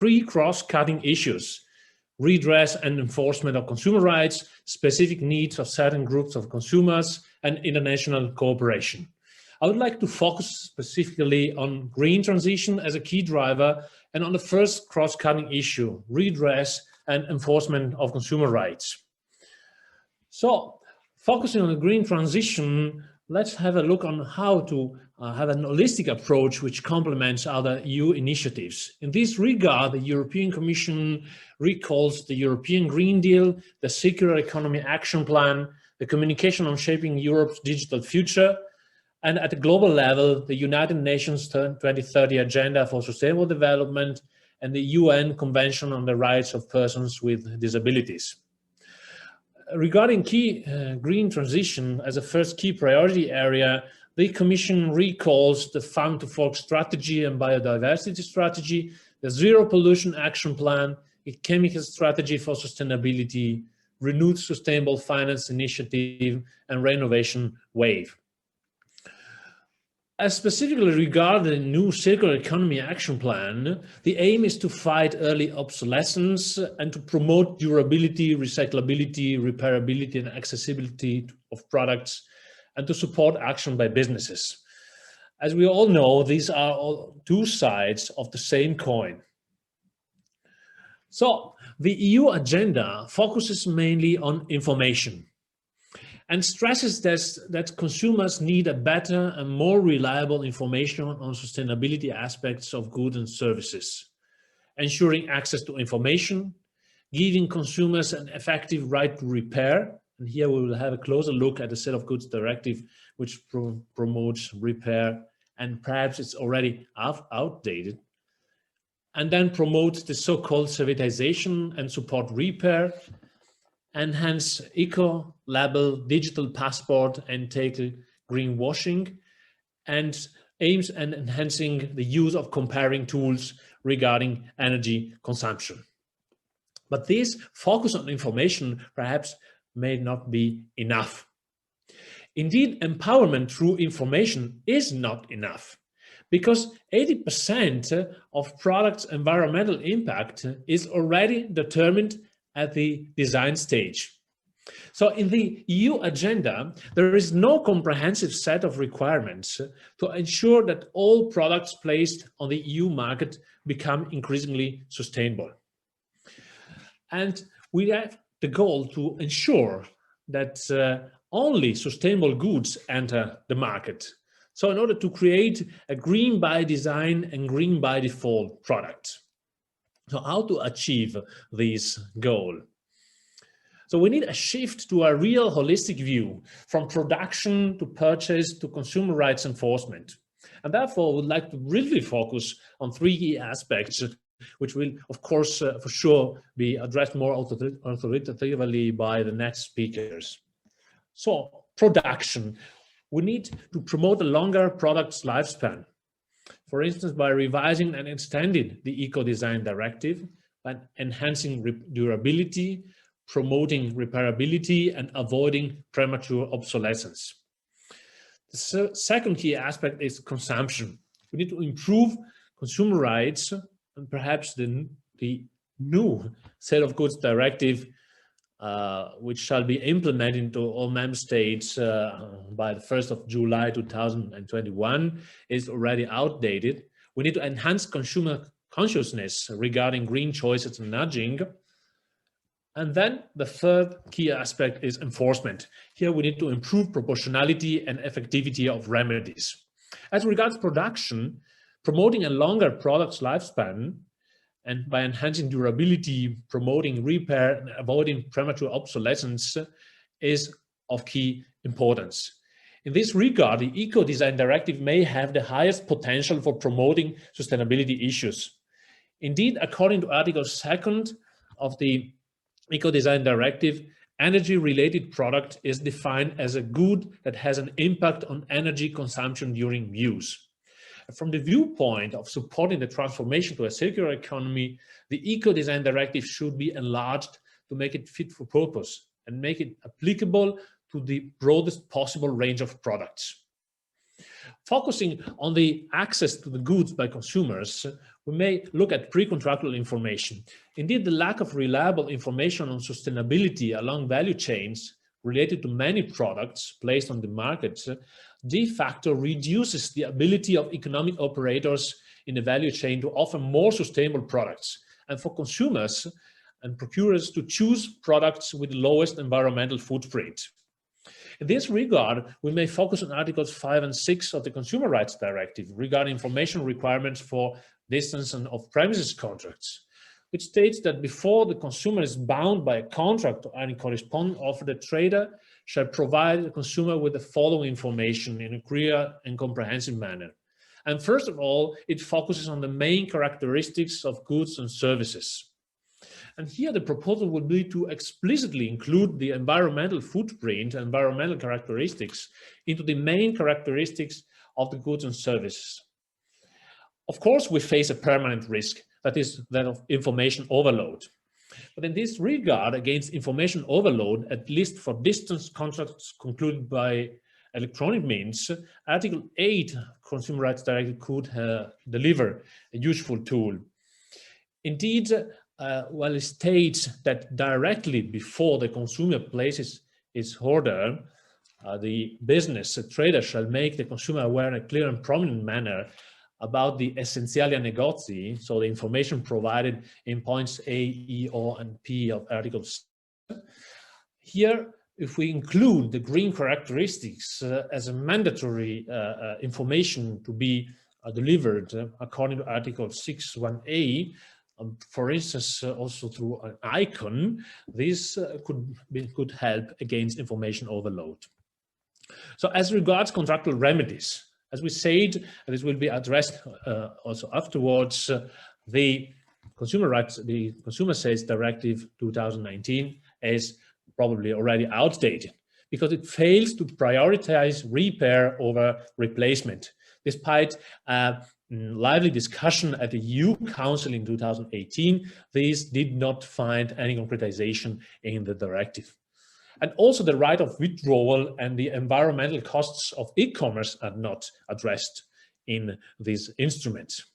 three cross-cutting issues: redress and enforcement of consumer rights, specific needs of certain groups of consumers, and international cooperation. I would like to focus specifically on green transition as a key driver and on the first cross-cutting issue, redress and enforcement of consumer rights. So, focusing on the green transition, let's have a look on how to have an holistic approach which complements other EU initiatives. In this regard, the European Commission recalls the European Green Deal, the Circular Economy Action Plan, the Communication on Shaping Europe's Digital Future, and at the global level, the United Nations 2030 Agenda for Sustainable Development and the UN Convention on the Rights of Persons with Disabilities. Regarding green transition as a first key priority area, the Commission recalls the Farm to Fork strategy and biodiversity strategy, the Zero Pollution Action Plan, a chemical strategy for sustainability, renewed sustainable finance initiative, and renovation wave. As specifically regarding the new Circular Economy Action Plan, the aim is to fight early obsolescence and to promote durability, recyclability, repairability, and accessibility of products, and to support action by businesses. As we all know, these are all two sides of the same coin. So, the EU agenda focuses mainly on information and stresses that consumers need a better and more reliable information on sustainability aspects of goods and services, ensuring access to information, giving consumers an effective right to repair. And here we will have a closer look at the Sale of Goods Directive, which promotes repair, and perhaps it's already outdated. And then promote the so-called servitization and support repair, enhance eco-label, digital passport, and tackle greenwashing, and aims at enhancing the use of comparing tools regarding energy consumption. But this focus on information perhaps may not be enough. Indeed, empowerment through information is not enough, because 80% of products' environmental impact is already determined at the design stage. So in the EU agenda, there is no comprehensive set of requirements to ensure that all products placed on the EU market become increasingly sustainable. And we have the goal to ensure that only sustainable goods enter the market. So in order to create a green by design and green by default product. So how to achieve this goal? So we need a shift to a real holistic view from production to purchase to consumer rights enforcement. And therefore, we would like to really focus on three key aspects, which will, of course, for sure be addressed more authoritatively by the next speakers. So production, we need to promote a longer product's lifespan. For instance, by revising and extending the Eco-Design Directive, by enhancing durability, promoting repairability, and avoiding premature obsolescence. The second key aspect is consumption. We need to improve consumer rights, and perhaps the new Sale of Goods Directive, which shall be implemented into all member states by the 1st of July 2021, is already outdated. We need to enhance consumer consciousness regarding green choices and nudging. And then the third key aspect is enforcement. Here we need to improve proportionality and effectivity of remedies. As regards production, promoting a longer product's lifespan, and by enhancing durability, promoting repair, and avoiding premature obsolescence is of key importance. In this regard, the Eco-Design Directive may have the highest potential for promoting sustainability issues. Indeed, according to Article 2 of the Eco-Design Directive, energy-related product is defined as a good that has an impact on energy consumption during use. From the viewpoint of supporting the transformation to a circular economy, the Eco-Design Directive should be enlarged to make it fit for purpose and make it applicable to the broadest possible range of products. Focusing on the access to the goods by consumers, we may look at pre-contractual information. Indeed, the lack of reliable information on sustainability along value chains related to many products placed on the market de facto reduces the ability of economic operators in the value chain to offer more sustainable products, and for consumers and procurers to choose products with the lowest environmental footprint. In this regard, we may focus on Articles 5 and 6 of the Consumer Rights Directive regarding information requirements for distance and off-premises contracts, which states that before the consumer is bound by a contract or any corresponding offer, the trader shall provide the consumer with the following information in a clear and comprehensive manner. And first of all, it focuses on the main characteristics of goods and services. And here the proposal would be to explicitly include the environmental footprint, environmental characteristics, into the main characteristics of the goods and services. Of course, we face a permanent risk, that is that of information overload. But in this regard, against information overload, at least for distance contracts concluded by electronic means, Article 8 Consumer Rights Directive could deliver a useful tool. Indeed, while it states that directly before the consumer places his order, the business, a trader, shall make the consumer aware in a clear and prominent manner about the essentialia negozii, so the information provided in points A, E, O, and P of Article 7. Here, if we include the green characteristics as a mandatory information to be delivered according to Article 6.1a, for instance, also through an icon, this could help against information overload. So as regards contractual remedies, as we said, this will be addressed also afterwards, the Consumer Sales Directive 2019 is probably already outdated because it fails to prioritize repair over replacement. Despite lively discussion at the EU Council in 2018, this did not find any concretization in the directive. And also the right of withdrawal and the environmental costs of e-commerce are not addressed in these instruments.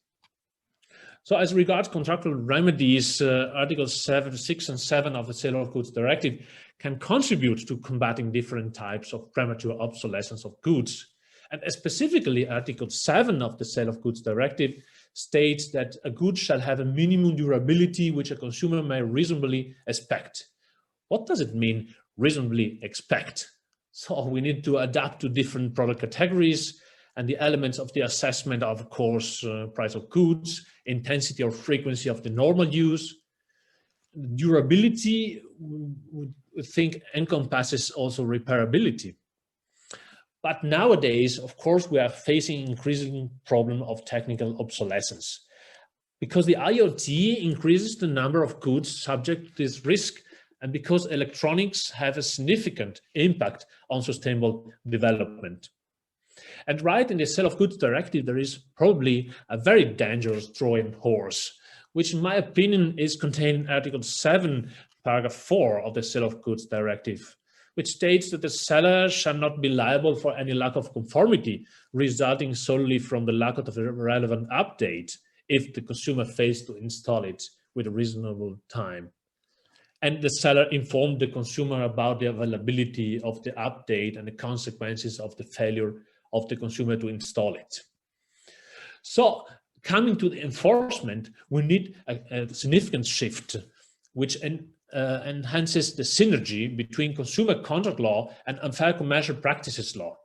So as regards contractual remedies, Articles 6 and 7 of the Sale of Goods Directive can contribute to combating different types of premature obsolescence of goods. And specifically, Article 7 of the Sale of Goods Directive states that a good shall have a minimum durability which a consumer may reasonably expect. What does it mean, reasonably expect? So we need to adapt to different product categories, and the elements of the assessment are, of course, price of goods, intensity or frequency of the normal use. Durability, we think, encompasses also repairability. But nowadays, of course, we are facing increasing problem of technical obsolescence because the IoT increases the number of goods subject to this risk, and because electronics have a significant impact on sustainable development. And right in the Sale of Goods Directive, there is probably a very dangerous Trojan horse, which in my opinion is contained in Article 7, paragraph 4 of the Sale of Goods Directive, which states that the seller shall not be liable for any lack of conformity resulting solely from the lack of a relevant update if the consumer fails to install it with a reasonable time. And the seller informed the consumer about the availability of the update and the consequences of the failure of the consumer to install it. So coming to the enforcement, we need a significant shift which enhances the synergy between consumer contract law and unfair commercial practices law.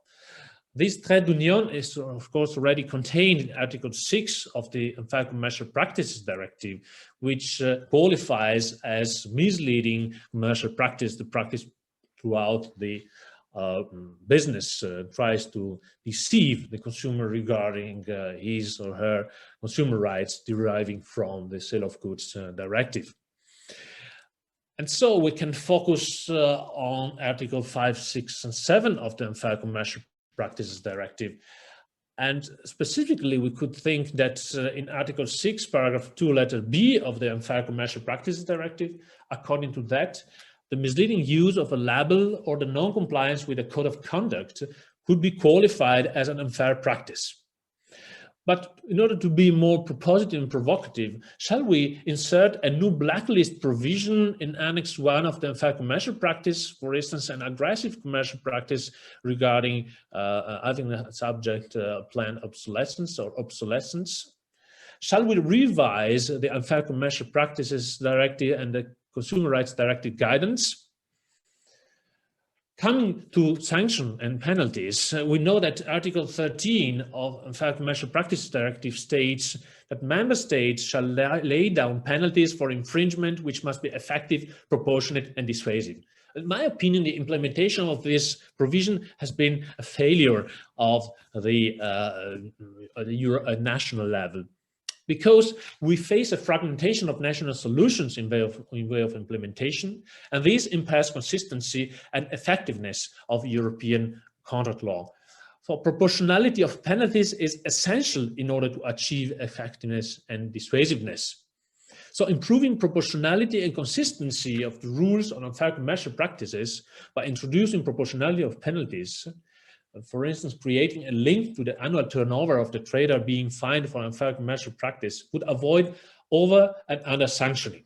This trade union is, of course, already contained in Article 6 of the Unfair Commercial Practices Directive, which qualifies as misleading commercial practice the practice throughout the business tries to deceive the consumer regarding his or her consumer rights deriving from the Sale of Goods Directive. And so we can focus on Article 5, 6, and 7 of the Unfair Commercial Practices Directive. And specifically, we could think that in Article 6, paragraph 2, letter B of the Unfair Commercial Practices Directive, according to that, the misleading use of a label or the non-compliance with a code of conduct could be qualified as an unfair practice. But in order to be more propositive and provocative, shall we insert a new blacklist provision in Annex 1 of the unfair commercial practice, for instance, an aggressive commercial practice regarding, I think the subject planned obsolescence or obsolescence? Shall we revise the Unfair Commercial Practices Directive and the Consumer Rights Directive guidance? Coming to sanction and penalties, we know that Article 13 of Unfair Commercial Practices Directive states that member states shall lay down penalties for infringement which must be effective, proportionate and dissuasive. In my opinion, the implementation of this provision has been a failure of the national level, because we face a fragmentation of national solutions in way of implementation, and this impairs consistency and effectiveness of European contract law. So proportionality of penalties is essential in order to achieve effectiveness and dissuasiveness. So improving proportionality and consistency of the rules on unfair commercial practices by introducing proportionality of penalties, for instance, creating a link to the annual turnover of the trader being fined for unfair commercial practice, would avoid over and under sanctioning.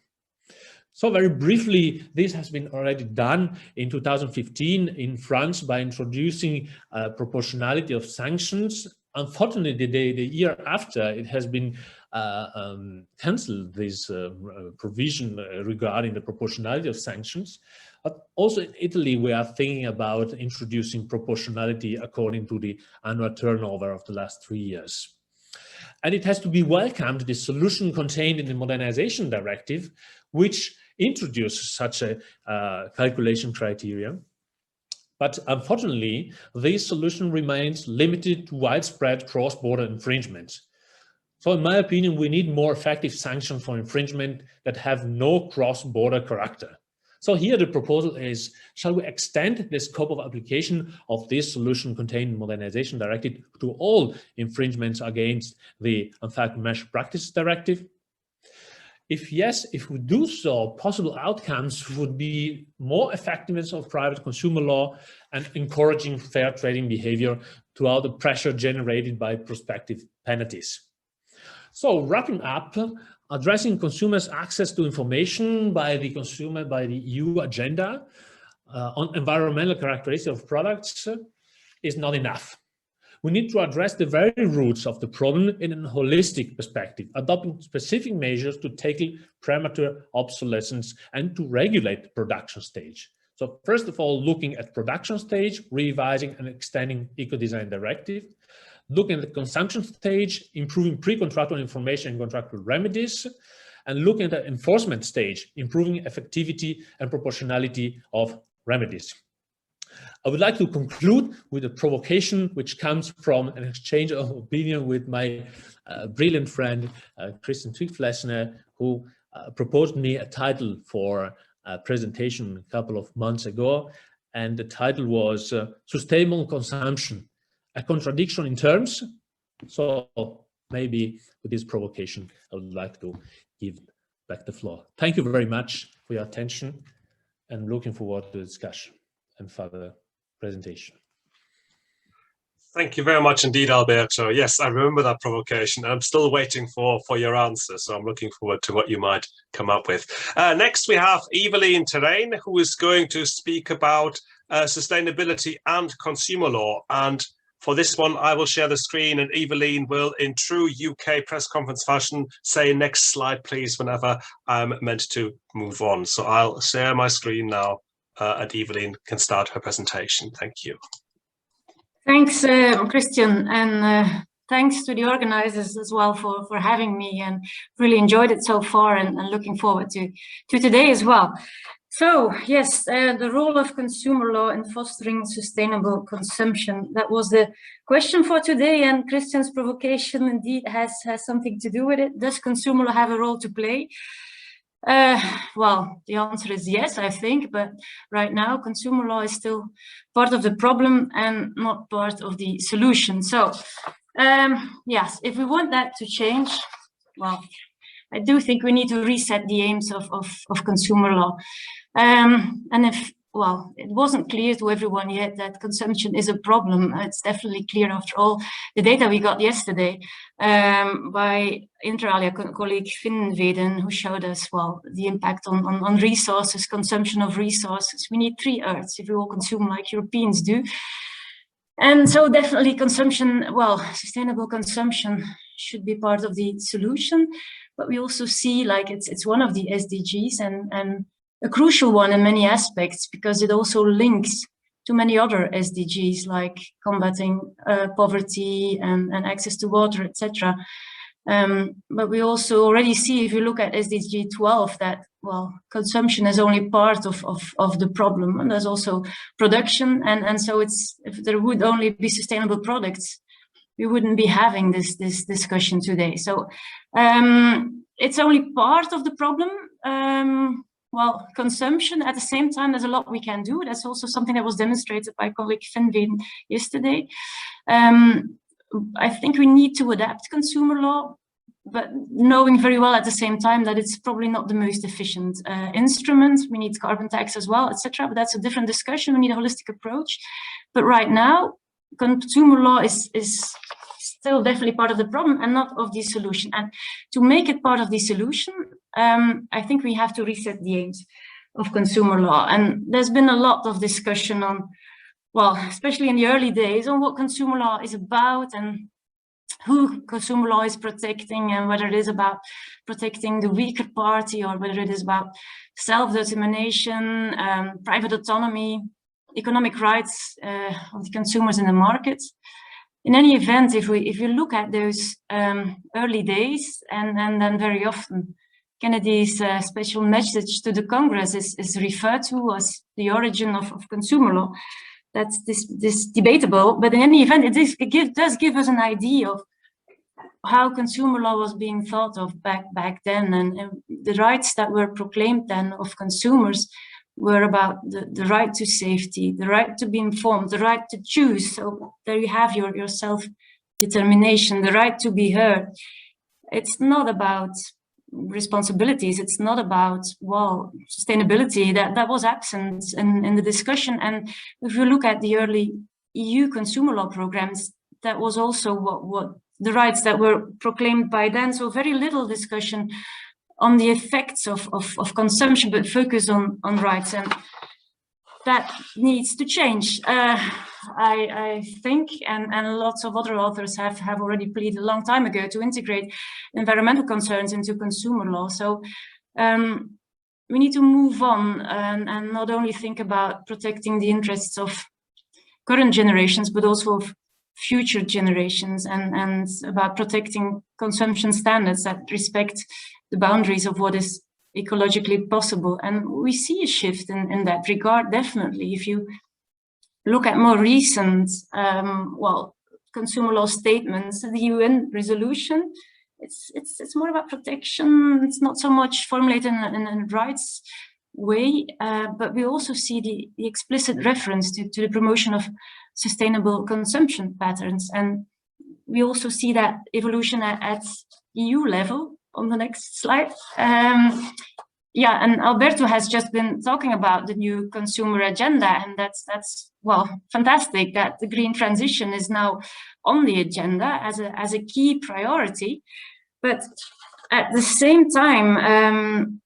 So very briefly, this has been already done in 2015 in France by introducing proportionality of sanctions. Unfortunately, the year after, it has been cancelled, this provision regarding the proportionality of sanctions. But also in Italy, we are thinking about introducing proportionality according to the annual turnover of the last 3 years. And it has to be welcomed, the solution contained in the Modernization Directive, which introduces such a calculation criteria. But unfortunately, this solution remains limited to widespread cross-border infringement. So in my opinion, we need more effective sanctions for infringement that have no cross-border character. So here the proposal is, shall we extend the scope of application of this solution contained in Modernization Directive to all infringements against the Unfair Commercial Practices Directive? If yes, if we do so, possible outcomes would be more effectiveness of private consumer law and encouraging fair trading behavior throughout the pressure generated by prospective penalties. So wrapping up, addressing consumers' access to information by the consumer, by the EU agenda on environmental characteristics of products is not enough. We need to address the very roots of the problem in a holistic perspective, adopting specific measures to tackle premature obsolescence and to regulate the production stage. So first of all, looking at production stage, revising and extending Eco-Design Directive, looking at the consumption stage, improving pre-contractual information and contractual remedies, and looking at the enforcement stage, improving effectivity and proportionality of remedies. I would like to conclude with a provocation which comes from an exchange of opinion with my brilliant friend, Christian Twigg-Flesner, who proposed me a title for a presentation a couple of months ago. And the title was Sustainable Consumption, a Contradiction in Terms. So maybe with this provocation, I would like to give back the floor. Thank you very much for your attention and looking forward to the discussion and further presentation. Thank you very much indeed, Alberto. Yes, I remember that provocation. I'm still waiting for your answer, so I'm looking forward to what you might come up with. Next, we have Evelyne Terryn, who is going to speak about sustainability and consumer law. And for this one, I will share the screen, and Evelyne will, in true UK press conference fashion, say next slide, please, whenever I'm meant to move on. So I'll share my screen now, and Evelyne can start her presentation. Thank you. Thanks, Christian, and thanks to the organizers as well for having me, and really enjoyed it so far, and looking forward to today as well. So yes, the role of consumer law in fostering sustainable consumption, that was the question for today, and Christian's provocation indeed has something to do with it. Does consumer law have a role to play? Well, the answer is yes, I think, but right now consumer law is still part of the problem and not part of the solution. So yes, if we want that to change, well, I do think we need to reset the aims of consumer law. And if well, it wasn't clear to everyone yet that consumption is a problem. It's definitely clear after all the data we got yesterday by inter alia colleague Vieira, who showed us, well, the impact on resources, consumption of resources. We need 3 Earths if we all consume like Europeans do. And so definitely consumption, well, sustainable consumption should be part of the solution, but we also see like it's one of the SDGs and a crucial one in many aspects, because it also links to many other SDGs like combating poverty and access to water, etc. But we also already see, if you look at SDG 12, that, well, consumption is only part of the problem, and there's also production, and so it's, if there would only be sustainable products, we wouldn't be having this discussion today. So it's only part of the problem. Well, consumption, at the same time, there's a lot we can do. That's also something that was demonstrated by colleague Vieira yesterday. I think we need to adapt consumer law, but knowing very well at the same time that it's probably not the most efficient instrument. We need carbon tax as well, etc. But that's a different discussion. We need a holistic approach. But right now, consumer law is still definitely part of the problem and not of the solution. And to make it part of the solution, I think we have to reset the aims of consumer law. And there's been a lot of discussion on, well, especially in the early days, on what consumer law is about and who consumer law is protecting, and whether it is about protecting the weaker party or whether it is about self-determination, private autonomy, economic rights of the consumers in the market. In any event, if you look at those early days, and then very often Kennedy's special message to the Congress is referred to as the origin of consumer law. That's this debatable, but in any event, it does give us an idea of how consumer law was being thought of back then, and the rights that were proclaimed then of consumers were about the right to safety, the right to be informed, the right to choose. So there you have your self-determination, the right to be heard. It's not about responsibilities. It's not about, well, sustainability. That was absent in the discussion. And if you look at the early EU consumer law programs, that was also what the rights that were proclaimed by then. So very little discussion on the effects of consumption, but focus on rights, and that needs to change. I think, and lots of other authors have already pleaded a long time ago to integrate environmental concerns into consumer law. So we need to move on and not only think about protecting the interests of current generations, but also of future generations, and about protecting consumption standards that respect the boundaries of what is ecologically possible. And we see a shift in that regard, definitely. If you look at more recent, well, consumer law statements, the UN resolution, it's more about protection. It's not so much formulated in a rights way, but we also see the explicit reference to the promotion of sustainable consumption patterns. And we also see that evolution at EU level. On the next slide. Yeah, and Alberto has just been talking about the new consumer agenda, and that's well, fantastic that the green transition is now on the agenda as a key priority. But at the same time,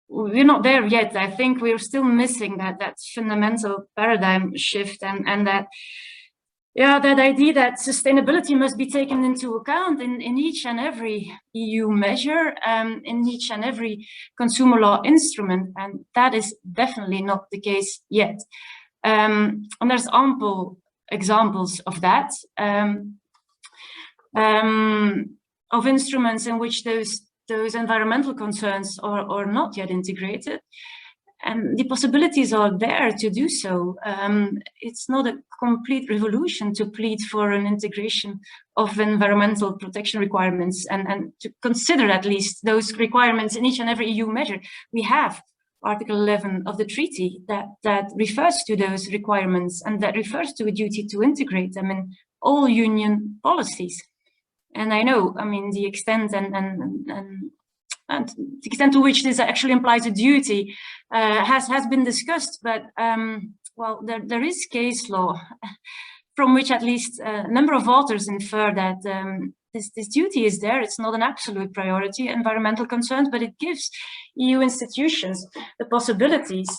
we're not there yet. I think we're still missing that fundamental paradigm shift, and that, yeah, that idea that sustainability must be taken into account in each and every EU measure, in each and every consumer law instrument, and that is definitely not the case yet. And there's ample examples of that, of instruments in which those environmental concerns are not yet integrated. And the possibilities are there to do so. It's not a complete revolution to plead for an integration of environmental protection requirements and to consider at least those requirements in each and every EU measure. We have Article 11 of the treaty that refers to those requirements, and that refers to a duty to integrate them in all union policies. And I know, I mean, the extent and and the extent to which this actually implies a duty has been discussed, but well, there is case law from which at least a number of authors infer that this duty is there. It's not an absolute priority, environmental concerns, but it gives EU institutions the possibilities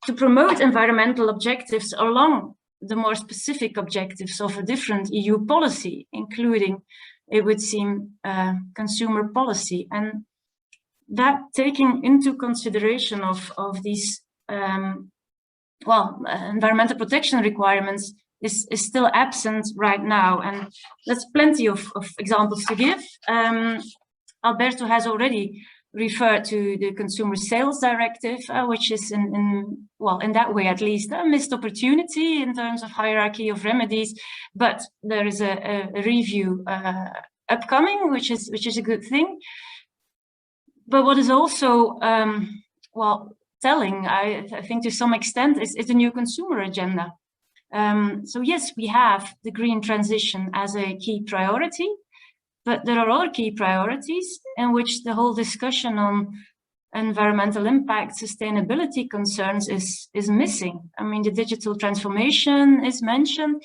to promote environmental objectives along the more specific objectives of a different EU policy, including, it would seem, consumer policy. And that taking into consideration of these environmental protection requirements is still absent right now. And there's plenty of examples to give. Alberto has already referred to the Consumer Sales Directive, which is in that way at least a missed opportunity in terms of hierarchy of remedies. But there is a review upcoming, which is a good thing. But what is also telling, I think to some extent, is the new consumer agenda. So yes, we have the green transition as a key priority, but there are other key priorities in which the whole discussion on environmental impact, sustainability concerns is missing. I mean, the digital transformation is mentioned,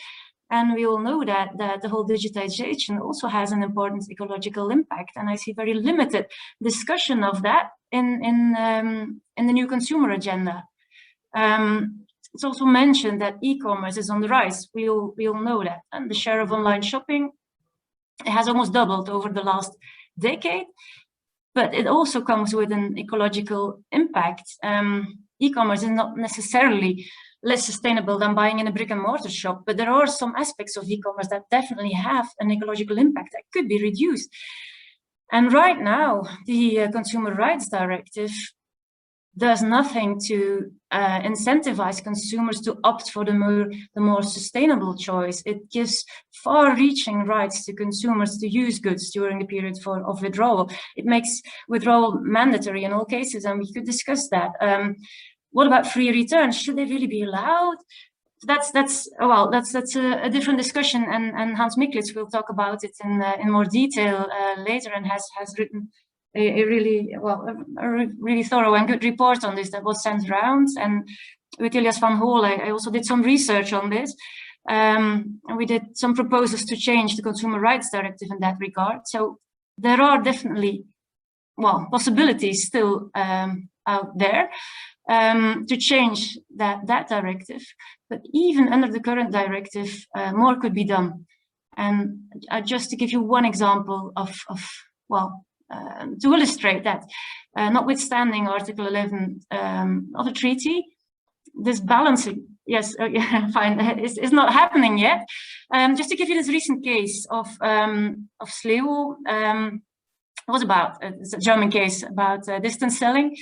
and we all know that the whole digitization also has an important ecological impact. And I see very limited discussion of that in the new consumer agenda. It's also mentioned that e-commerce is on the rise. We all know that, and the share of online shopping has almost doubled over the last decade, but it also comes with an ecological impact. E-commerce is not necessarily less sustainable than buying in a brick and mortar shop, but there are some aspects of e-commerce that definitely have an ecological impact that could be reduced. And right now, the Consumer Rights Directive does nothing to incentivize consumers to opt for the more sustainable choice. It gives far-reaching rights to consumers to use goods during the period of withdrawal. It makes withdrawal mandatory in all cases, and we could discuss that. What about free returns? Should they really be allowed? That's a different discussion, and Hans Micklitz will talk about it in more detail later, and has written a really thorough and good report on this that was sent around. And with Elias van Hol, I also did some research on this. And we did some proposals to change the Consumer Rights Directive in that regard. So there are definitely, possibilities still out there to change that directive. But even under the current directive, more could be done. And just to give you one example to illustrate that, notwithstanding Article 11 of the treaty, this balancing, fine, is not happening yet. Just to give you this recent case of Sleeuw, was about, it's a German case about distance selling,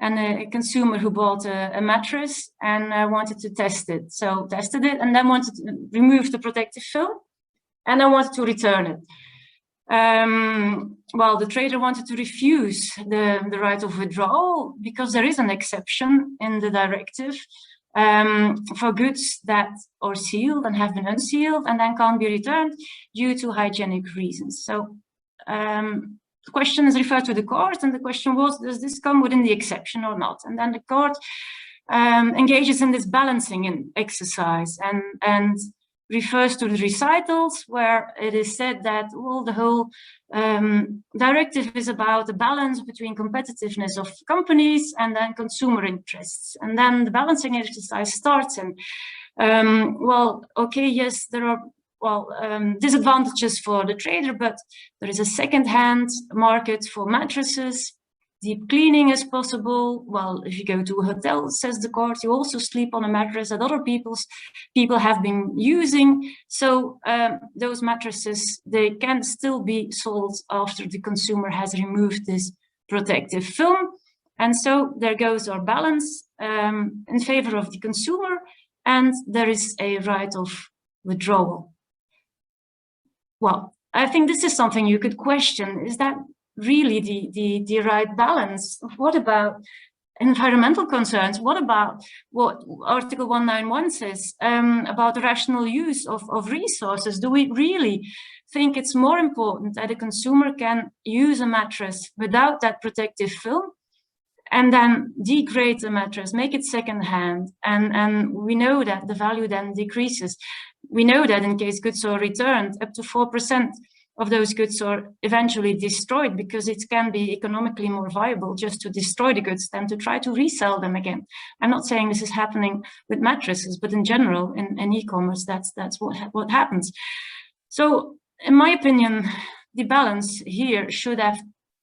and a consumer who bought a mattress and wanted to test it. So tested it and then wanted to remove the protective film and then wanted to return it. The trader wanted to refuse the right of withdrawal because there is an exception in the directive for goods that are sealed and have been unsealed and then can't be returned due to hygienic reasons. So the question is referred to the court, and the question was, does this come within the exception or not? And then the court engages in this balancing exercise and refers to the recitals where it is said that the whole directive is about the balance between competitiveness of companies and then consumer interests. And then the balancing exercise starts, and yes, there are disadvantages for the trader, but there is a second-hand market for mattresses. Deep cleaning is possible. Well, if you go to a hotel, says the court, you also sleep on a mattress that other people have been using. So those mattresses, they can still be sold after the consumer has removed this protective film. And so there goes our balance in favor of the consumer, and there is a right of withdrawal. Well, I think this is something you could question. Is that really the right balance? What about environmental concerns? What about what Article 191 says about the rational use of resources? Do we really think it's more important that a consumer can use a mattress without that protective film and then degrade the mattress, make it secondhand, and we know that the value then decreases. We know that in case goods are returned, up to 4% of those goods are eventually destroyed, because it can be economically more viable just to destroy the goods than to try to resell them again. I'm not saying this is happening with mattresses, but in general, in e-commerce, that's what happens. So, in my opinion, the balance here should have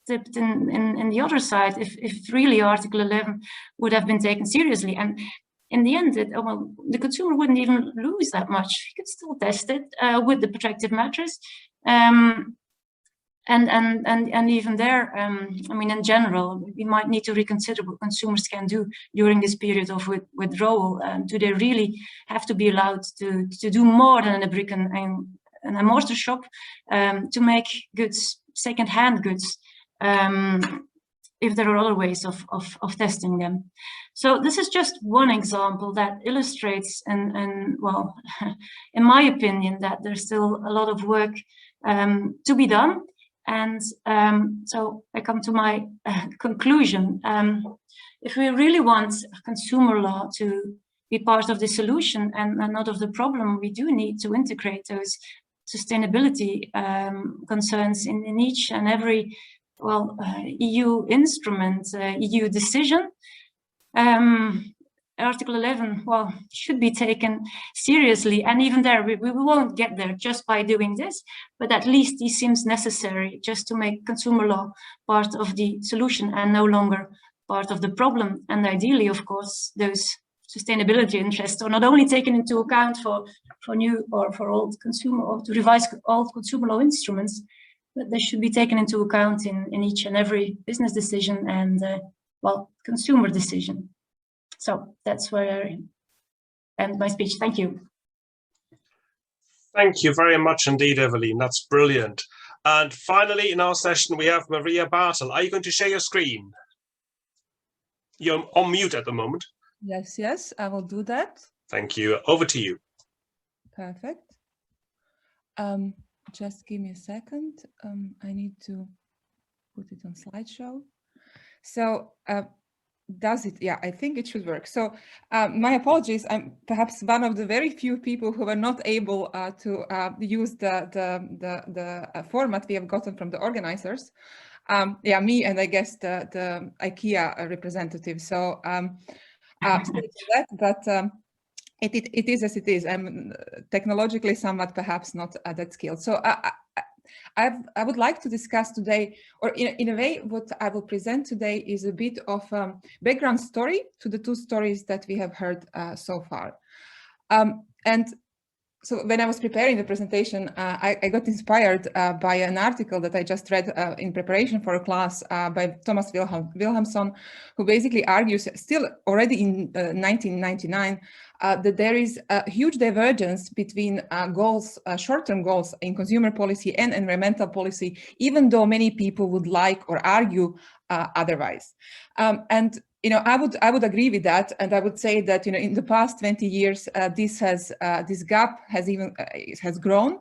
tipped in the other side if really Article 11 would have been taken seriously. And in the end, well, the consumer wouldn't even lose that much. He could still test it with the protective mattress. And even there, I mean, in general, we might need to reconsider what consumers can do during this period of withdrawal. Do they really have to be allowed to do more than in a brick and a mortar shop to make goods, second-hand goods, if there are other ways of testing them? So this is just one example that illustrates, and well, in my opinion, that there's still a lot of work to be done. And so I come to my conclusion. If we really want consumer law to be part of the solution and not of the problem, we do need to integrate those sustainability concerns in each and every, well, EU instrument, EU decision. Article 11, well, should be taken seriously. And even there, we won't get there just by doing this, but at least it seems necessary just to make consumer law part of the solution and no longer part of the problem. And ideally, of course, those sustainability interests are not only taken into account for new or for old consumer, or to revise old consumer law instruments, but they should be taken into account in each and every business decision and, well, consumer decision. So that's where I end my speech. Thank you. Thank you very much indeed, Evelyne. That's brilliant. And finally, in our session, we have Marija Bartl. Are you going to share your screen? You're on mute at the moment. Yes, I will do that. Thank you. Over to you. Perfect. Just give me a second. I need to put it on slideshow. So, does it? Yeah, I think it should work. So my apologies. I'm perhaps one of the very few people who were not able to use the format we have gotten from the organizers. Yeah, me and I guess the IKEA representative. So, but it is as it is. I'm technologically somewhat perhaps not that skilled. So I would like to discuss today, or in a way, what I will present today is a bit of background story to the two stories that we have heard so far. And so when I was preparing the presentation, I got inspired by an article that I just read in preparation for a class by Thomas Wilhelmsson, who basically argues, still already in 1999, that there is a huge divergence between goals, short-term goals in consumer policy and environmental policy, even though many people would like or argue otherwise. And I would agree with that, and I would say that in the past 20 years, this gap has grown,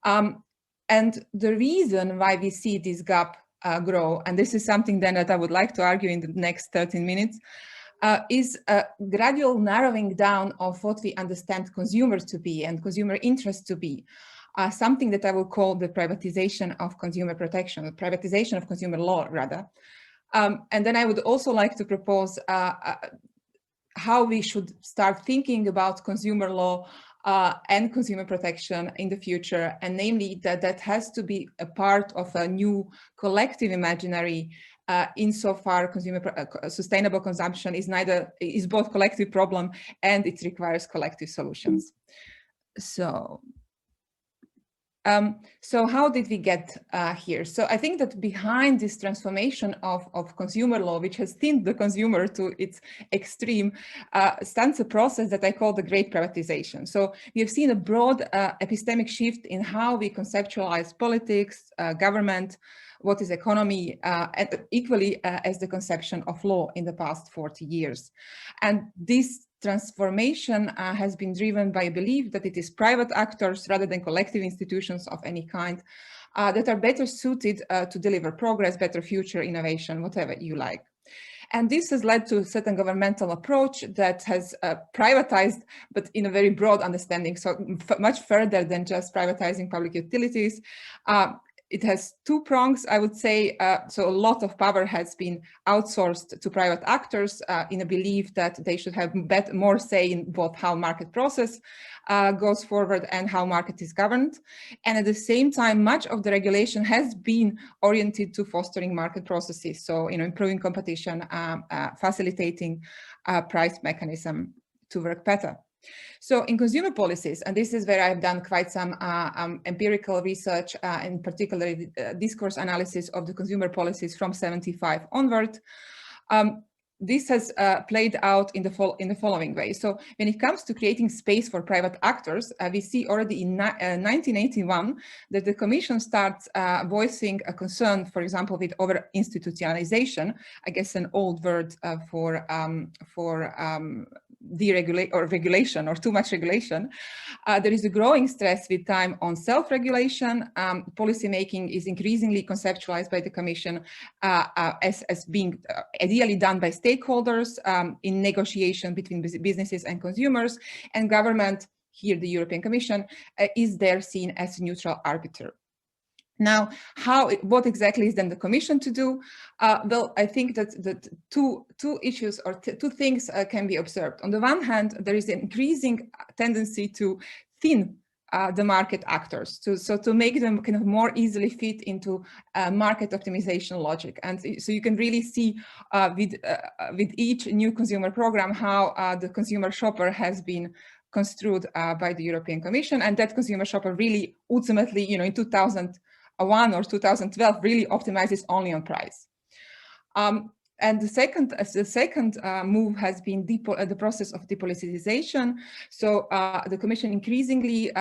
and the reason why we see this gap grow, and this is something then that I would like to argue in the next 13 minutes, is a gradual narrowing down of what we understand consumers to be and consumer interests to be. Something that I will call the privatization of consumer protection, the privatization of consumer law, rather. And then I would also like to propose how we should start thinking about consumer law and consumer protection in the future, and namely that has to be a part of a new collective imaginary, insofar sustainable consumption is both collective problem and it requires collective solutions. So how did we get here? So I think that behind this transformation of consumer law, which has thinned the consumer to its extreme, stands a process that I call the great privatization. So we have seen a broad epistemic shift in how we conceptualize politics, government, what is economy, and equally as the conception of law in the past 40 years. And this transformation has been driven by a belief that it is private actors rather than collective institutions of any kind that are better suited to deliver progress, better future innovation, whatever you like. And this has led to a certain governmental approach that has privatized, but in a very broad understanding, so much further than just privatizing public utilities. It has two prongs, I would say. So a lot of power has been outsourced to private actors in a belief that they should have more say in both how market process goes forward and how market is governed. And at the same time, much of the regulation has been oriented to fostering market processes. So, improving competition, facilitating price mechanism to work better. So in consumer policies, and this is where I've done quite some empirical research, in particular discourse analysis of the consumer policies from 75 onward, this has played out in the following way. So when it comes to creating space for private actors, we see already in 1981 that the Commission starts voicing a concern, for example, with over-institutionalization, I guess an old word for regulation or too much regulation. There is a growing stress with time on self-regulation. Policy making is increasingly conceptualized by the Commission as being ideally done by stakeholders in negotiation between businesses and consumers, and government, here the European Commission, is there seen as a neutral arbiter. Now, what exactly is then the Commission to do? Well, I think that two issues or two things can be observed. On the one hand, there is an increasing tendency to thin the market actors, to make them kind of more easily fit into market optimization logic. And so you can really see with each new consumer program how the consumer shopper has been construed by the European Commission, and that consumer shopper really ultimately, in 2001 or 2012 really optimizes only on price. And the second move has been the process of depoliticization. So the Commission increasingly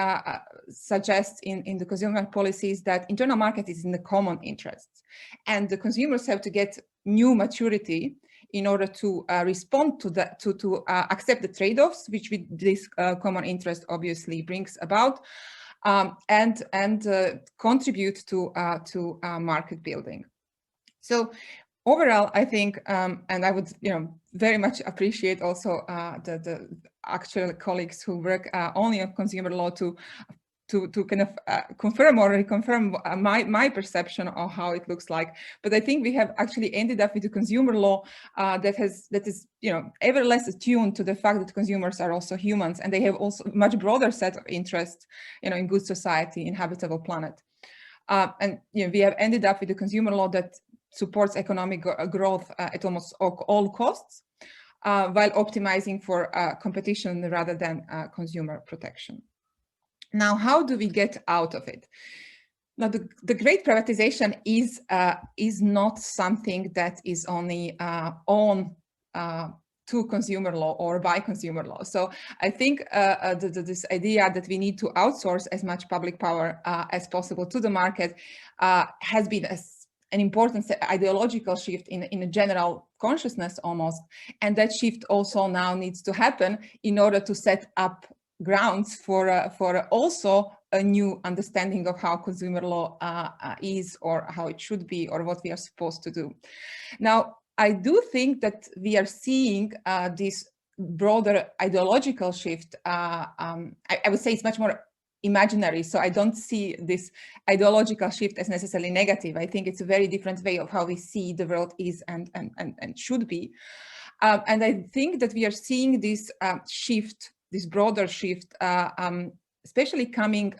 suggests in the consumer policies that internal market is in the common interests, and the consumers have to get new maturity in order to respond to that, to accept the trade-offs which this common interest obviously brings about. And contribute to market building. So overall, I think, and I would very much appreciate also the actual colleagues who work only on consumer law to kind of confirm or reconfirm my perception of how it looks like. But I think we have actually ended up with a consumer law that is ever less attuned to the fact that consumers are also humans, and they have also a much broader set of interests, in good society, in habitable planet. And we have ended up with a consumer law that supports economic growth at almost all costs, while optimizing for competition rather than consumer protection. Now, how do we get out of it? Now, the great privatization is not something that is only on to consumer law or by consumer law. So I think this idea that we need to outsource as much public power as possible to the market has been an important ideological shift in a general consciousness almost. And that shift also now needs to happen in order to set up grounds for also a new understanding of how consumer law is, or how it should be, or what we are supposed to do. Now, I do think that we are seeing this broader ideological shift. I would say it's much more imaginary, so I don't see this ideological shift as necessarily negative. I think it's a very different way of how we see the world is and should be. And I think that we are seeing this shift, this broader shift, especially coming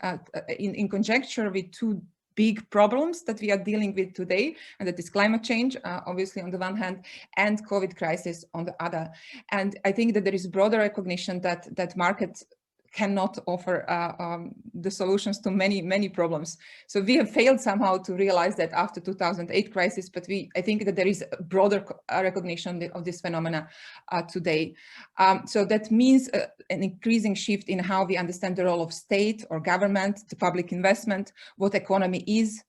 in conjecture with two big problems that we are dealing with today, and that is climate change, obviously on the one hand, and COVID crisis on the other. And I think that there is broader recognition that markets cannot offer the solutions to many problems. So we have failed somehow to realize that after 2008 crisis, but I think that there is a broader recognition of this phenomena today. So that means an increasing shift in how we understand the role of state or government, the public investment, what economy is,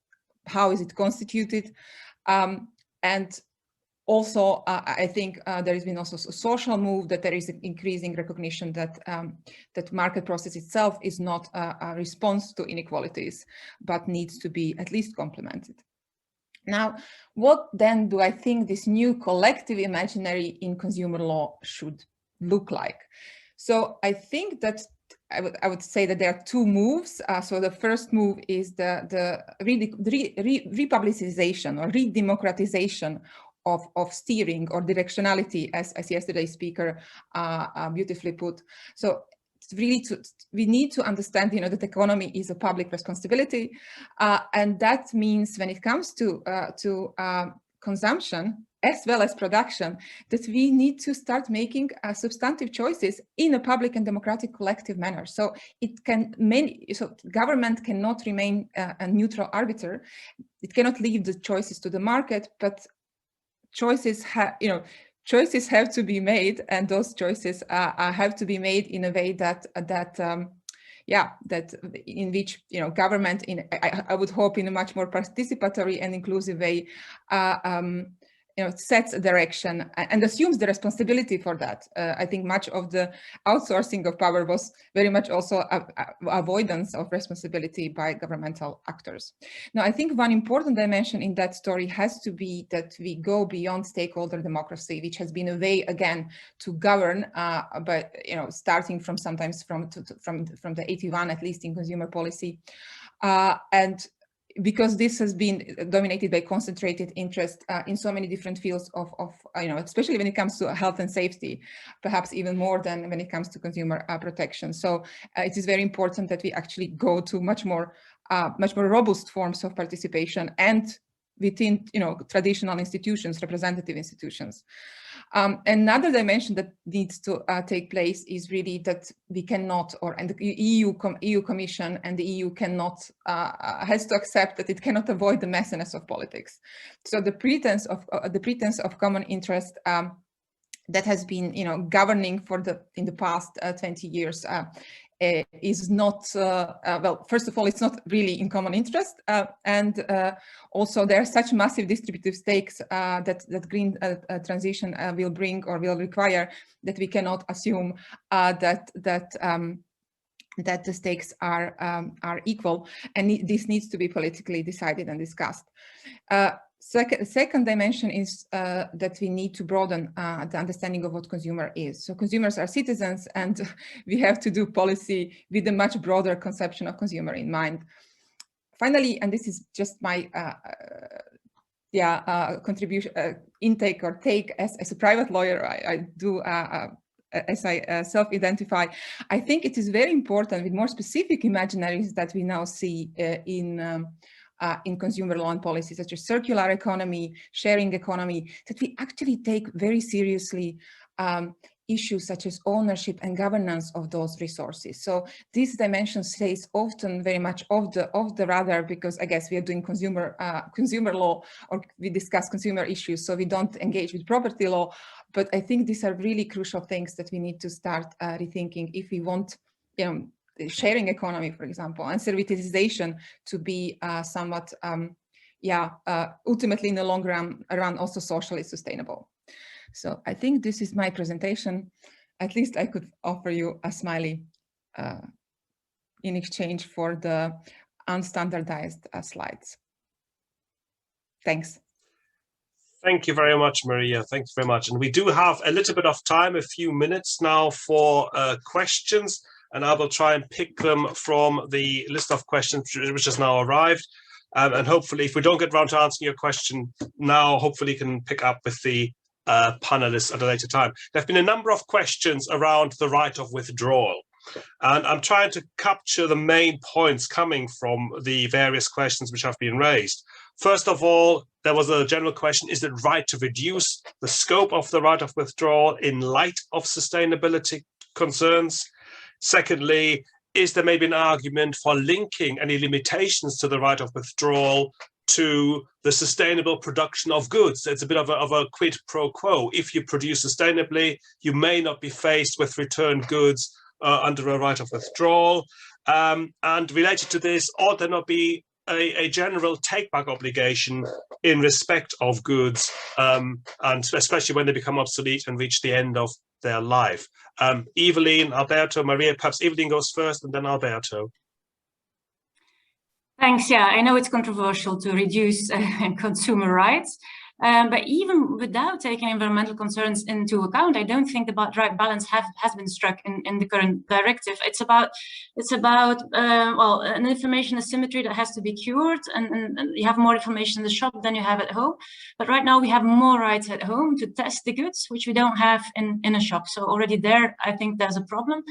how is it constituted, and Also, I think there has been also a social move, that there is an increasing recognition that that market process itself is not a response to inequalities, but needs to be at least complemented. Now, what then do I think this new collective imaginary in consumer law should look like? So I think that I would say that there are two moves. So the first move is the republicization or re-democratization of steering or directionality, as yesterday's speaker beautifully put. So really, we need to understand, that economy is a public responsibility, and that means when it comes to consumption as well as production, that we need to start making substantive choices in a public and democratic collective manner. So government cannot remain a neutral arbiter. It cannot leave the choices to the market, but choices have to be made, and those choices have to be made in a way that in which government, I would hope in a much more participatory and inclusive way, sets a direction and assumes the responsibility for that. I think much of the outsourcing of power was very much also avoidance of responsibility by governmental actors. Now, I think one important dimension in that story has to be that we go beyond stakeholder democracy, which has been a way again to govern, but starting from sometimes from the 81, at least in consumer policy, and because this has been dominated by concentrated interest in so many different fields of especially when it comes to health and safety, perhaps even more than when it comes to consumer protection. So it is very important that we actually go to much more robust forms of participation and within traditional institutions, representative institutions. Another dimension that needs to take place is really that we cannot, and the EU Commission and the EU cannot, has to accept that it cannot avoid the messiness of politics. So the pretense of common interest that has been governing in the past 20 years is not, well, first of all, it's not really in common interest, and also there are such massive distributive stakes that green transition will bring or will require, that we cannot assume that the stakes are equal, and this needs to be politically decided and discussed. Second dimension is that we need to broaden the understanding of what consumer is. So consumers are citizens, and we have to do policy with a much broader conception of consumer in mind. Finally, and this is just my contribution, intake or take as a private lawyer, I do as I self-identify, I think it is very important with more specific imaginaries that we now see in consumer law and policy, such as circular economy, sharing economy, that we actually take very seriously issues such as ownership and governance of those resources. So this dimension stays often very much off the radar, because I guess we are doing consumer law, or we discuss consumer issues, so we don't engage with property law. But I think these are really crucial things that we need to start rethinking if we want, the sharing economy, for example, and servitization to be somewhat, ultimately in the long run also socially sustainable. So I think this is my presentation. At least I could offer you a smiley in exchange for the unstandardized slides. Thanks. Thank you very much, Marija. Thanks very much. And we do have a little bit of time, a few minutes now for questions. And I will try and pick them from the list of questions which has now arrived. And hopefully, if we don't get around to answering your question now, hopefully you can pick up with the panelists at a later time. There have been a number of questions around the right of withdrawal. And I'm trying to capture the main points coming from the various questions which have been raised. First of all, there was a general question, is it right to reduce the scope of the right of withdrawal in light of sustainability concerns? Secondly, is there maybe an argument for linking any limitations to the right of withdrawal to the sustainable production of goods? It's a bit of a quid pro quo. If you produce sustainably, you may not be faced with returned goods under a right of withdrawal. And related to this, ought there not be a general take-back obligation in respect of goods, and especially when they become obsolete and reach the end of their life. Evelyne, Alberto, Marija, perhaps Evelyne goes first and then Alberto. Thanks. Yeah, I know it's controversial to reduce consumer rights, but even without taking environmental concerns into account, I don't think the right balance has been struck in the current directive. It's about well, an information asymmetry that has to be cured, and you have more information in the shop than you have at home. But right now we have more rights at home to test the goods, which we don't have in a shop. So already there, I think there's a problem.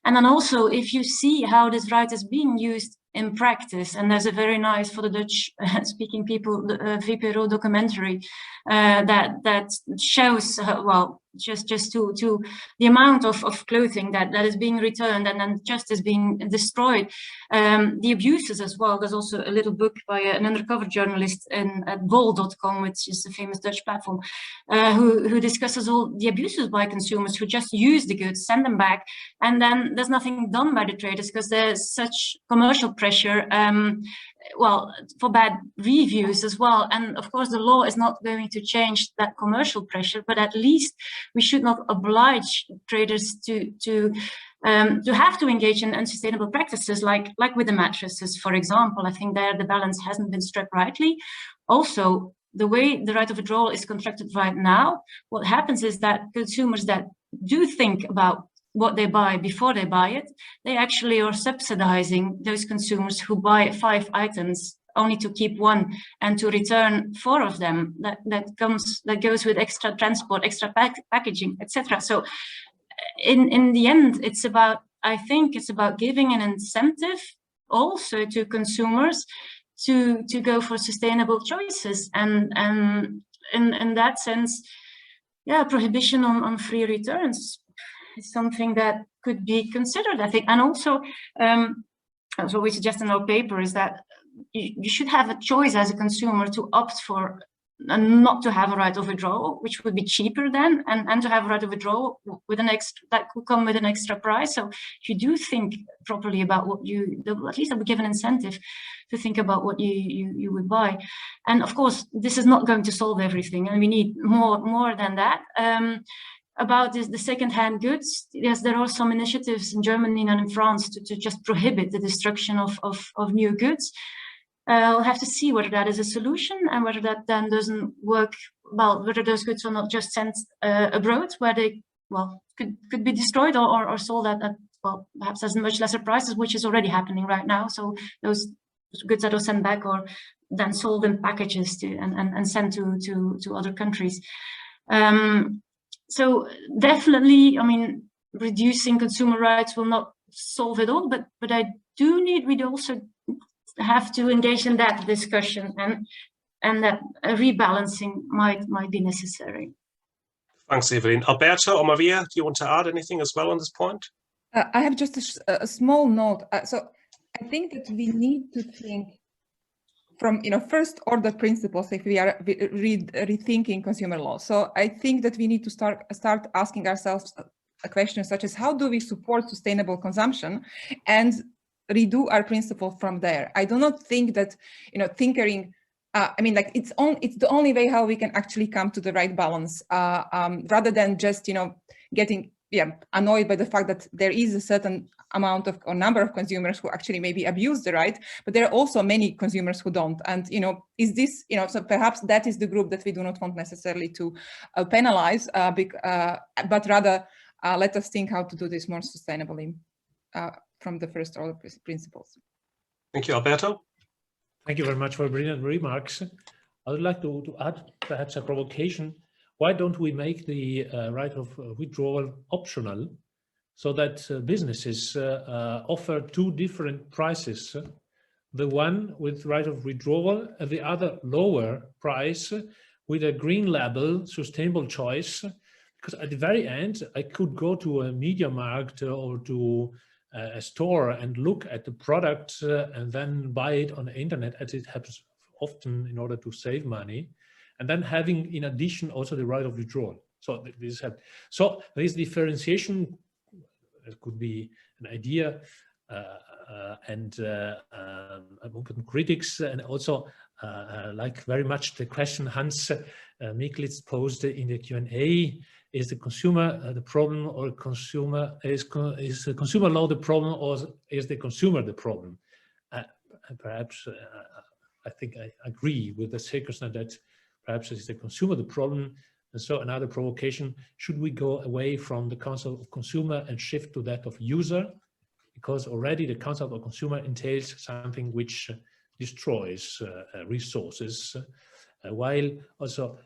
And then also, if you see how this right is being used in practice, and there's a very nice, for the Dutch speaking people, VPRO documentary that shows well, just to the amount of clothing that is being returned and then just is being destroyed, the abuses as well. There's also a little book by an undercover journalist at bol.com, which is a famous Dutch platform, who discusses all the abuses by consumers who just use the goods, send them back, and then there's nothing done by the traders because there's such commercial pressure, well, for bad reviews as well. And of course, the law is not going to change that commercial pressure, but at least we should not oblige traders to have to engage in unsustainable practices, like with the mattresses, for example. I think there the balance hasn't been struck rightly. Also, the way the right of withdrawal is constructed right now, what happens is that consumers that do think about what they buy before they buy it, they actually are subsidizing those consumers who buy 5 items only to keep 1 and to return 4 of them. That goes with extra transport, extra packaging, etc. So in the end, it's about, I think it's about giving an incentive also to consumers to go for sustainable choices, and in that sense, yeah, prohibition on free returns is something that could be considered, I think. And also, so we suggest in our paper is that you should have a choice as a consumer to opt for not to have a right of withdrawal, which would be cheaper then, and to have a right of withdrawal with an extra, that could come with an extra price. So if you do think properly about what at least I would give an incentive to think about what you would buy. And of course, this is not going to solve everything, and we need more than that. About the second-hand goods, yes, there are some initiatives in Germany and in France to just prohibit the destruction of new goods. We'll have to see whether that is a solution and whether that then doesn't work well, whether those goods are not just sent abroad, where they, well, could be destroyed or sold at well, perhaps as much lesser prices, which is already happening right now. So those goods that are sent back are then sold in packages and sent to other countries. So definitely, I mean, reducing consumer rights will not solve it all, but we'd also have to engage in that discussion, and that a rebalancing might be necessary. Thanks, Evelyne. Alberto or Marija, do you want to add anything as well on this point? I have just a small note. So I think that we need to think from first order principles if we are rethinking consumer law. So I think that we need to start asking ourselves a question such as, how do we support sustainable consumption, and redo our principle from there. I do not think that tinkering, I mean, like it's the only way how we can actually come to the right balance, rather than just getting annoyed by the fact that there is a certain amount of or number of consumers who actually maybe abuse the right, but there are also many consumers who don't. And is this so perhaps that is the group that we do not want necessarily to penalize, but rather let us think how to do this more sustainably from the first order principles. Thank you, Alberto. Thank you very much for brilliant remarks. I would like to add perhaps a provocation. Why don't we make the right of withdrawal optional, so that businesses offer 2 different prices, the one with right of withdrawal and the other lower price with a green label, sustainable choice? Because at the very end, I could go to a media market or to a store and look at the product and then buy it on the internet, as it happens often in order to save money, and then having in addition also the right of withdrawal. So this differentiation, it could be an idea, and open critics, and also like very much the question Hans Micklitz posed in the Q&A: is the consumer the problem, or is the consumer law the problem, or is the consumer the problem? And perhaps I think I agree with the Sérgio that perhaps it's the consumer the problem. And so another provocation: should we go away from the concept of consumer and shift to that of user? Because already the concept of consumer entails something which destroys resources, while also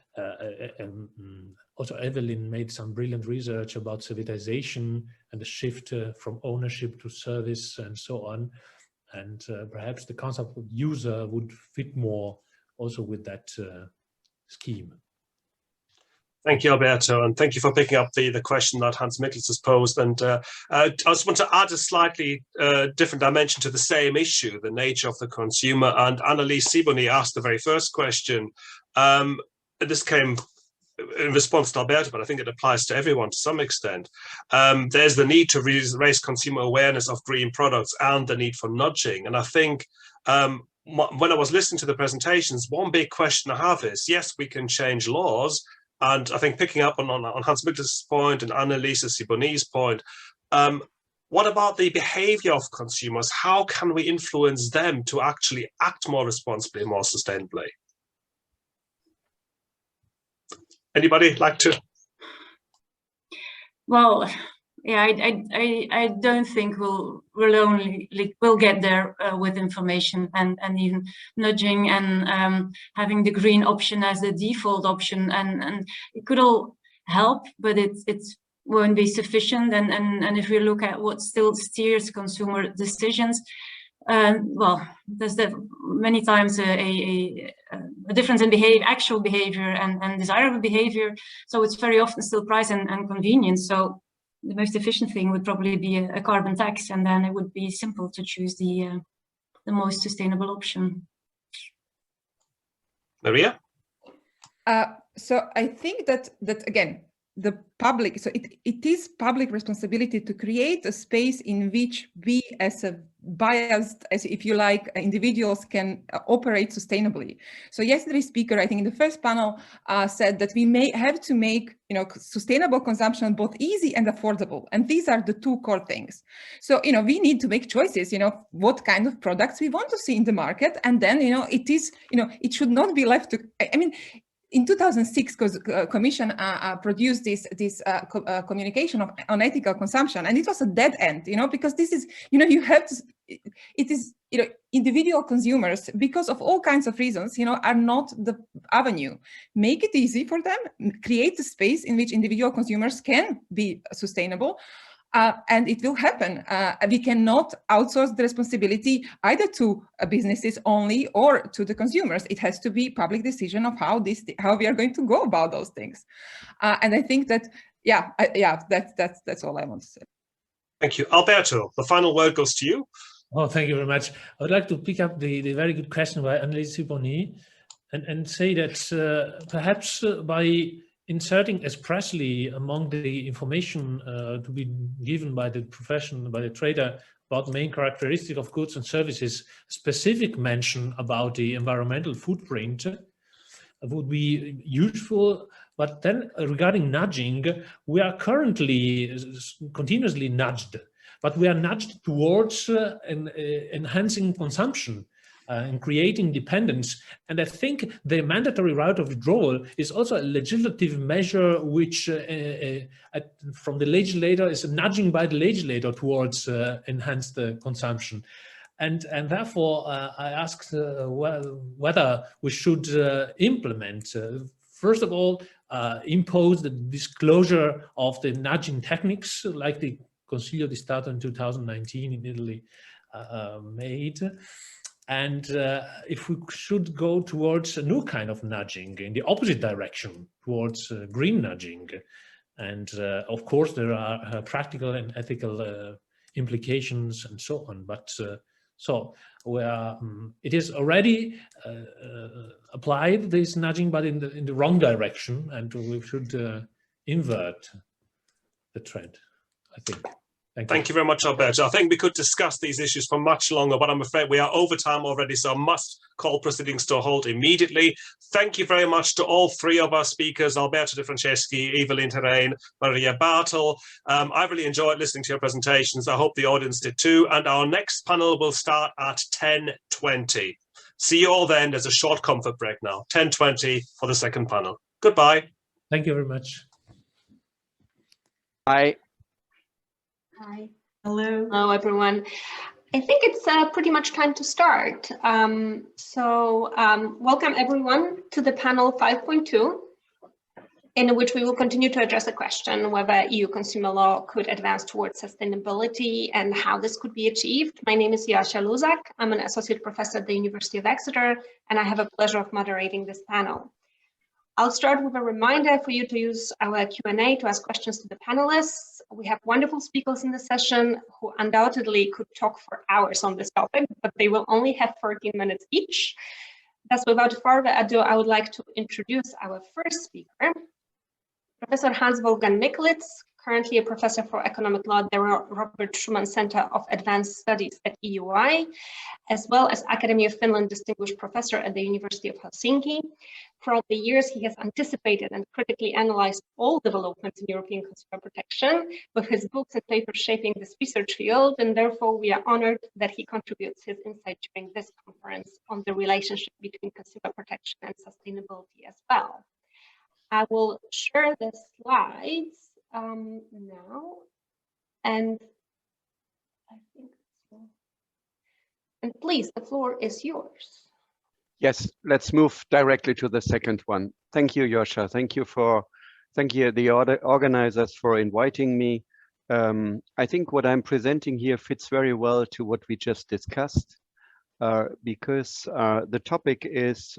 Evelyne made some brilliant research about civilization and the shift from ownership to service and so on. And perhaps the concept of user would fit more also with that scheme. Thank you, Alberto, and thank you for picking up the question that Hans Micklitz has posed. And I just want to add a slightly different dimension to the same issue, the nature of the consumer. And Annelies Sibony asked the very first question. This came in response to Alberto, but I think it applies to everyone to some extent. There's the need to raise consumer awareness of green products and the need for nudging. And I think when I was listening to the presentations, one big question I have is, yes, we can change laws. And I think picking up on Hans Micklitz's point and Annelies Sibony's point, what about the behavior of consumers? How can we influence them to actually act more responsibly, more sustainably? Anybody like to? Well, yeah, I don't think we'll get there with information and even nudging and having the green option as the default option, and it could all help, but it won't be sufficient. And if we look at what still steers consumer decisions, well, there's many times a difference in actual behavior and desirable behavior. So it's very often still price and convenience. So the most efficient thing would probably be a carbon tax, and then it would be simple to choose the most sustainable option. Marija? So I think that again, the public, so it is public responsibility to create a space in which we, as a biased, as if you like, individuals can operate sustainably. So yesterday's speaker, I think in the first panel, said that we may have to make sustainable consumption both easy and affordable, and these are the two core things. So we need to make choices. What kind of products we want to see in the market, and then it should not be left to. I mean. In 2006, Commission produced this communication on ethical consumption, and it was a dead end, because this is, you have to, it is, individual consumers, because of all kinds of reasons, are not the avenue. Make it easy for them, create a space in which individual consumers can be sustainable. And it will happen. We cannot outsource the responsibility either to businesses only or to the consumers. It has to be public decision of how we are going to go about those things. And I think that, that's all I want to say. Thank you. Alberto, the final word goes to you. Oh, thank you very much. I would like to pick up the very good question by Annelies Sibony and say that perhaps by inserting expressly among the information to be given by the profession, by the trader, about main characteristics of goods and services, specific mention about the environmental footprint would be useful. But then regarding nudging, we are currently continuously nudged, but we are nudged towards enhancing consumption and creating dependence. And I think the mandatory right of withdrawal is also a legislative measure which from the legislator is nudging by the legislator towards enhanced consumption. And therefore I asked whether we should implement, first of all, impose the disclosure of the nudging techniques like the Consiglio di Stato in 2019 in Italy made. And if we should go towards a new kind of nudging in the opposite direction, towards green nudging. And of course, there are practical and ethical implications and so on. But so it is already applied, this nudging, but in the wrong direction. And we should invert the trend, I think. Thank you very much, Alberto. I think we could discuss these issues for much longer, but I'm afraid we are over time already, so I must call proceedings to a halt immediately. Thank you very much to all three of our speakers, Alberto de Franceschi, Evelyne, Terryn, Marija, Bartl. I really enjoyed listening to your presentations. I hope the audience did too. And our next panel will start at 10:20. See you all then. There's a short comfort break now. 10:20 for the second panel. Goodbye. Thank you very much. Bye. Hi. Hello. Hello, everyone. I think it's pretty much time to start. Welcome everyone to the panel 5.2, in which we will continue to address the question whether EU consumer law could advance towards sustainability and how this could be achieved. My name is Joasia Luzak. I'm an associate professor at the University of Exeter, and I have a pleasure of moderating this panel. I'll start with a reminder for you to use our Q&A to ask questions to the panelists. We have wonderful speakers in the session who undoubtedly could talk for hours on this topic, but they will only have 14 minutes each. Thus, without further ado, I would like to introduce our first speaker, Professor Hans-Wolfgang Micklitz, currently a professor for economic law at the Robert Schuman Center of Advanced Studies at EUI, as well as Academy of Finland Distinguished Professor at the University of Helsinki. Throughout the years, he has anticipated and critically analyzed all developments in European consumer protection, with his books and papers shaping this research field, and therefore we are honored that he contributes his insight during this conference on the relationship between consumer protection and sustainability as well. I will share the slides now, and I think so. And please, the floor is yours. Yes, let's move directly to the second one. Thank you, Joasia. Thank you the organizers for inviting me. I think what I'm presenting here fits very well to what we just discussed, because the topic is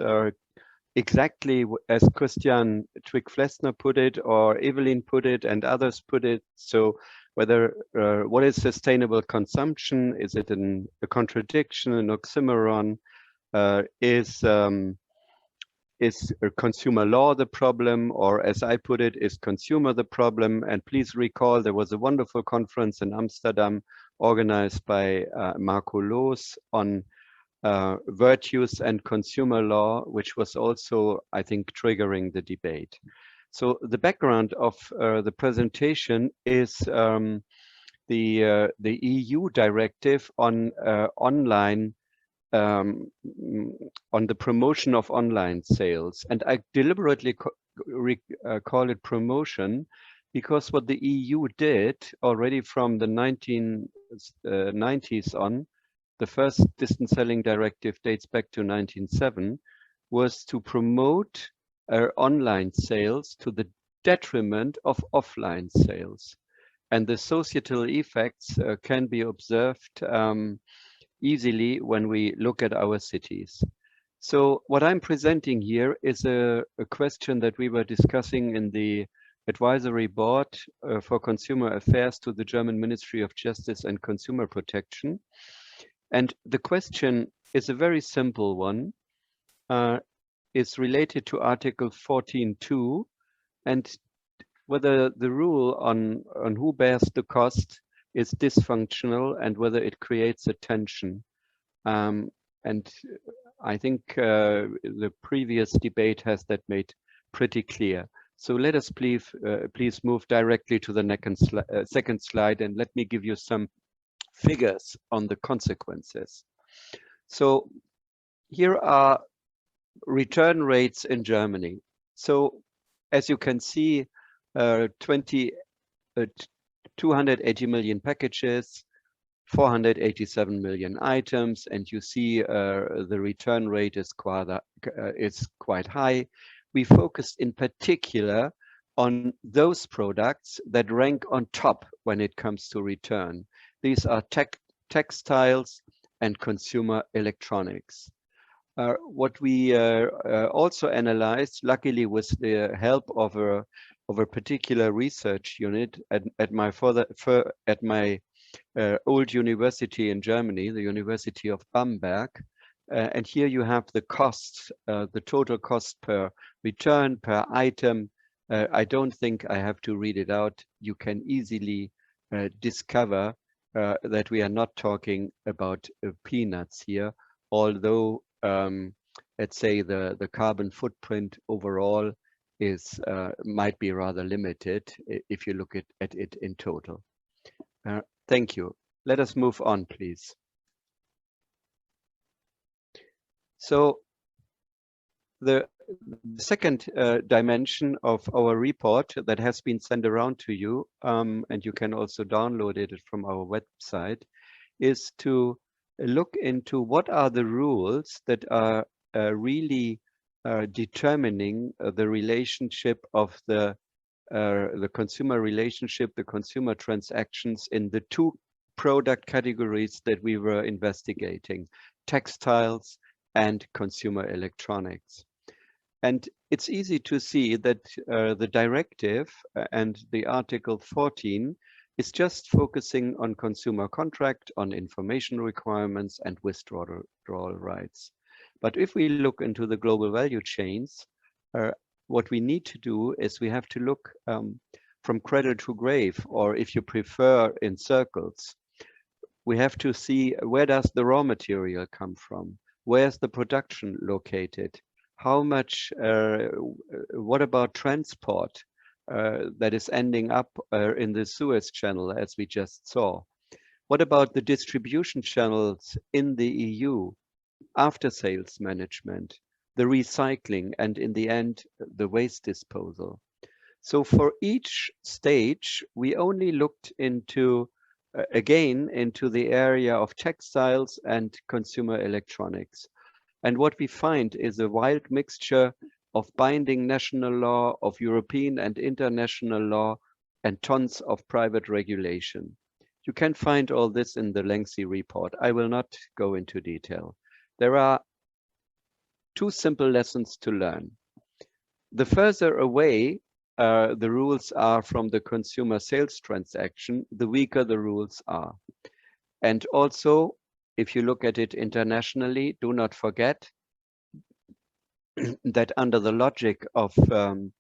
exactly as Christian Twigg-Flesner put it, or Evelyne put it, and others put it. So whether what is sustainable consumption? Is it a contradiction, an oxymoron? Is consumer law the problem, or as I put it, is consumer the problem? And please recall there was a wonderful conference in Amsterdam organized by Marco Loos on virtues and consumer law, which was also, I think, triggering the debate. So the background of the presentation is the EU directive on online on the promotion of online sales. And I deliberately call it promotion because what the EU did already from the 1990s on, the first distance selling directive dates back to 1907, was to promote online sales to the detriment of offline sales. And the societal effects can be observed easily when we look at our cities. So what I'm presenting here is a question that we were discussing in the advisory board for consumer affairs to the German Ministry of Justice and Consumer Protection. And the question is a very simple one. It's related to Article 14.2 and whether the rule on who bears the cost is dysfunctional and whether it creates a tension. And I think the previous debate has that made pretty clear. So let us please move directly to the second slide, and let me give you some figures on the consequences. So here are return rates in Germany. So as you can see, 280 million packages, 487 million items, and you see the return rate is quite high. We focused in particular on those products that rank on top when it comes to return. These are textiles and consumer electronics. What we also analyzed, luckily with the help of a particular research unit at my old university in Germany, the University of Bamberg. And here you have the costs, the total cost per return, per item. I don't think I have to read it out. You can easily discover that we are not talking about peanuts here, although let's say the carbon footprint overall is might be rather limited if you look at it in total. Thank you. Let us move on, please. So the second dimension of our report that has been sent around to you, and you can also download it from our website, is to look into what are the rules that are really determining the relationship of the consumer relationship, the consumer transactions in the two product categories that we were investigating, textiles and consumer electronics. And it's easy to see that the directive and the Article 14 is just focusing on consumer contract, on information requirements and withdrawal rights. But if we look into the global value chains, what we need to do is we have to look from cradle to grave, or if you prefer in circles, we have to see where does the raw material come from? Where's the production located? How much, what about transport that is ending up in the Suez Channel, as we just saw? What about the distribution channels in the EU, after sales management, the recycling, and in the end, the waste disposal? So for each stage, we only looked into, again, into the area of textiles and consumer electronics. And what we find is a wild mixture of binding national law, of European and international law, and tons of private regulation. You can find all this in the lengthy report. I will not go into detail. There are two simple lessons to learn. The further away the rules are from the consumer sales transaction, the weaker the rules are. And also, if you look at it internationally, do not forget that under the logic of the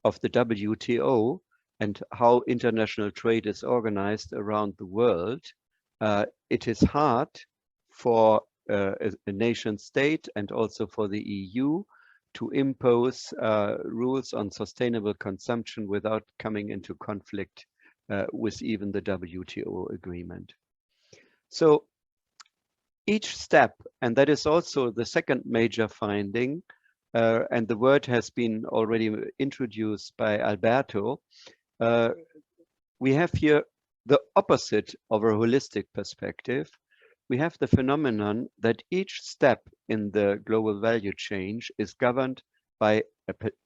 WTO and how international trade is organized around the world, it is hard for a nation state and also for the EU to impose rules on sustainable consumption without coming into conflict with even the WTO agreement. So each step, and that is also the second major finding, and the word has been already introduced by Alberto, we have here the opposite of a holistic perspective. We have the phenomenon that each step in the global value chain is governed by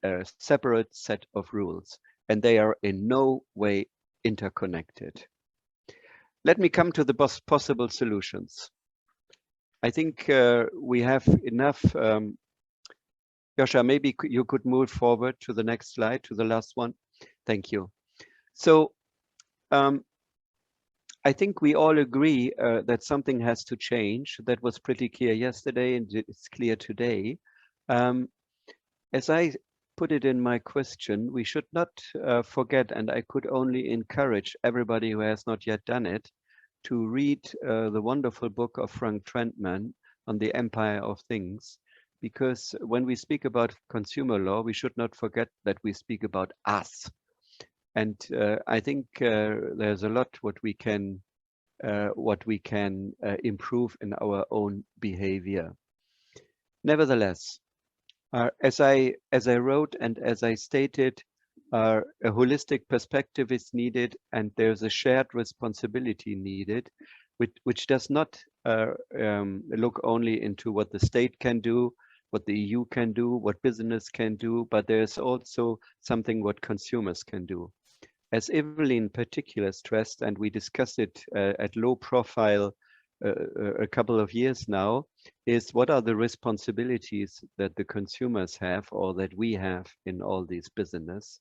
a separate set of rules, and they are in no way interconnected. Let me come to the possible solutions. I think we have enough. Josha, maybe you could move forward to the next slide, to the last one. Thank you. So I think we all agree that something has to change. That was pretty clear yesterday, and it's clear today. As I put it in my question, we should not forget, and I could only encourage everybody who has not yet done it, to read the wonderful book of Frank Trentman on the Empire of Things, because when we speak about consumer law, we should not forget that we speak about us. And I think there's a lot what we can improve in our own behavior. Nevertheless, as I wrote and as I stated, a holistic perspective is needed, and there's a shared responsibility needed, which does not look only into what the state can do, what the EU can do, what business can do, but there's also something what consumers can do. As Evelyne in particular stressed, and we discussed it at low profile a couple of years now, is what are the responsibilities that the consumers have, or that we have in all these business,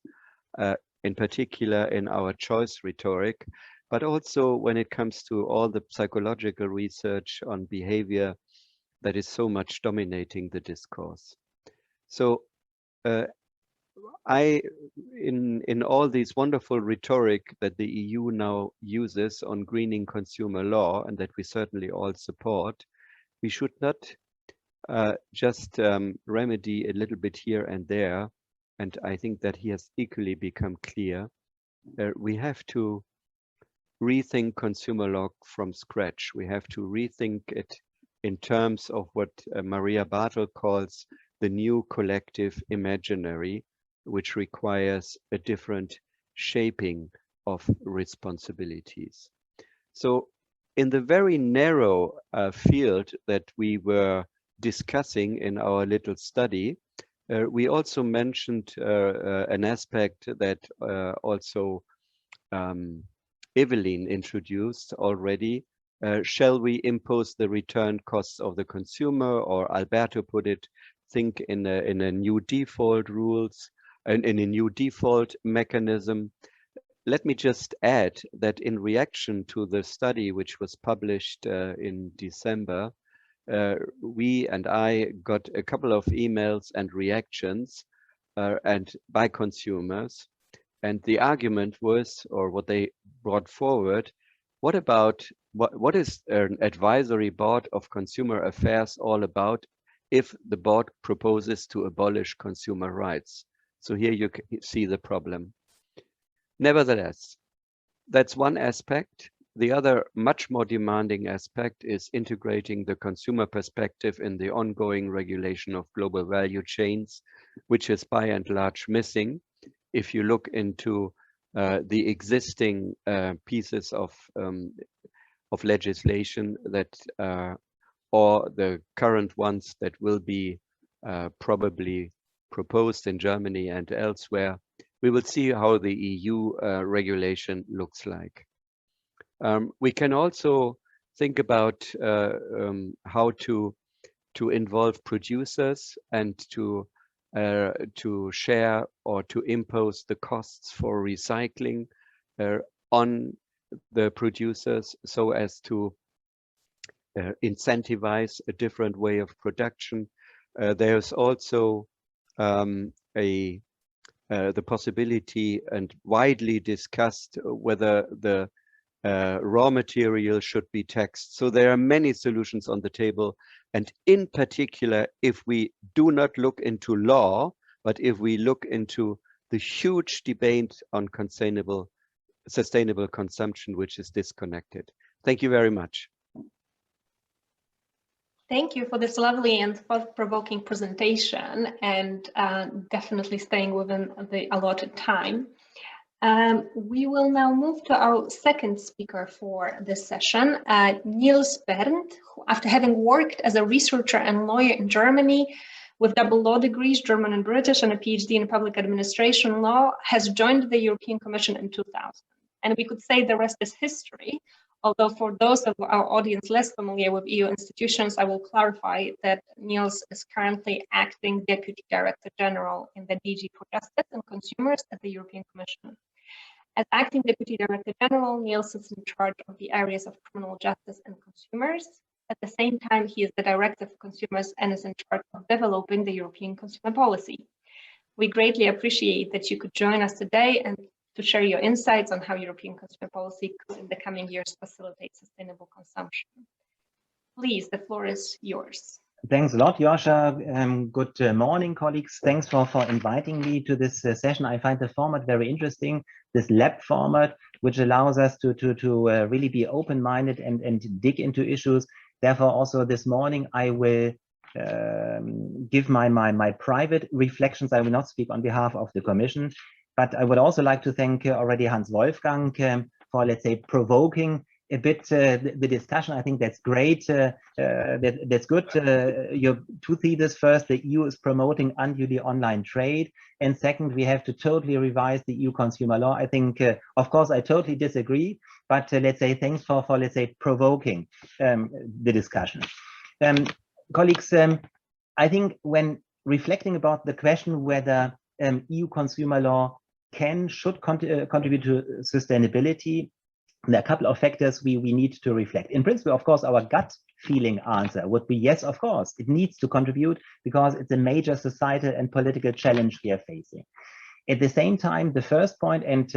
in particular in our choice rhetoric, but also when it comes to all the psychological research on behavior that is so much dominating the discourse. So in all these wonderful rhetoric that the EU now uses on greening consumer law, and that we certainly all support, we should not just remedy a little bit here and there. And I think that he has equally become clear. We have to rethink consumer law from scratch. We have to rethink it in terms of what Marija Bartl calls the new collective imaginary, which requires a different shaping of responsibilities. So in the very narrow field that we were discussing in our little study, we also mentioned an aspect that also Evelyne introduced already. Shall we impose the return costs of the consumer, or Alberto put it, think in a new default rules and in a new default mechanism. Let me just add that in reaction to the study which was published in December, we and I got a couple of emails and reactions and by consumers, and the argument was, or what they brought forward, what about what is an advisory board of consumer affairs all about if the board proposes to abolish consumer rights? So here you see the problem. Nevertheless, that's one aspect. The other, much more demanding aspect, is integrating the consumer perspective in the ongoing regulation of global value chains, which is by and large missing. If you look into the existing pieces of legislation that, or the current ones that will be probably proposed in Germany and elsewhere, we will see how the EU regulation looks like. We can also think about how to involve producers and to share or to impose the costs for recycling on the producers, so as to incentivize a different way of production. There's also the possibility, and widely discussed, whether the raw material should be taxed. So there are many solutions on the table. And in particular, if we do not look into law, but if we look into the huge debate on sustainable consumption, which is disconnected. Thank you very much. Thank you for this lovely and thought-provoking presentation, and definitely staying within the allotted time. We will now move to our second speaker for this session, Nils Behrndt, who, after having worked as a researcher and lawyer in Germany with double law degrees, German and British, and a PhD in public administration law, has joined the European Commission in 2000. And we could say the rest is history. Although for those of our audience less familiar with EU institutions, I will clarify that Nils is currently acting Deputy Director General in the DG for Justice and Consumers at the European Commission. As acting Deputy Director General, Nils is in charge of the areas of criminal justice and consumers. At the same time, he is the Director for Consumers and is in charge of developing the European consumer policy. We greatly appreciate that you could join us today and to share your insights on how European consumer policy could in the coming years facilitate sustainable consumption. Please, the floor is yours. Thanks a lot, Joasia. Good morning, colleagues. Thanks for inviting me to this session. I find the format very interesting, this lab format, which allows us to really be open-minded and dig into issues. Therefore, also this morning, I will give my private reflections. I will not speak on behalf of the Commission. But I would also like to thank already Hans-Wolfgang for, let's say, provoking a bit the discussion. I think that's great. That's good. You to see this first, the EU is promoting unduly online trade. And second, we have to totally revise the EU consumer law. I think, of course, I totally disagree. But let's say thanks for let's say, provoking the discussion. Colleagues, I think when reflecting about the question whether EU consumer law should contribute to sustainability, there are a couple of factors we need to reflect. In principle, of course, our gut feeling answer would be yes, of course, it needs to contribute because it's a major societal and political challenge we are facing. At the same time, the first point, and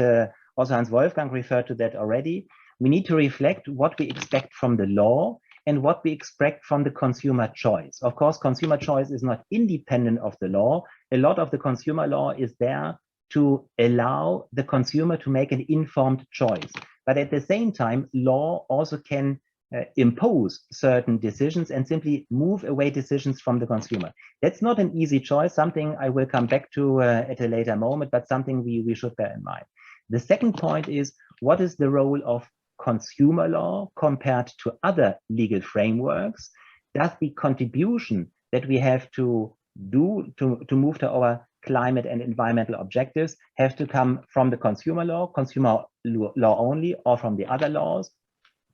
also Hans-Wolfgang referred to that already, we need to reflect what we expect from the law and what we expect from the consumer choice. Of course, consumer choice is not independent of the law. A lot of the consumer law is there to allow the consumer to make an informed choice. But at the same time, law also can impose certain decisions and simply move away decisions from the consumer. That's not an easy choice, something I will come back to at a later moment, but something we should bear in mind. The second point is, what is the role of consumer law compared to other legal frameworks? Does the contribution that we have to do to move to our climate and environmental objectives have to come from the consumer law only, or from the other laws?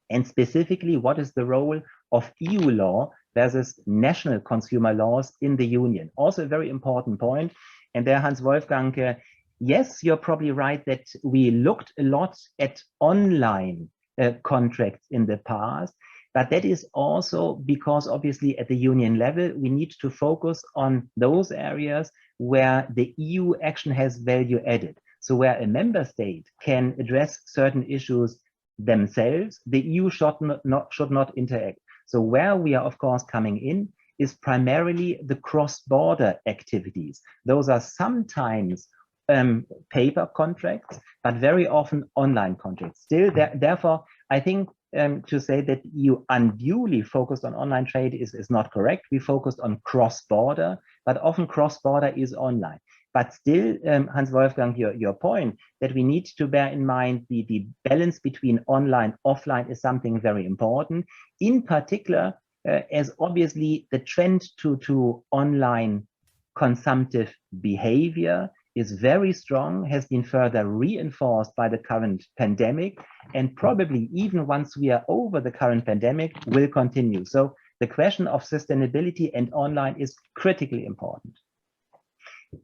And specifically, what is the role of EU law versus national consumer laws in the Union? Also a very important point. And there, Hans-Wolfgang, yes, you're probably right that we looked a lot at online contracts in the past, but that is also because obviously at the Union level, we need to focus on those areas where the EU action has value added. So where a member state can address certain issues themselves, the EU should not interact. So where we are, of course, coming in is primarily the cross-border activities. Those are sometimes paper contracts, but very often online contracts. Still, therefore, I think to say that you unduly focused on online trade is not correct. We focused on cross-border, but often cross-border is online. But still, Hans-Wolfgang, your point that we need to bear in mind the balance between online, offline is something very important. In particular, as obviously the trend to online consumptive behavior is very strong, has been further reinforced by the current pandemic, and probably even once we are over the current pandemic will continue. So the question of sustainability and online is critically important.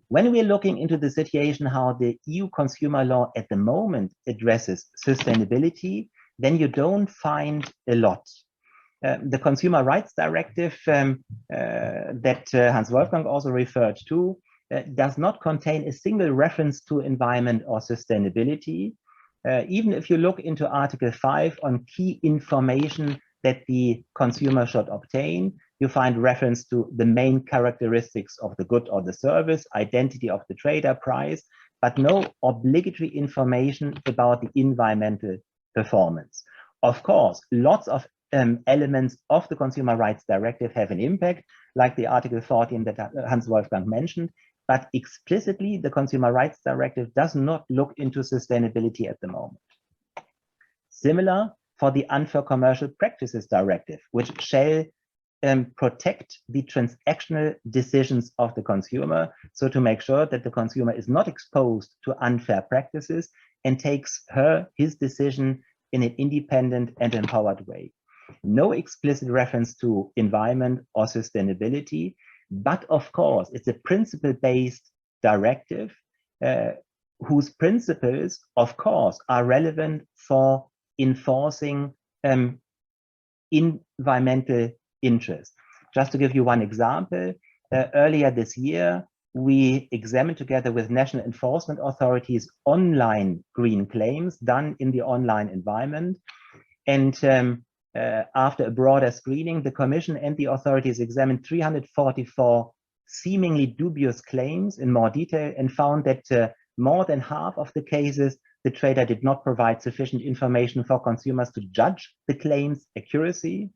When we're looking into the situation, how the EU consumer law at the moment addresses sustainability, then you don't find a lot. The Consumer Rights Directive that Hans-Wolfgang also referred to does not contain a single reference to environment or sustainability. Even if you look into Article 5 on key information that the consumer should obtain, you find reference to the main characteristics of the good or the service, identity of the trader, price, but no obligatory information about the environmental performance. Of course, lots of elements of the Consumer Rights Directive have an impact, like the Article 14 that Hans-Wolfgang mentioned, but explicitly the Consumer Rights Directive does not look into sustainability at the moment. Similar for the Unfair Commercial Practices Directive, which shall protect the transactional decisions of the consumer, so to make sure that the consumer is not exposed to unfair practices and takes his decision in an independent and empowered way. No explicit reference to environment or sustainability, but of course, it's a principle-based directive whose principles, of course, are relevant for enforcing environmental interest. Just to give you one example, earlier this year, we examined together with national enforcement authorities online green claims done in the online environment. And after a broader screening, the Commission and the authorities examined 344 seemingly dubious claims in more detail and found that more than half of the cases, the trader did not provide sufficient information for consumers to judge the claim's accuracy.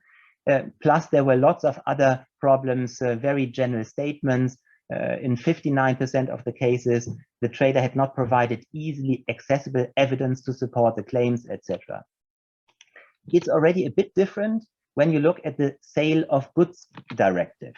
Plus, there were lots of other problems, very general statements. In 59% of the cases, the trader had not provided easily accessible evidence to support the claims, etc. It's already a bit different when you look at the Sale of Goods Directive,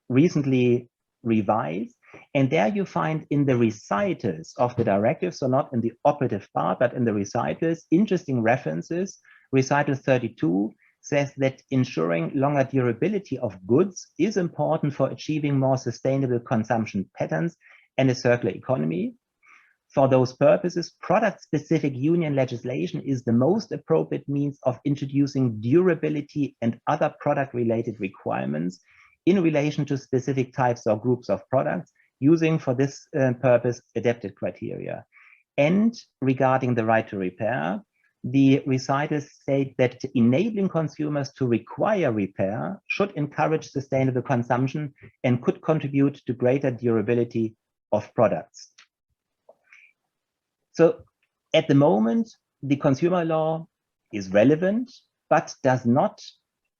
recently revised. And there you find in the recitals of the directive, so not in the operative part, but in the recitals, interesting references. Recital 32 says that ensuring longer durability of goods is important for achieving more sustainable consumption patterns and a circular economy. For those purposes, product-specific union legislation is the most appropriate means of introducing durability and other product-related requirements in relation to specific types or groups of products, using for this purpose adapted criteria. And regarding the right to repair, the recitals state that enabling consumers to require repair should encourage sustainable consumption and could contribute to greater durability of products. So at the moment, the consumer law is relevant, but does not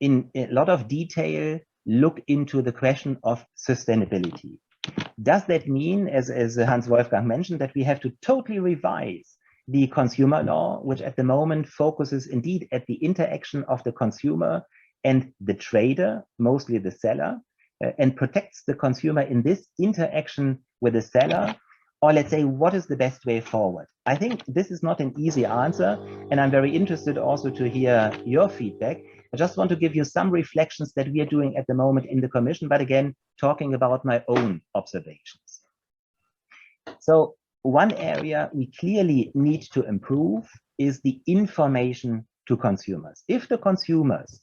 in a lot of detail look into the question of sustainability. Does that mean, as Hans-Wolfgang mentioned, that we have to totally revise the consumer law, which at the moment focuses indeed at the interaction of the consumer and the trader, mostly the seller, and protects the consumer in this interaction with the seller? Or let's say, what is the best way forward? I think this is not an easy answer, and I'm very interested also to hear your feedback. I just want to give you some reflections that we are doing at the moment in the Commission, but again, talking about my own observations. So one area we clearly need to improve is the information to consumers. If the consumers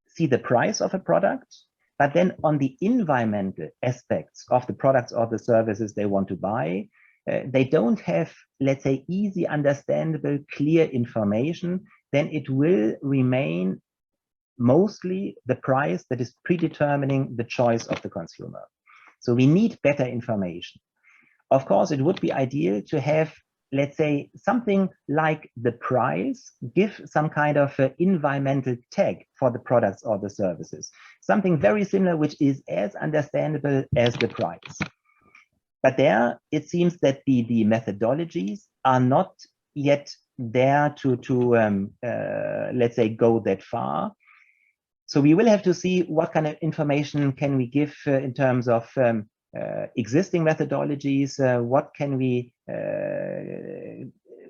see the price of a product, but then on the environmental aspects of the products or the services they want to buy, they don't have, let's say, easy, understandable, clear information, then it will remain mostly the price that is predetermining the choice of the consumer. So we need better information. Of course, it would be ideal to have, let's say, something like the price, give some kind of environmental tag for the products or the services. Something very similar, which is as understandable as the price. But there, it seems that the methodologies are not yet there to let's say, go that far. So we will have to see what kind of information can we give in terms of existing methodologies. What can we,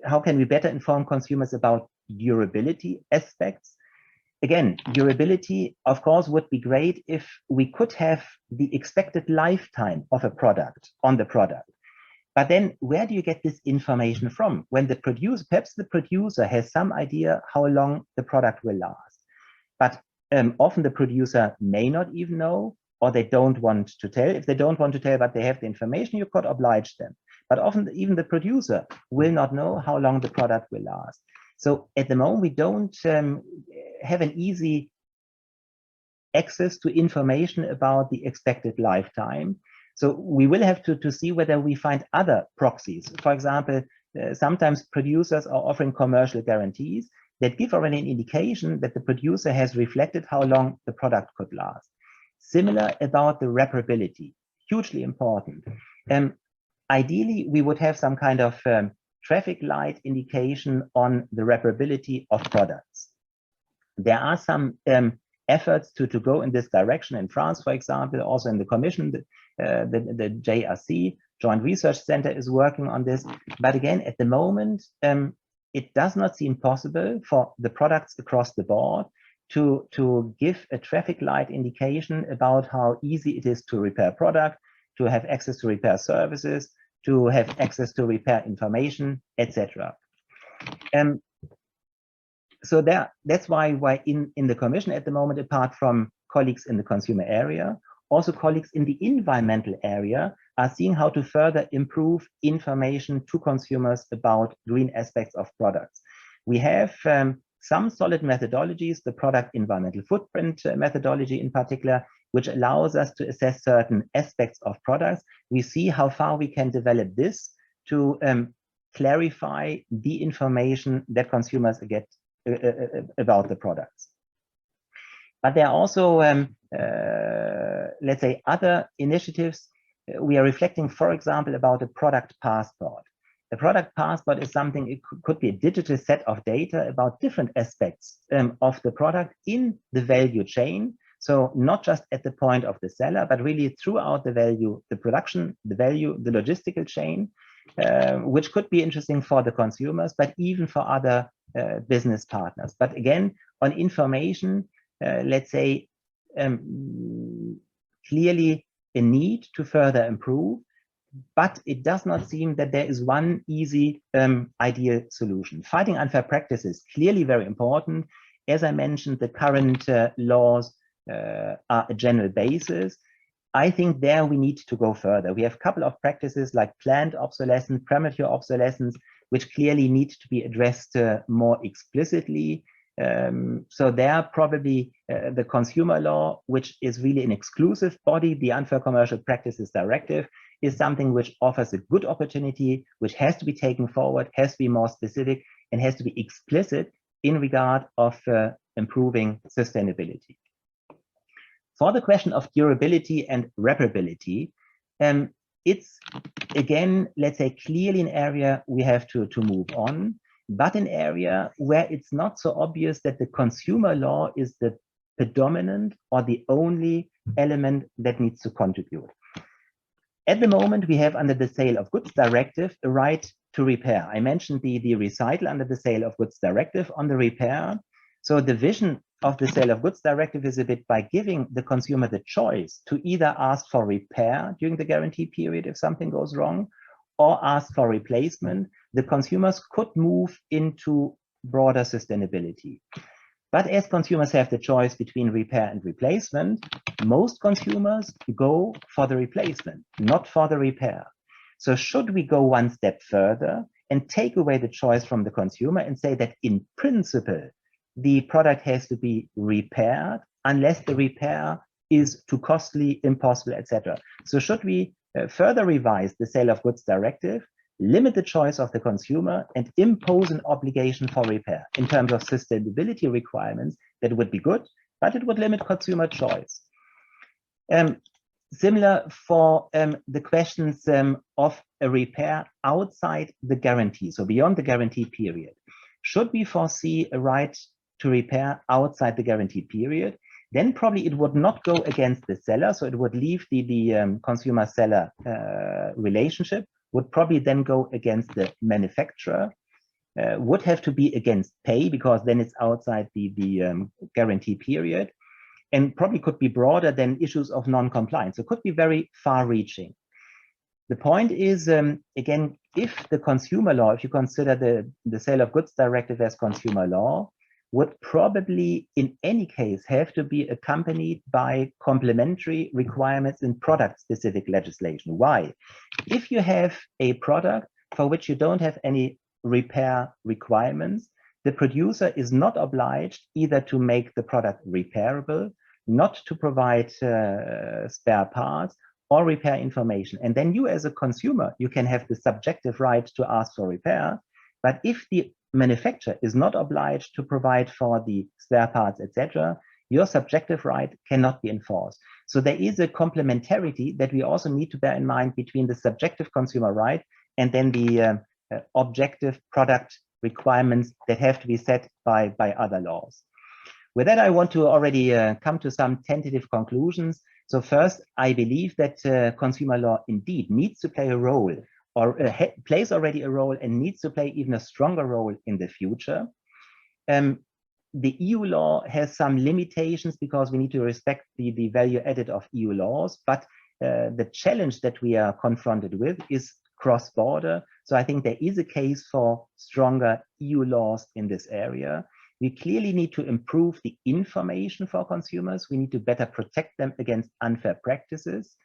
how can we better inform consumers about durability aspects? Again, durability, of course, would be great if we could have the expected lifetime of a product on the product. But then where do you get this information from? When the producer, perhaps the producer has some idea how long the product will last. But often the producer may not even know, or they don't want to tell. If they don't want to tell, but they have the information, you could oblige them. But often even the producer will not know how long the product will last. So at the moment, we don't have an easy access to information about the expected lifetime. So we will have to see whether we find other proxies. For example, sometimes producers are offering commercial guarantees that give already an indication that the producer has reflected how long the product could last. Similar about the reparability, hugely important. Ideally, we would have some kind of traffic light indication on the reparability of products. There are some efforts to go in this direction in France, for example, also in the Commission, the JRC, Joint Research Center, is working on this. But again, at the moment, it does not seem possible for the products across the board to give a traffic light indication about how easy it is to repair product, to have access to repair services, to have access to repair information, etc. So that's why in the Commission at the moment, apart from colleagues in the consumer area, also colleagues in the environmental area are seeing how to further improve information to consumers about green aspects of products. We have some solid methodologies, the product environmental footprint methodology in particular, which allows us to assess certain aspects of products. We see how far we can develop this to clarify the information that consumers get about the products. But there are also, let's say, other initiatives. We are reflecting, for example, about a product passport. The product passport is something, it could be a digital set of data about different aspects of the product in the value chain. So not just at the point of the seller, but really throughout the value, the production, the value, the logistical chain, which could be interesting for the consumers, but even for other business partners. But again, on information, let's say, clearly a need to further improve. but it does not seem that there is one easy ideal solution. Fighting unfair practices is clearly very important. As I mentioned, the current laws are a general basis. I think there we need to go further. We have a couple of practices like planned obsolescence, premature obsolescence, which clearly need to be addressed more explicitly. So there probably the consumer law, which is really an exclusive body, the Unfair Commercial Practices Directive, is something which offers a good opportunity, which has to be taken forward, has to be more specific, and has to be explicit in regard of improving sustainability. For the question of durability and reparability, it's again, let's say, clearly an area we have to move on, but an area where it's not so obvious that the consumer law is the predominant or the only element that needs to contribute. At the moment, we have under the Sale of Goods Directive a right to repair. I mentioned the recital under the Sale of Goods Directive on the repair. So the vision of the Sale of Goods Directive is a bit by giving the consumer the choice to either ask for repair during the guarantee period if something goes wrong, or ask for replacement. The consumers could move into broader sustainability. But as consumers have the choice between repair and replacement, most consumers go for the replacement, not for the repair. So should we go one step further and take away the choice from the consumer and say that in principle, the product has to be repaired unless the repair is too costly, impossible, etc. So should we further revise the Sale of Goods Directive, limit the choice of the consumer, and impose an obligation for repair in terms of sustainability requirements? That would be good, but it would limit consumer choice. Similar for the questions of a repair outside the guarantee, so beyond the guarantee period. Should we foresee a right to repair outside the guarantee period? Then probably it would not go against the seller, so it would leave the consumer-seller relationship, would probably then go against the manufacturer, would have to be against pay because then it's outside the guarantee period, and probably could be broader than issues of non-compliance. So it could be very far-reaching. The point is, again, if the consumer law, if you consider the Sale of Goods Directive as consumer law, would probably in any case have to be accompanied by complementary requirements in product-specific legislation. Why? If you have a product for which you don't have any repair requirements, the producer is not obliged either to make the product repairable, not to provide spare parts, or repair information. And then you as a consumer, you can have the subjective right to ask for repair, but if the manufacturer is not obliged to provide for the spare parts, etc., your subjective right cannot be enforced. So there is a complementarity that we also need to bear in mind between the subjective consumer right and then the objective product requirements that have to be set by other laws. With that, I want to already come to some tentative conclusions. So first, I believe that consumer law indeed needs to play a role, or plays already a role and needs to play even a stronger role in the future. The EU law has some limitations because we need to respect the value added of EU laws, but the challenge that we are confronted with is cross-border. So I think there is a case for stronger EU laws in this area. We clearly need to improve the information for consumers. We need to better protect them against unfair practices,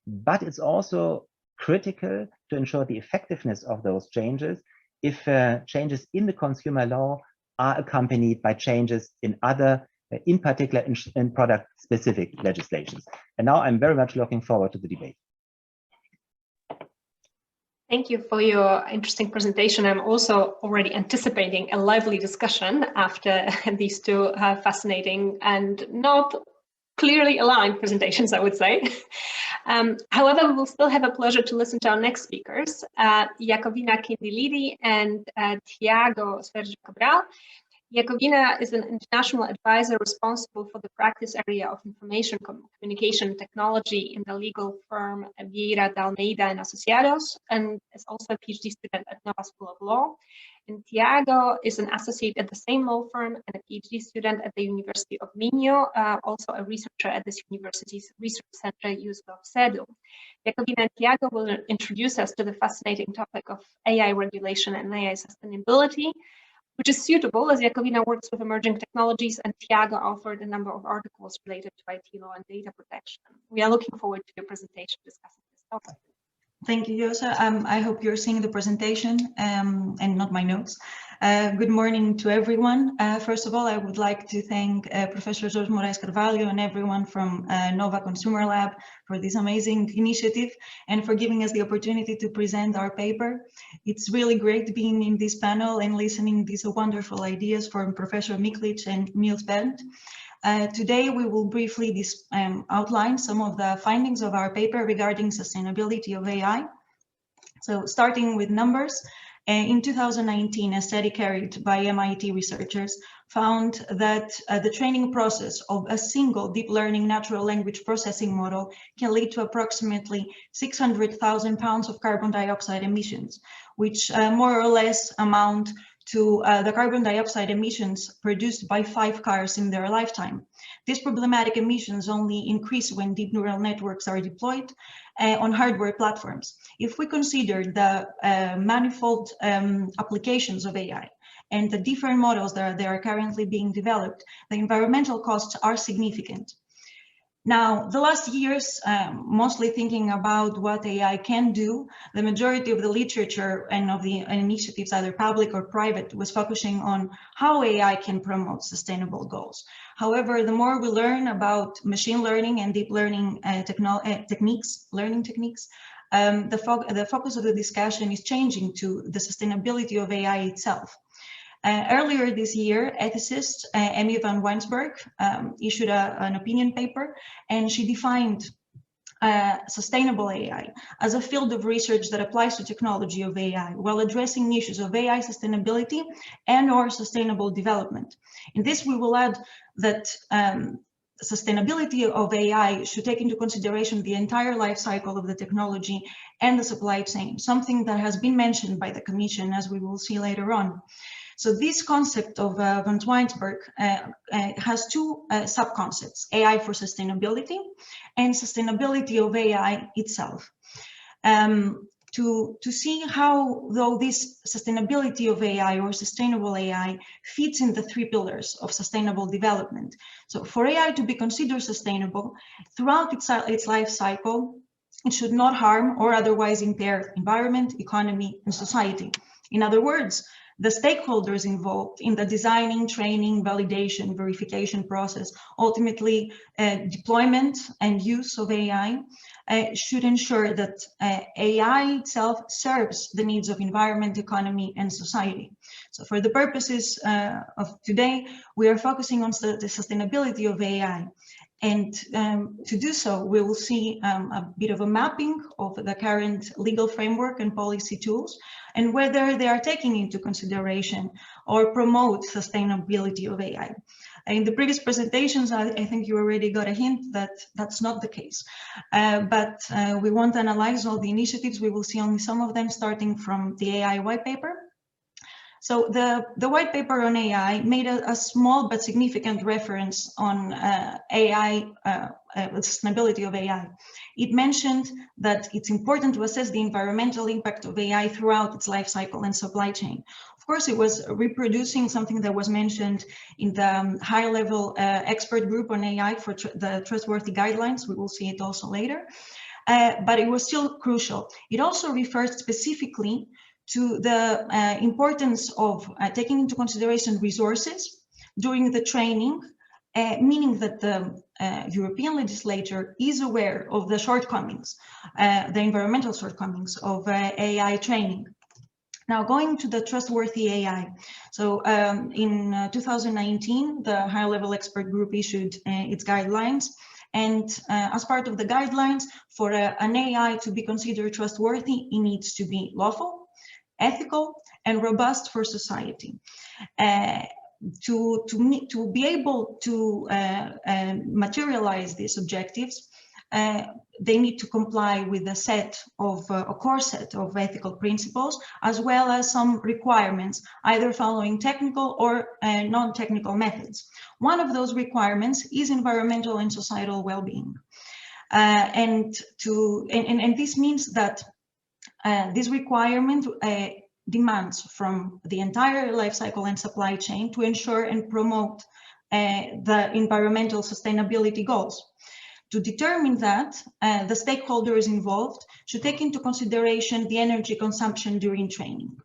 but it's also critical to ensure the effectiveness of those changes if changes in the consumer law are accompanied by changes in other, in particular in product-specific legislations. And now I'm very much looking forward to the debate. Thank you for your interesting presentation. I'm also already anticipating a lively discussion after these two fascinating and not clearly aligned presentations, I would say. However, we will still have a pleasure to listen to our next speakers, Iakovina Kindylidl and Tiago Sérgio Cabral. Iakovina is an international advisor responsible for the practice area of information communication technology in the legal firm Vieira, Almeida and Associados, and is also a PhD student at Nova School of Law. And Tiago is an associate at the same law firm and a PhD student at the University of Minho, also a researcher at this university's research center, Sérgio. Iakovina and Tiago will introduce us to the fascinating topic of AI regulation and AI sustainability, which is suitable as Iakovina works with emerging technologies and Tiago authored a number of articles related to IT law and data protection. We are looking forward to your presentation discussing this topic. Thank you, Josa. I hope you're seeing the presentation and not my notes. Good morning to everyone. First of all, I would like to thank Professor Jorge Moraes Carvalho and everyone from Nova Consumer Lab for this amazing initiative and for giving us the opportunity to present our paper. It's really great being in this panel and listening to these wonderful ideas from Professor Micklitz and Nils Behrndt. Today, we will briefly outline some of the findings of our paper regarding sustainability of AI. So starting with numbers, in 2019, a study carried by MIT researchers found that the training process of a single deep learning natural language processing model can lead to approximately 600,000 pounds of carbon dioxide emissions, which more or less amount to the carbon dioxide emissions produced by 5 cars in their lifetime. These problematic emissions only increase when deep neural networks are deployed on hardware platforms. If we consider the manifold applications of AI and the different models that are currently being developed, the environmental costs are significant. Now, the last years, mostly thinking about what AI can do, the majority of the literature and of the initiatives, either public or private, was focusing on how AI can promote sustainable goals. However, the more we learn about machine learning and deep learning learning techniques, the focus of the discussion is changing to the sustainability of AI itself. Earlier this year, ethicist Emmy van Weinsberg issued an opinion paper, and she defined sustainable AI as a field of research that applies to technology of AI while addressing issues of AI sustainability and/or sustainable development. In this, we will add that sustainability of AI should take into consideration the entire life cycle of the technology and the supply chain, something that has been mentioned by the Commission, as we will see later on. So this concept of van Weinsberg has 2 sub-concepts, AI for sustainability and sustainability of AI itself. To see how, though, this sustainability of AI or sustainable AI fits in the 3 pillars of sustainable development. So for AI to be considered sustainable throughout its life cycle, it should not harm or otherwise impair environment, economy, and society. In other words, the stakeholders involved in the designing, training, validation, verification process, ultimately deployment and use of AI, should ensure that AI itself serves the needs of environment, economy, and society. So for the purposes of today, we are focusing on the sustainability of AI. And to do so, we will see a bit of a mapping of the current legal framework and policy tools and whether they are taking into consideration or promote sustainability of AI. In the previous presentations, I think you already got a hint that that's not the case. But we won't analyze all the initiatives. We will see only some of them, starting from the AI white paper. So the white paper on AI made a small but significant reference on AI, sustainability of AI. It mentioned that it's important to assess the environmental impact of AI throughout its life cycle and supply chain. Of course, it was reproducing something that was mentioned in the high-level expert group on AI for the trustworthy guidelines. We will see it also later, but it was still crucial. It also refers specifically to the importance of taking into consideration resources during the training, meaning that the European legislature is aware of the shortcomings, the environmental shortcomings of AI training. Now, going to the trustworthy AI. So in 2019, the high-level expert group issued its guidelines. And as part of the guidelines, for an AI to be considered trustworthy, it needs to be lawful, ethical, and robust for society. to be able to materialize these objectives, they need to comply with a core set of ethical principles, as well as some requirements, either following technical or non-technical methods. One of those requirements is environmental and societal well-being. And this means that this requirement demands from the entire life cycle and supply chain to ensure and promote the environmental sustainability goals. To determine that, the stakeholders involved should take into consideration the energy consumption during training.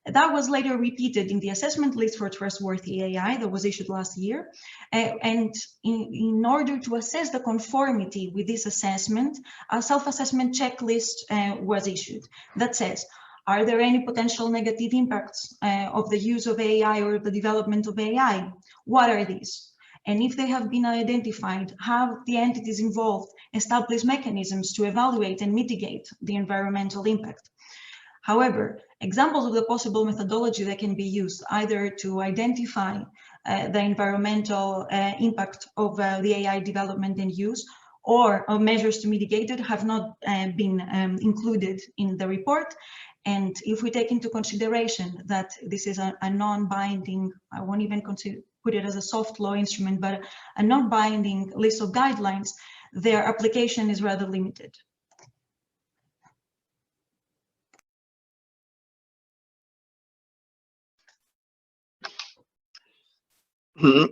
That was later repeated in the assessment list for trustworthy AI that was issued last year. And in order to assess the conformity with this assessment, a self-assessment checklist was issued that says, are there any potential negative impacts of the use of AI or the development of AI? What are these? And if they have been identified, have the entities involved established mechanisms to evaluate and mitigate the environmental impact? However, examples of the possible methodology that can be used either to identify the environmental impact of the AI development and use, or measures to mitigate it, have not been included in the report. And if we take into consideration that this is a non-binding, I won't even put it as a soft law instrument, but a non-binding list of guidelines, their application is rather limited.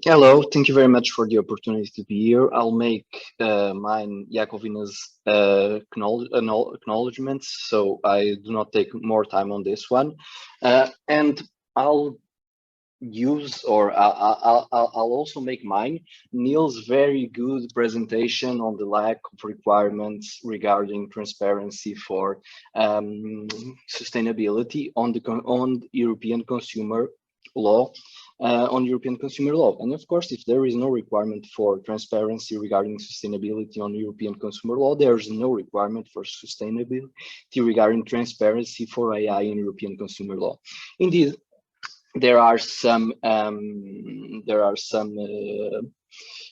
Hello, thank you very much for the opportunity to be here. I'll make mine Iakovina's acknowledgements, so I do not take more time on this one. And I'll use, or I'll also make mine Nils' very good presentation on the lack of requirements regarding transparency for sustainability on European consumer law. And of course, if there is no requirement for transparency regarding sustainability on European consumer law, there is no requirement for sustainability regarding transparency for AI in European consumer law. Indeed, there are some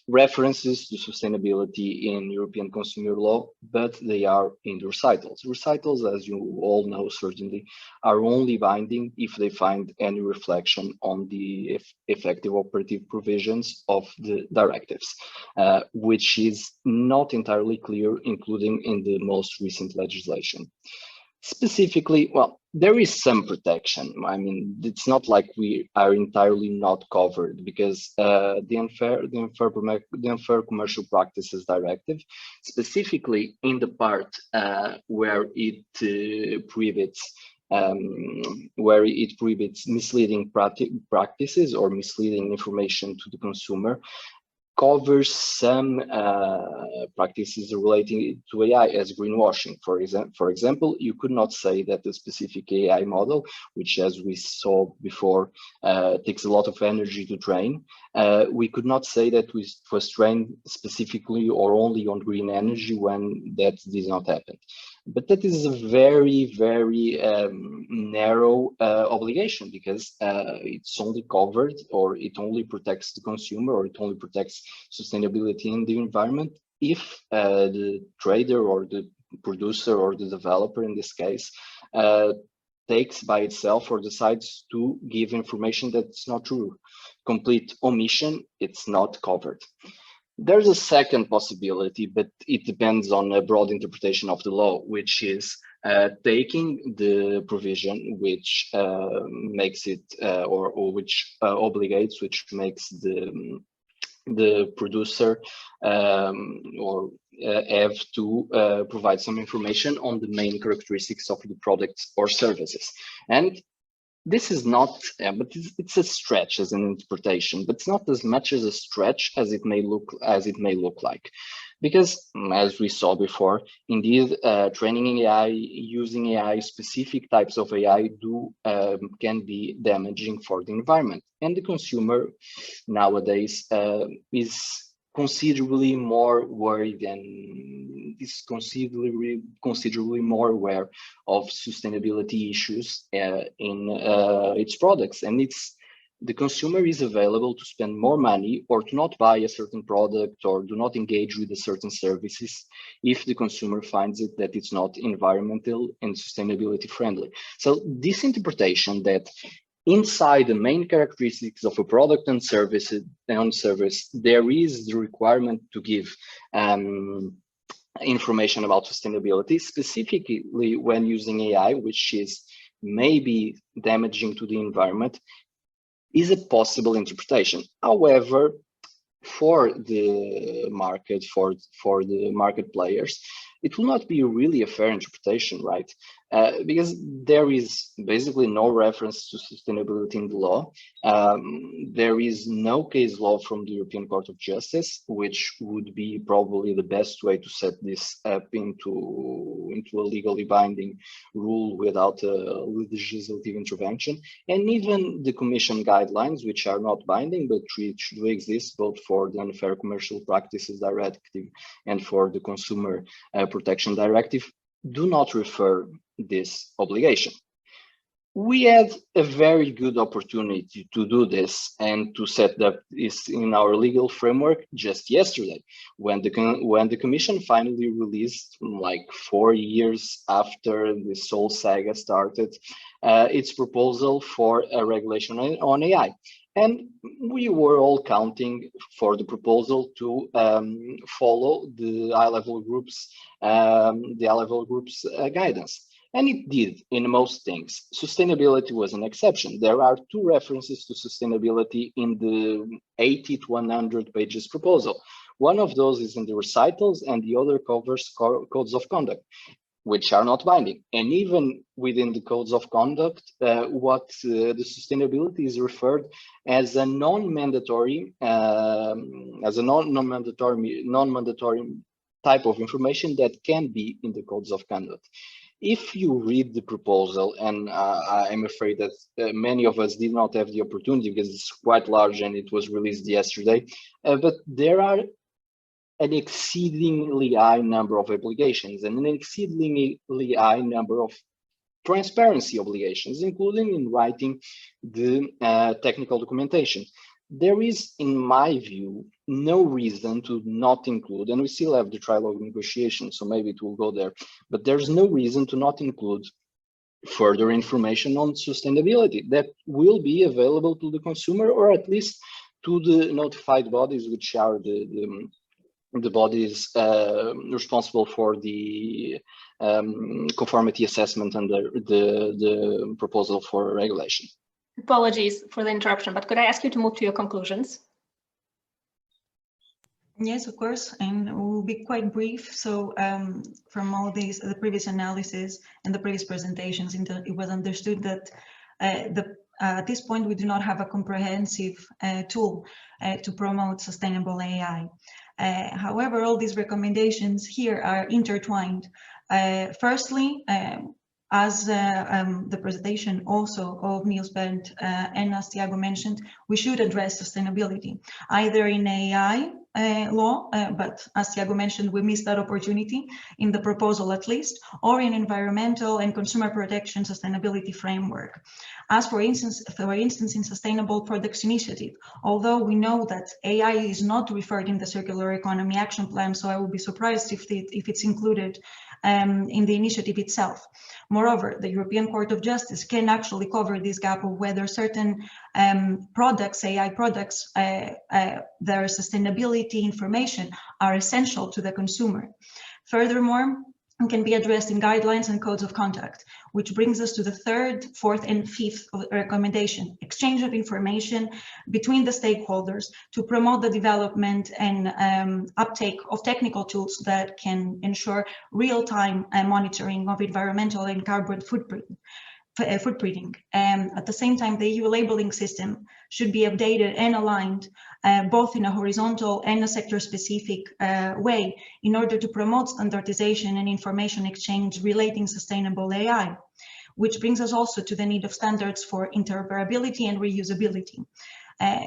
references to sustainability in European consumer law, but they are in the recitals. Recitals, as you all know, certainly are only binding if they find any reflection on the effective operative provisions of the directives, which is not entirely clear, including in the most recent legislation. Specifically, well, there is some protection. I mean, it's not like we are entirely not covered, because the Unfair Commercial Practices Directive, specifically in the part where it prohibits misleading practices or misleading information to the consumer, covers some practices relating to AI as greenwashing. For example, you could not say that a specific AI model, which, as we saw before, takes a lot of energy to train, we could not say that it was trained specifically or only on green energy when that did not happen. But that is a very, very narrow obligation, because it's only covered, or it only protects the consumer, or it only protects sustainability in the environment if the trader or the producer or the developer, in this case, takes by itself or decides to give information that's not true. Complete omission, it's not covered. There's a second possibility, but it depends on a broad interpretation of the law, which is taking the provision which makes it, or which obligates, which makes the producer or have to provide some information on the main characteristics of the products or services. And this is not, but it's a stretch as an interpretation, but it's not as much as a stretch as it may look like, because as we saw before, indeed, training AI, using AI, specific types of AI can be damaging for the environment, and the consumer nowadays is considerably more worried and is considerably more aware of sustainability issues in its products, and it's the consumer is available to spend more money or to not buy a certain product or do not engage with a certain services if the consumer finds it that it's not environmental and sustainability friendly. So this interpretation that inside the main characteristics of a product and service, there is the requirement to give information about sustainability, specifically when using AI, which is maybe damaging to the environment, is a possible interpretation. However, for the market, for the market players, it will not be really a fair interpretation, right? Because there is basically no reference to sustainability in the law. There is no case law from the European Court of Justice, which would be probably the best way to set this up into a legally binding rule without a legislative intervention. And even the Commission guidelines, which are not binding, but which do exist both for the Unfair Commercial Practices Directive and for the Consumer Protection Directive, do not refer this obligation. We had a very good opportunity to do this and to set up this in our legal framework just yesterday, when the Commission finally released, like 4 years after this whole saga started, its proposal for a regulation on AI. And we were all counting for the proposal to follow the high-level group's guidance. And it did in most things. Sustainability was an exception. There are 2 references to sustainability in the 80 to 100 pages proposal. One of those is in the recitals and the other covers codes of conduct, which are not binding. And even within the codes of conduct, the sustainability is referred as a non-mandatory non-mandatory type of information that can be in the codes of conduct. If you read the proposal, and I'm afraid that many of us did not have the opportunity because it's quite large and it was released yesterday, but there are an exceedingly high number of obligations and an exceedingly high number of transparency obligations, including in writing the technical documentation. There is, in my view, no reason to not include, and we still have the trilogue negotiation, so maybe it will go there, but there's no reason to not include further information on sustainability that will be available to the consumer, or at least to the notified bodies, which are the bodies responsible for the conformity assessment under the proposal for regulation. Apologies for the interruption, but could I ask you to move to your conclusions? Yes, of course, and we'll be quite brief. So from all these, the previous analysis and the previous presentations, it was understood that at this point, we do not have a comprehensive tool to promote sustainable AI. However, all these recommendations here are intertwined. Firstly, as the presentation also of Nils, Behrndt and as Tiago mentioned, we should address sustainability, either in AI law, but as Tiago mentioned, we missed that opportunity in the proposal at least, or in environmental and consumer protection sustainability framework. As for instance, in Sustainable Products Initiative, although we know that AI is not referred in the Circular Economy Action Plan, so I will be surprised if it's included in the initiative itself. Moreover, the European Court of Justice can actually cover this gap of whether certain products, AI products, their sustainability information are essential to the consumer. Furthermore, it can be addressed in guidelines and codes of conduct, which brings us to the 3rd, 4th, and 5th recommendation: exchange of information between the stakeholders to promote the development and uptake of technical tools that can ensure real-time monitoring of environmental and carbon footprinting. At the same time, the EU labeling system should be updated and aligned both in a horizontal and a sector-specific way in order to promote standardization and information exchange relating sustainable AI, which brings us also to the need of standards for interoperability and reusability.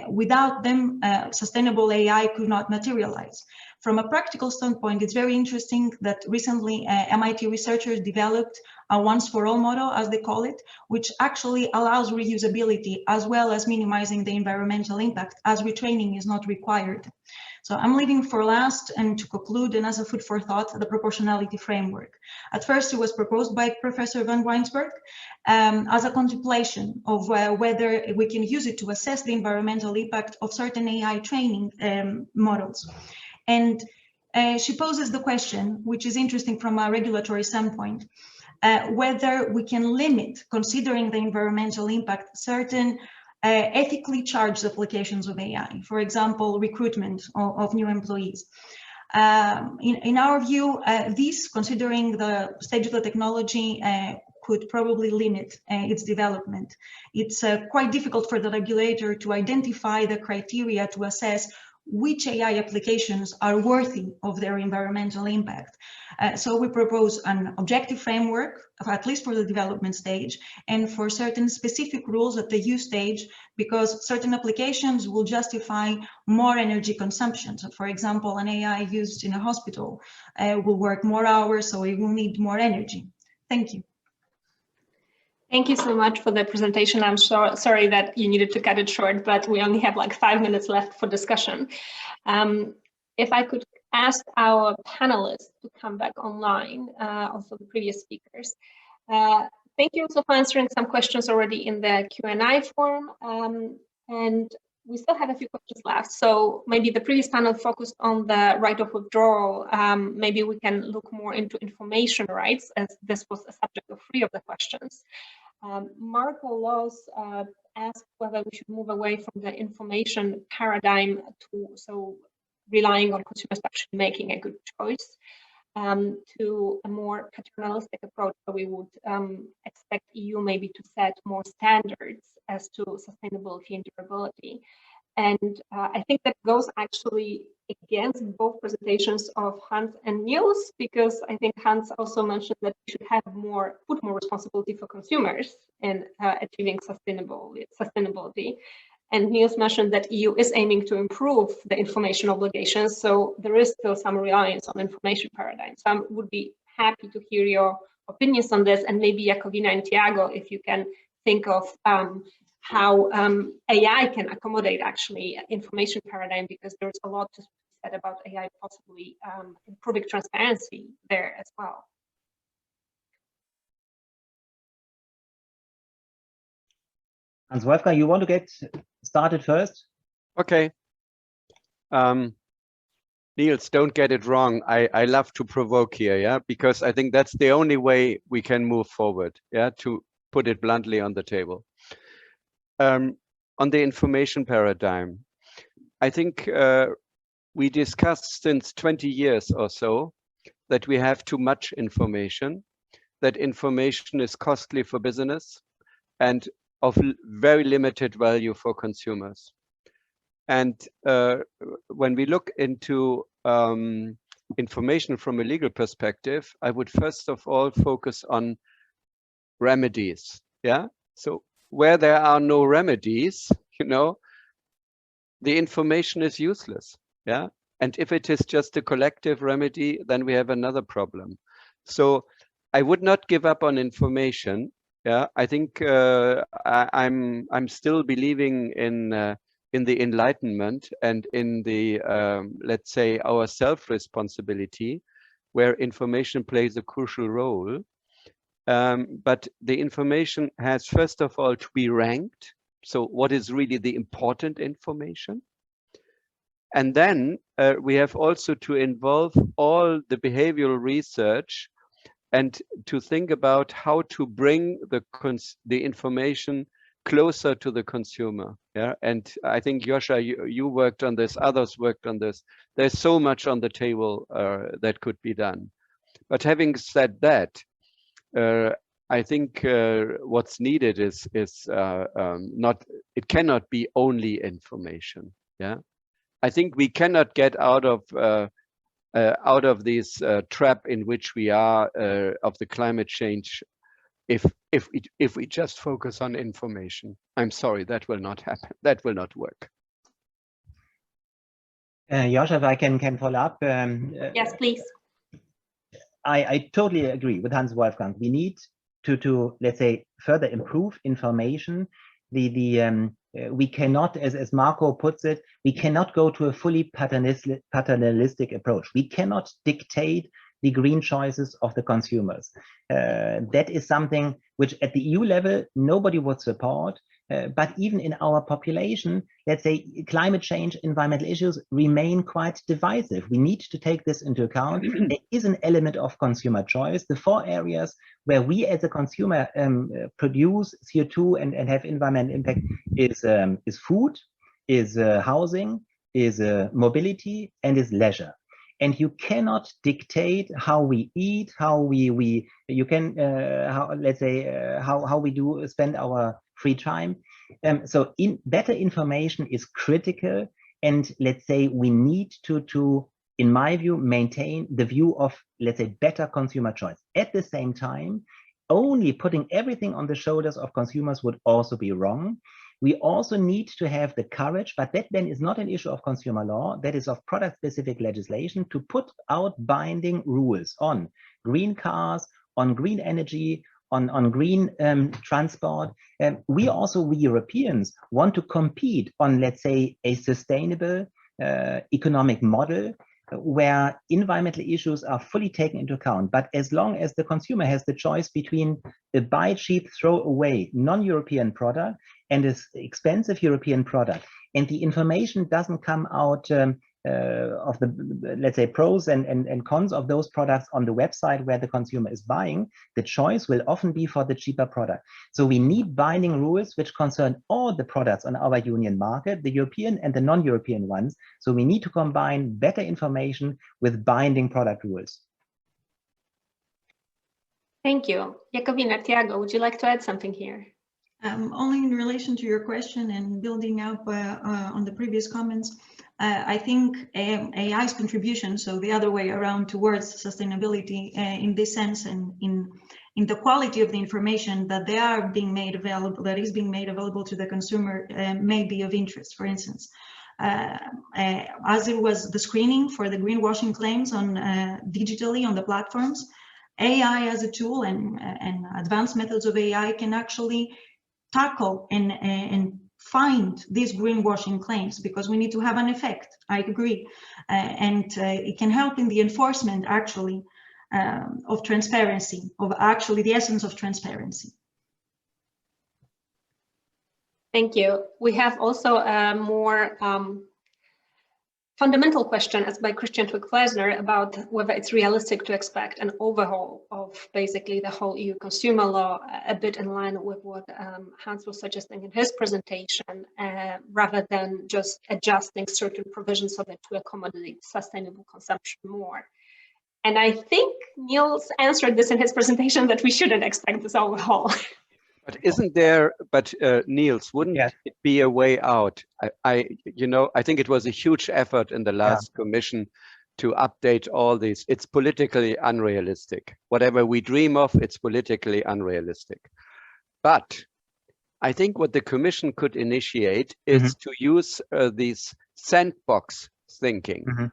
Without them, sustainable AI could not materialize. From a practical standpoint, it's very interesting that recently MIT researchers developed a once-for-all model, as they call it, which actually allows reusability as well as minimizing the environmental impact, as retraining is not required. So I'm leaving for last and to conclude, and as a food for thought, the proportionality framework. At first, it was proposed by Professor van Weinsberg as a contemplation of whether we can use it to assess the environmental impact of certain AI training models. And she poses the question, which is interesting from a regulatory standpoint, whether we can limit, considering the environmental impact, certain ethically charged applications of AI, for example, recruitment of new employees. In our view, this, considering the stage of the technology, could probably limit its development. It's quite difficult for the regulator to identify the criteria to assess which AI applications are worthy of their environmental impact. So we propose an objective framework, at least for the development stage, and for certain specific rules at the use stage, because certain applications will justify more energy consumption. So for example, an AI used in a hospital will work more hours, so it will need more energy. Thank you. Thank you so much for the presentation. I'm sorry that you needed to cut it short, but we only have like 5 minutes left for discussion. If I could ask our panelists to come back online, also the previous speakers. Thank you also for answering some questions already in the Q&A form. And we still have a few questions left. So maybe the previous panel focused on the right of withdrawal. Maybe we can look more into information rights, as this was a subject of 3 of the questions. Marco Laws asked whether we should move away from the information paradigm to relying on consumers actually making a good choice, to a more paternalistic approach where we would expect EU maybe to set more standards as to sustainability and durability. And I think that goes actually against both presentations of Hans and Nils, because I think Hans also mentioned that we should have put more responsibility for consumers in achieving sustainability. And Nils mentioned that EU is aiming to improve the information obligations, so there is still some reliance on information paradigm. So I would be happy to hear your opinions on this, and maybe Iakovina and Tiago, if you can think of how AI can accommodate actually information paradigm, because there's a lot to be said about AI possibly improving transparency there as well. Hans-Wolfgang, you want to get started first? Okay. Nils, don't get it wrong. I love to provoke here, yeah, because I think that's the only way we can move forward, yeah, to put it bluntly on the table. On the information paradigm, I think we discussed since 20 years or so that we have too much information, that information is costly for business and of very limited value for consumers. And when we look into information from a legal perspective, I would first of all focus on remedies. Yeah. So where there are no remedies, you know, the information is useless. Yeah. And if it is just a collective remedy, then we have another problem. So I would not give up on information. Yeah. I think I'm still believing in the Enlightenment and in the, let's say, our self-responsibility, where information plays a crucial role. But the information has, first of all, to be ranked. So what is really the important information? And then we have also to involve all the behavioral research and to think about how to bring the information closer to the consumer. Yeah, and I think Joasia, you worked on this, others worked on this. There's so much on the table that could be done. But having said that, I think what's needed is not, it cannot be only information. Yeah, I think we cannot get out of this trap in which we are of the climate change if we just focus on information. I'm sorry, that will not happen. That will not work. Joasia, if I can follow up. Yes, please. I totally agree with Hans-Wolfgang. We need to let's say further improve information, we cannot, as Marco puts it, we cannot go to a fully paternalistic approach. We cannot dictate the green choices of the consumers. That is something which at the EU level, nobody would support. But even in our population, let's say climate change, environmental issues remain quite divisive. We need to take this into account. There is an element of consumer choice. The 4 areas where we as a consumer produce CO2 and have environmental impact is food, is housing, is mobility, and is leisure. And you cannot dictate how we eat, how you can let's say how we do spend our free time. So better information is critical, and let's say we need to in my view maintain the view of, let's say, better consumer choice. At the same time, only putting everything on the shoulders of consumers would also be wrong. We also need to have the courage, but that then is not an issue of consumer law, that is of product-specific legislation, to put out binding rules on green cars, on green energy, on green transport. We Europeans want to compete on, let's say, a sustainable economic model where environmental issues are fully taken into account. But as long as the consumer has the choice between a buy cheap, throw away non-European product and an expensive European product, and the information doesn't come out of the, let's say, pros and cons of those products on the website where the consumer is buying, the choice will often be for the cheaper product. So we need binding rules which concern all the products on our union market, the European and the non-European ones. So we need to combine better information with binding product rules. Thank you. Iakovina, Tiago, would you like to add something here? Only in relation to your question and building up on the previous comments, I think AI's contribution, so the other way around towards sustainability in this sense and in the quality of the information that is being made available to the consumer may be of interest. For instance, as it was the screening for the greenwashing claims on digitally on the platforms, AI as a tool and advanced methods of AI can actually tackle and find these greenwashing claims, because we need to have an effect. I agree, and it can help in the enforcement actually of transparency, of actually the essence of transparency. Thank you. We have also a more fundamental question asked by Christian Twigg-Flesner about whether it's realistic to expect an overhaul of basically the whole EU consumer law, a bit in line with what Hans was suggesting in his presentation, rather than just adjusting certain provisions of it to accommodate sustainable consumption more. And I think Nils answered this in his presentation, that we shouldn't expect this overhaul. But isn't there, Nils, wouldn't it be a way out? I think it was a huge effort in the last commission to update all these. It's politically unrealistic. Whatever we dream of, it's politically unrealistic. But I think what the commission could initiate is to use these sandbox thinking.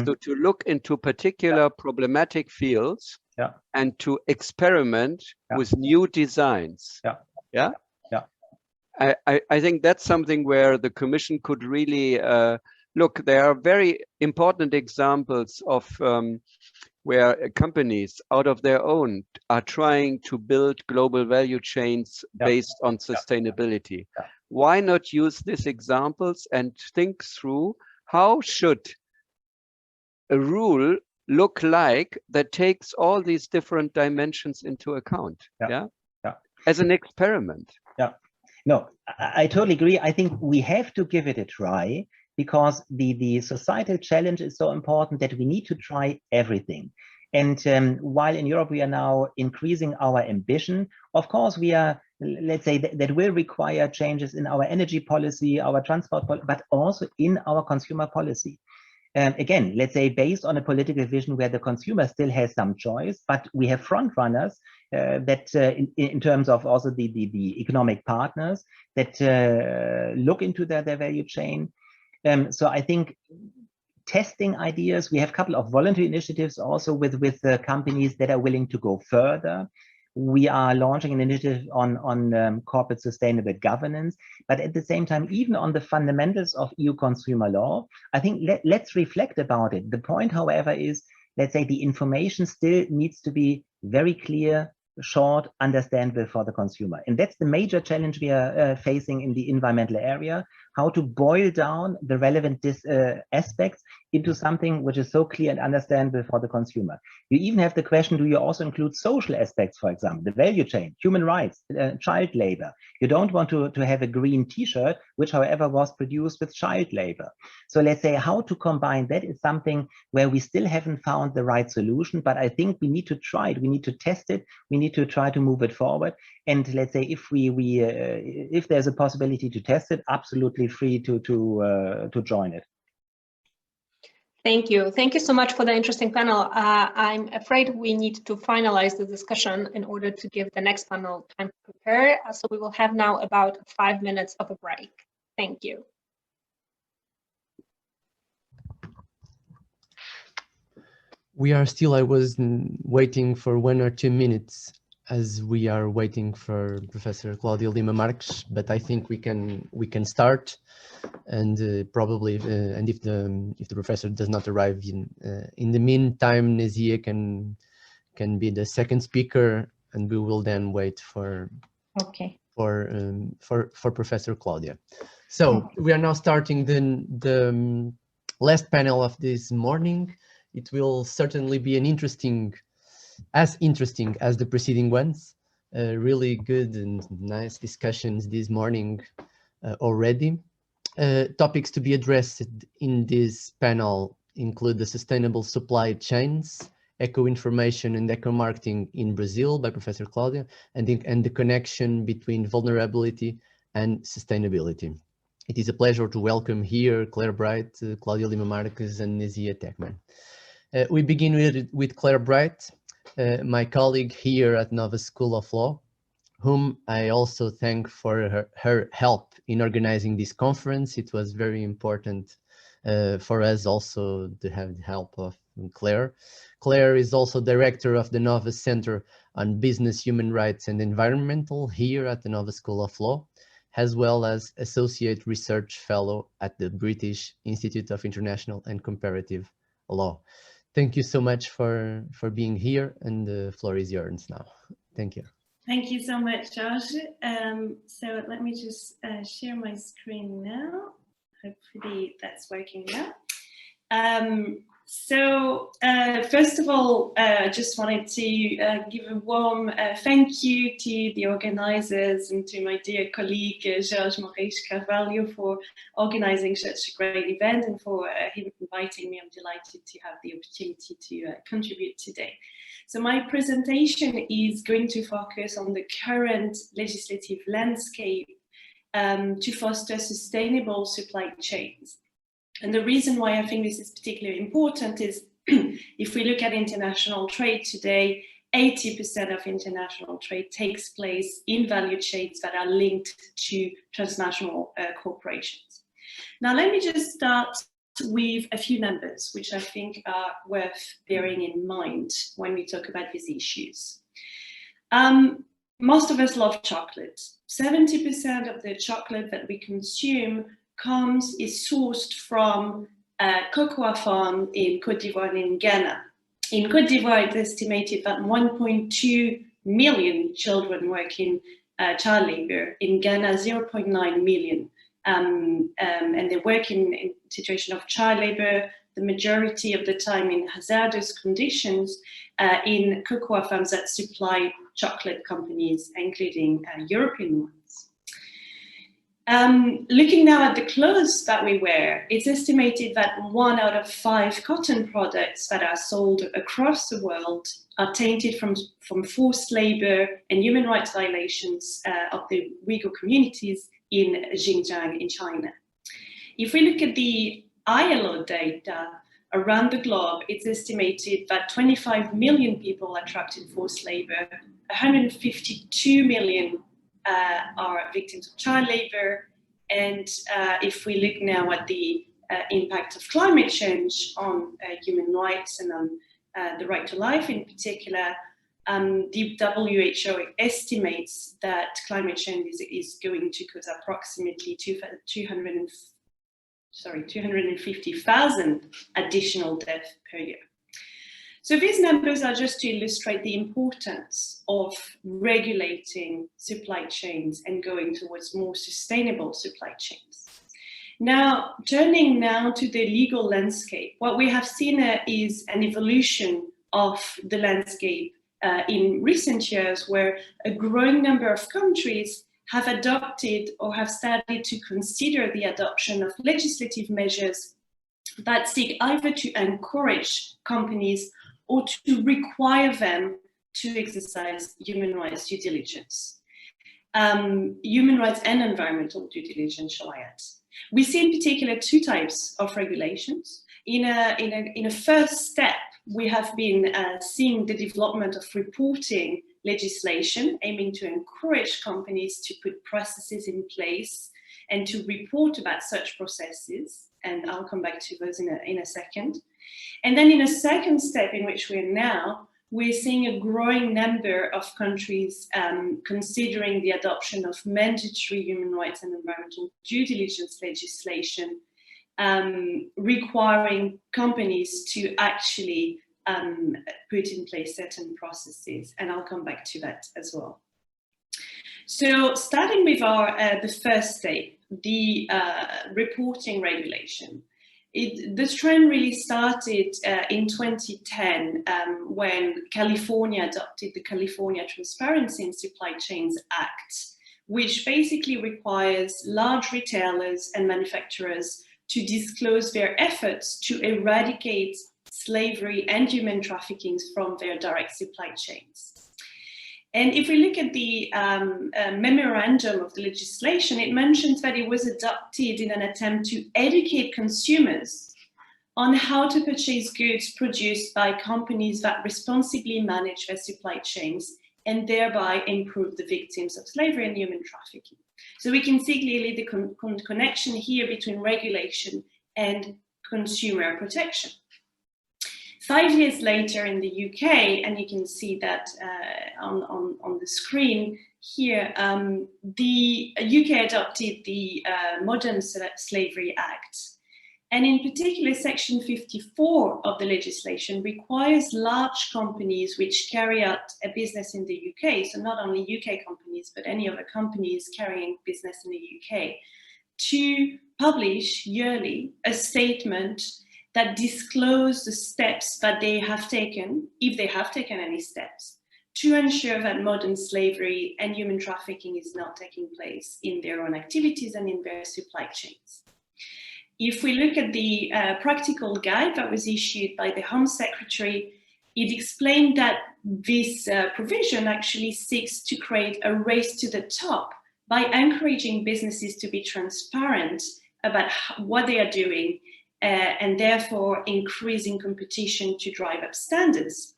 So to look into particular problematic fields and to experiment with new designs. I think that's something where the commission could really look. There are very important examples of where companies out of their own are trying to build global value chains based on sustainability. Why not use these examples and think through how should a rule look like that takes all these different dimensions into account, as an experiment. No, I totally agree. I think we have to give it a try, because the societal challenge is so important that we need to try everything. And while in Europe we are now increasing our ambition, of course we are, let's say, that will require changes in our energy policy, our transport policy, but also in our consumer policy. Again, let's say based on a political vision where the consumer still has some choice, but we have front runners that in terms of also the economic partners that look into their value chain. So I think testing ideas, we have a couple of voluntary initiatives also with companies that are willing to go further. We are launching an initiative on corporate sustainable governance, but at the same time, even on the fundamentals of EU consumer law, I think let's reflect about it. The point, however, is, let's say, the information still needs to be very clear, short, understandable for the consumer. And that's the major challenge we are facing in the environmental area, how to boil down the relevant aspects into something which is so clear and understandable for the consumer. You even have the question, do you also include social aspects, for example, the value chain, human rights, child labor? You don't want to have a green t-shirt, which however was produced with child labor. So let's say how to combine that is something where we still haven't found the right solution, but I think we need to try it, we need to test it, we need to try to move it forward. And let's say if there's a possibility to test it, absolutely free to join it. Thank you. Thank you so much for the interesting panel. I'm afraid we need to finalize the discussion in order to give the next panel time to prepare. So we will have now about 5 minutes of a break. Thank you. We are still, I was waiting for 1 or 2 minutes as we are waiting for Professor Claudia Lima Marques, but I think we can start, and probably and if the professor does not arrive in the meantime, Nazia can be the second speaker, and we will then wait for Professor Claudia. So we are now starting the last panel of this morning. It will certainly be as interesting as the preceding ones. Really good and nice discussions this morning already. Topics to be addressed in this panel include the sustainable supply chains, eco-information and eco-marketing in Brazil by Professor Claudia, and the connection between vulnerability and sustainability. It is a pleasure to welcome here Claire Bright, Claudia Lima Marques, and Nazia Techman. We begin with Claire Bright, my colleague here at Nova School of Law, whom I also thank for her help in organizing this conference. It was very important for us also to have the help of Claire. Claire is also director of the Nova Center on Business, Human Rights and Environmental here at the Nova School of Law, as well as Associate Research Fellow at the British Institute of International and Comparative Law. Thank you so much for being here, and the floor is yours now. Thank you. Thank you so much, Josh. So let me just share my screen now. Hopefully that's working now. First of all, I just wanted to give a warm thank you to the organizers and to my dear colleague, Sérgio Carvalho, for organizing such a great event, and for him inviting me. I'm delighted to have the opportunity to contribute today. So my presentation is going to focus on the current legislative landscape to foster sustainable supply chains. And the reason why I think this is particularly important is if we look at international trade today, 80% of international trade takes place in value chains that are linked to transnational corporations. Now, let me just start with a few numbers, which I think are worth bearing in mind when we talk about these issues. Most of us love chocolate. 70% of the chocolate that we consume is sourced from a cocoa farm in Côte d'Ivoire and in Ghana. In Côte d'Ivoire, it's estimated that 1.2 million children work in child labor. In Ghana, 0.9 million. And they work in a situation of child labor, the majority of the time in hazardous conditions, in cocoa farms that supply chocolate companies, including European ones. Looking now at the clothes that we wear, it's estimated that 1 out of 5 cotton products that are sold across the world are tainted from forced labor and human rights violations of the Uyghur communities in Xinjiang in China. If we look at the ILO data around the globe, it's estimated that 25 million people are trapped in forced labor, 152 million are victims of child labor, and if we look now at the impact of climate change on human rights and on the right to life in particular, the WHO estimates that climate change is going to cause approximately 250,000 additional deaths per year. So these numbers are just to illustrate the importance of regulating supply chains and going towards more sustainable supply chains. Now, turning now to the legal landscape, what we have seen is an evolution of the landscape in recent years, where a growing number of countries have adopted or have started to consider the adoption of legislative measures that seek either to encourage companies or to require them to exercise human rights due diligence. Human rights and environmental due diligence, shall I add. We see in particular two types of regulations. In a first step, we have been seeing the development of reporting legislation aiming to encourage companies to put processes in place and to report about such processes. And I'll come back to those in a second. And then in a second step in which we're now, we're seeing a growing number of countries considering the adoption of mandatory human rights and environmental due diligence legislation, requiring companies to actually put in place certain processes. And I'll come back to that as well. So starting with the first step, the reporting regulation. This trend really started in 2010 when California adopted the California Transparency in Supply Chains Act, which basically requires large retailers and manufacturers to disclose their efforts to eradicate slavery and human trafficking from their direct supply chains. And if we look at the memorandum of the legislation, it mentions that it was adopted in an attempt to educate consumers on how to purchase goods produced by companies that responsibly manage their supply chains and thereby improve the victims of slavery and human trafficking. So we can see clearly the connection here between regulation and consumer protection. 5 years later in the UK, and you can see that on the screen here, the UK adopted the Modern Slavery Act. And in particular, Section 54 of the legislation requires large companies which carry out a business in the UK, so not only UK companies, but any other companies carrying business in the UK, to publish yearly a statement that disclose the steps that they have taken, if they have taken any steps, to ensure that modern slavery and human trafficking is not taking place in their own activities and in their supply chains. If we look at the practical guide that was issued by the Home Secretary, it explained that this provision actually seeks to create a race to the top by encouraging businesses to be transparent about what they are doing and therefore increasing competition to drive up standards.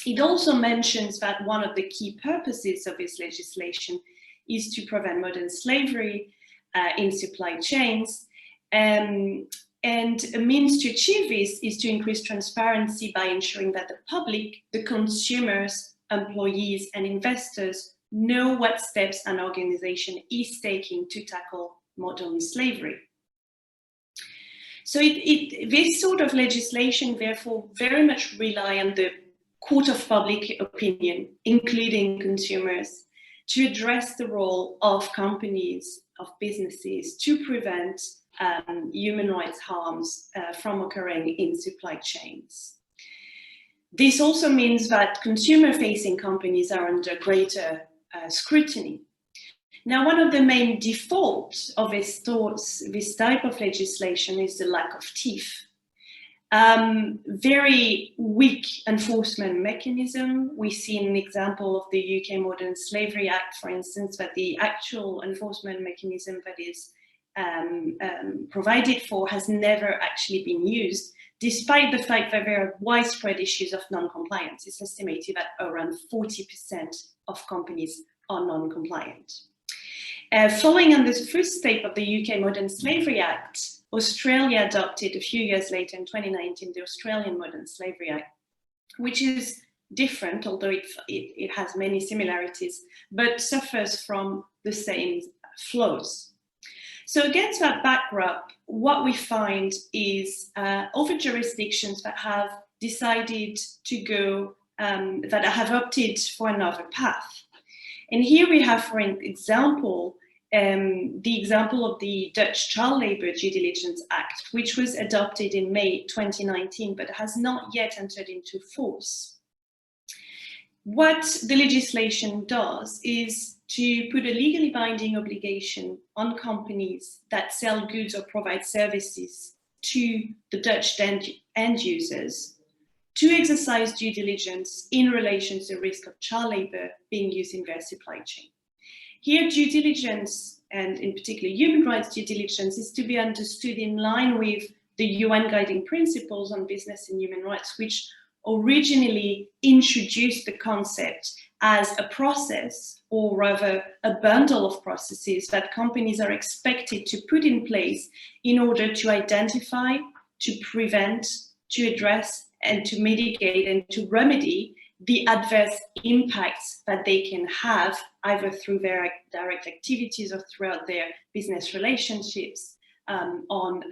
It also mentions that one of the key purposes of this legislation is to prevent modern slavery in supply chains. And a means to achieve this is to increase transparency by ensuring that the public, the consumers, employees, and investors know what steps an organization is taking to tackle modern slavery. So this sort of legislation, therefore, very much rely on the court of public opinion, including consumers, to address the role of companies, of businesses, to prevent human rights harms from occurring in supply chains. This also means that consumer-facing companies are under greater scrutiny. Now, one of the main defaults of this type of legislation is the lack of teeth. Very weak enforcement mechanism. We see an example of the UK Modern Slavery Act, for instance, that the actual enforcement mechanism that is provided for has never actually been used, despite the fact that there are widespread issues of non-compliance. It's estimated that around 40% of companies are non-compliant. Following on this first step of the UK Modern Slavery Act, Australia adopted a few years later in 2019 the Australian Modern Slavery Act, which is different, although it has many similarities, but suffers from the same flaws. So against that backdrop, what we find is other jurisdictions that have decided to go, that have opted for another path. And here we have, for example, the example of the Dutch Child Labour Due Diligence Act, which was adopted in May 2019, but has not yet entered into force. What the legislation does is to put a legally binding obligation on companies that sell goods or provide services to the Dutch end users to exercise due diligence in relation to the risk of child labour being used in their supply chain. Here, due diligence, and in particular human rights due diligence, is to be understood in line with the UN Guiding Principles on Business and Human Rights, which originally introduced the concept as a process, or rather a bundle of processes that companies are expected to put in place in order to identify, to prevent, to address, and to mitigate and to remedy the adverse impacts that they can have either through their direct activities or throughout their business relationships on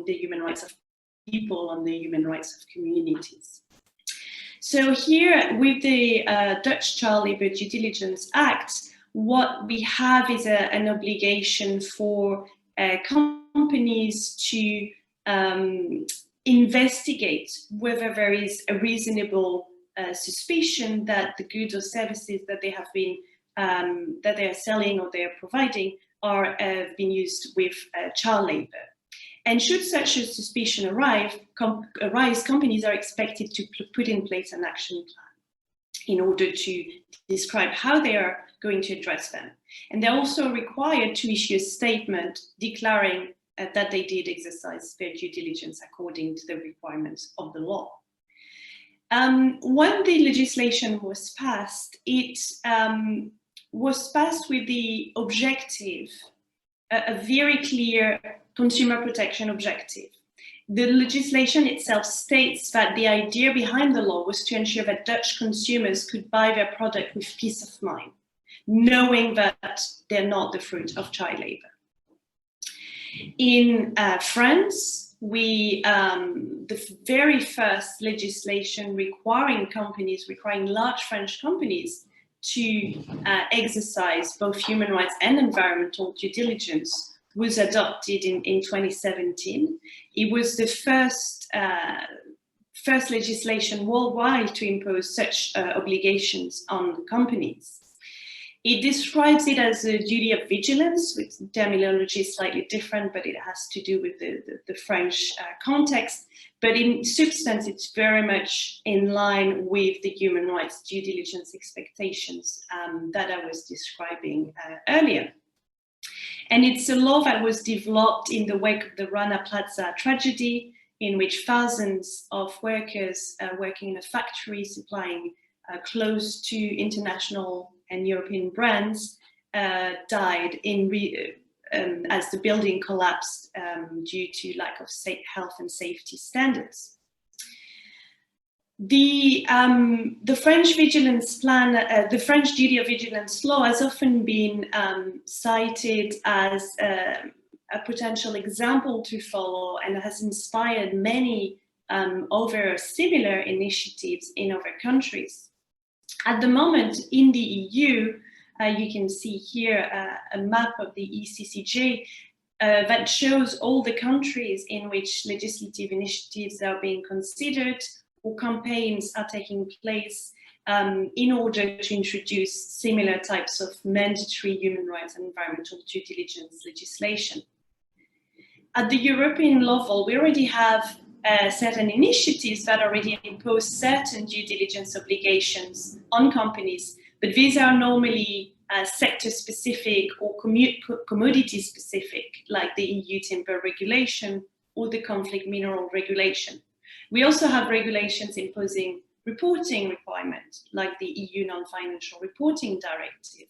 the human rights of people, on the human rights of communities. So here with the Dutch Child Labour Due Diligence Act, what we have is an obligation for companies to investigate whether there is a reasonable suspicion that the goods or services that they have been that they are selling or they are providing are being used with child labour. And should such a suspicion arise, companies are expected to put in place an action plan in order to describe how they are going to address them. And they're also required to issue a statement declaring that they did exercise their due diligence according to the requirements of the law. When the legislation was passed, it was passed with the objective, a very clear consumer protection objective. The legislation itself states that the idea behind the law was to ensure that Dutch consumers could buy their product with peace of mind, knowing that they're not the fruit of child labor. In France, the very first legislation requiring large French companies to exercise both human rights and environmental due diligence was adopted in 2017. It was the first legislation worldwide to impose such obligations on companies. It describes it as a duty of vigilance, which terminology is slightly different, but it has to do with the French context. But in substance, it's very much in line with the human rights due diligence expectations that I was describing earlier. And it's a law that was developed in the wake of the Rana Plaza tragedy, in which thousands of workers working in a factory supplying clothes to international and European brands died as the building collapsed due to lack of health and safety standards. The French vigilance plan, the French duty of vigilance law has often been cited as a potential example to follow and has inspired many other similar initiatives in other countries. At the moment in the EU, you can see here a map of the ECCJ that shows all the countries in which legislative initiatives are being considered or campaigns are taking place in order to introduce similar types of mandatory human rights and environmental due diligence legislation. At the European level, we already have certain initiatives that already impose certain due diligence obligations on companies, but these are normally sector-specific or commodity-specific, like the EU timber regulation or the conflict mineral regulation. We also have regulations imposing reporting requirements, like the EU non-financial reporting directive.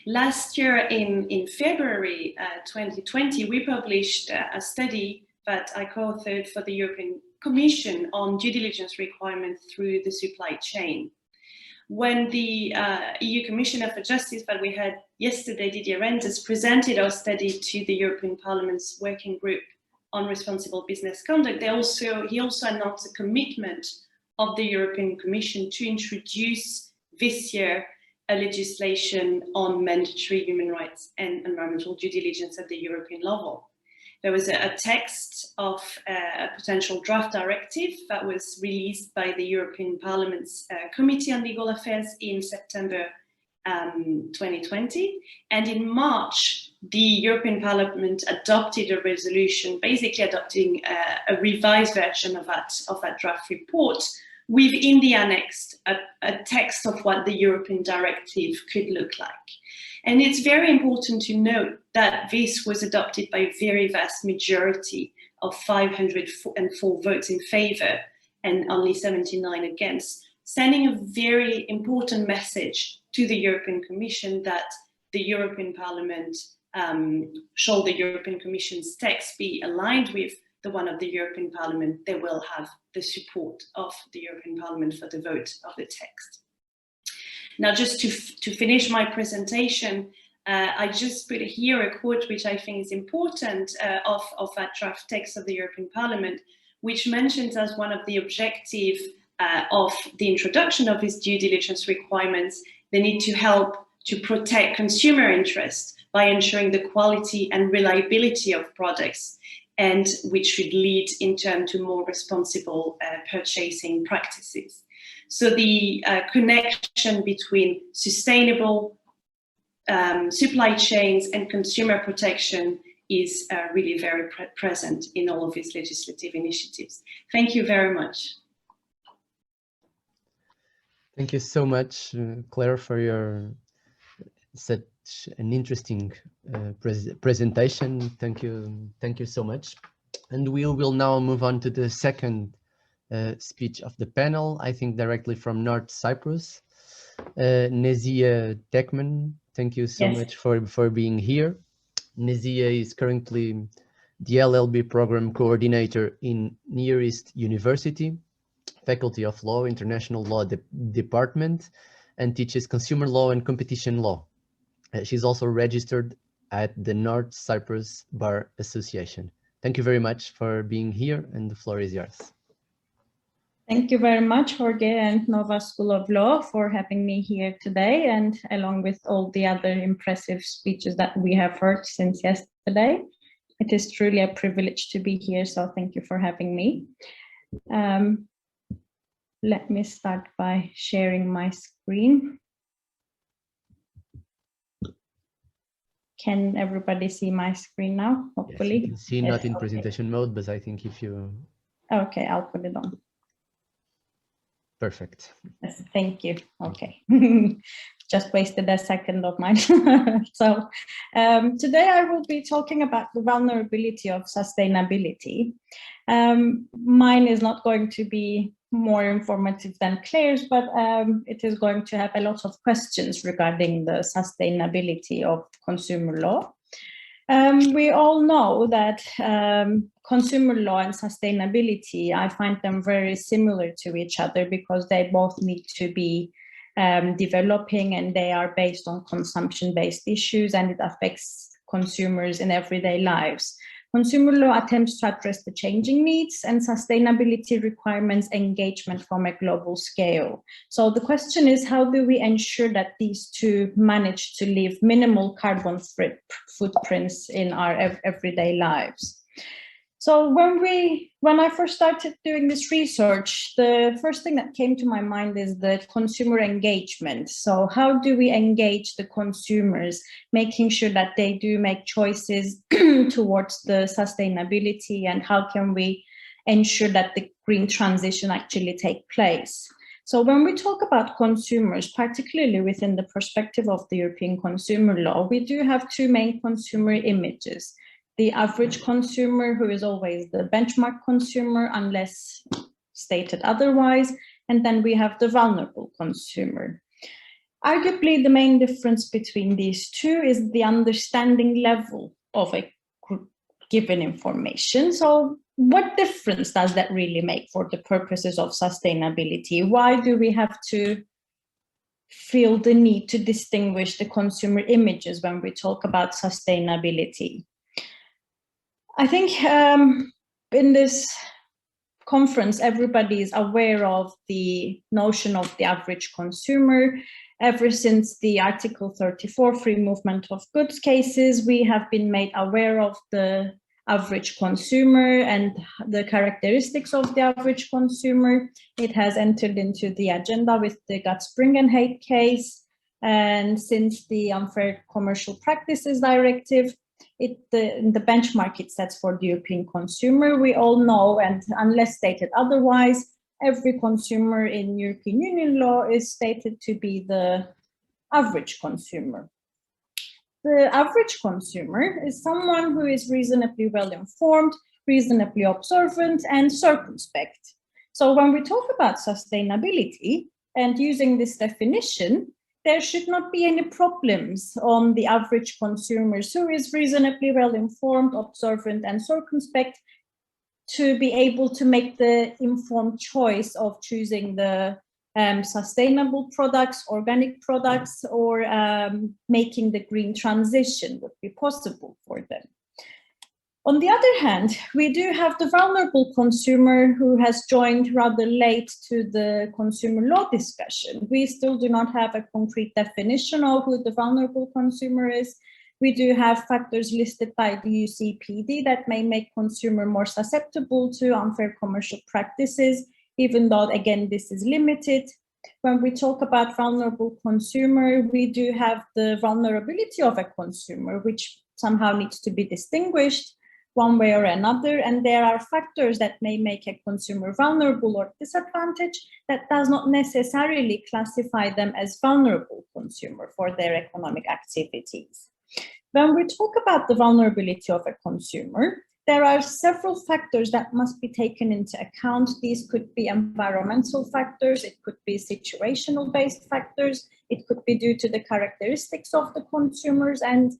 Last year, in February 2020, we published a study that I co-authored for the European Commission on due diligence requirements through the supply chain. When the EU Commissioner for Justice that we had yesterday, Didier Reynders, presented our study to the European Parliament's Working Group on Responsible Business Conduct, he also announced a commitment of the European Commission to introduce this year a legislation on mandatory human rights and environmental due diligence at the European level. There was a text of a potential draft directive that was released by the European Parliament's Committee on Legal Affairs in September 2020. And in March, the European Parliament adopted a resolution, basically adopting a revised version of that draft report, within the annex a text of what the European directive could look like. And it's very important to note that this was adopted by a very vast majority of 504 votes in favour and only 79 against, sending a very important message to the European Commission that the European Parliament, should the European Commission's text be aligned with the one of the European Parliament, they will have the support of the European Parliament for the vote of the text. Now, just to finish my presentation, I just put here a quote which I think is important of that draft text of the European Parliament, which mentions as one of the objectives of the introduction of these due diligence requirements, the need to help to protect consumer interests by ensuring the quality and reliability of products, and which should lead in turn to more responsible purchasing practices. So the connection between sustainable supply chains and consumer protection is really very present in all of these legislative initiatives. Thank you very much. Thank you so much, Claire, for your such an interesting presentation. Thank you so much. And we will now move on to the second speech of the panel, I think directly from North Cyprus. Nezia Tekman, thank you so much for being here. Nezia is currently the LLB program coordinator in Near East University, Faculty of Law, International Law Department, and teaches consumer law and competition law. She's also registered at the North Cyprus Bar Association. Thank you very much for being here, and the floor is yours. Thank you very much, Jorge and Nova School of Law, for having me here today, and along with all the other impressive speeches that we have heard since yesterday. It is truly a privilege to be here, so thank you for having me. Let me start by sharing my screen. Can everybody see my screen now? Hopefully. Yes, you can see, not in presentation mode, but I think if you... Okay, I'll put it on. Perfect. Yes, thank you. Okay. Just wasted a second of mine. So today I will be talking about the vulnerability of sustainability. Mine is not going to be more informative than Claire's, but it is going to have a lot of questions regarding the sustainability of consumer law. We all know that consumer law and sustainability, I find them very similar to each other because they both need to be developing, and they are based on consumption-based issues, and it affects consumers in everyday lives. Consumer law attempts to address the changing needs, and sustainability requirements engagement from a global scale. So the question is, how do we ensure that these two manage to leave minimal carbon footprints in our everyday lives? So when I first started doing this research, the first thing that came to my mind is the consumer engagement. So how do we engage the consumers, making sure that they do make choices towards the sustainability, and how can we ensure that the green transition actually take place? So when we talk about consumers, particularly within the perspective of the European consumer law, we do have two main consumer images. The average consumer, who is always the benchmark consumer unless stated otherwise, and then we have the vulnerable consumer. Arguably, the main difference between these two is the understanding level of a given information. So what difference does that really make for the purposes of sustainability? Why do we have to feel the need to distinguish the consumer images when we talk about sustainability? I think in this conference, everybody is aware of the notion of the average consumer. Ever since the Article 34 free movement of goods cases, we have been made aware of the average consumer and the characteristics of the average consumer. It has entered into the agenda with the Guts-Bringenheit case, and since the Unfair Commercial Practices Directive, the benchmark it sets for the European consumer, we all know, and unless stated otherwise, every consumer in European Union law is stated to be the average consumer. The average consumer is someone who is reasonably well informed, reasonably observant, and circumspect. So when we talk about sustainability and using this definition, there should not be any problems on the average consumers who is reasonably well informed, observant, and circumspect to be able to make the informed choice of choosing the sustainable products, organic products, or making the green transition would be possible for them. On the other hand, we do have the vulnerable consumer who has joined rather late to the consumer law discussion. We still do not have a concrete definition of who the vulnerable consumer is. We do have factors listed by the UCPD that may make consumer more susceptible to unfair commercial practices, even though, again, this is limited. When we talk about vulnerable consumer, we do have the vulnerability of a consumer, which somehow needs to be distinguished one way or another, and there are factors that may make a consumer vulnerable or disadvantaged that does not necessarily classify them as vulnerable consumer for their economic activities. When we talk about the vulnerability of a consumer, there are several factors that must be taken into account. These could be environmental factors, it could be situational based factors, it could be due to the characteristics of the consumers, and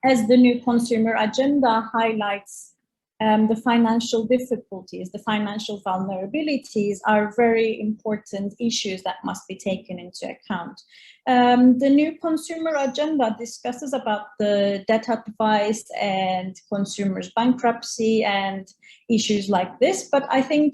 as the new consumer agenda highlights, the financial difficulties, the financial vulnerabilities are very important issues that must be taken into account. The new consumer agenda discusses about the debt advice and consumers' bankruptcy and issues like this, but I think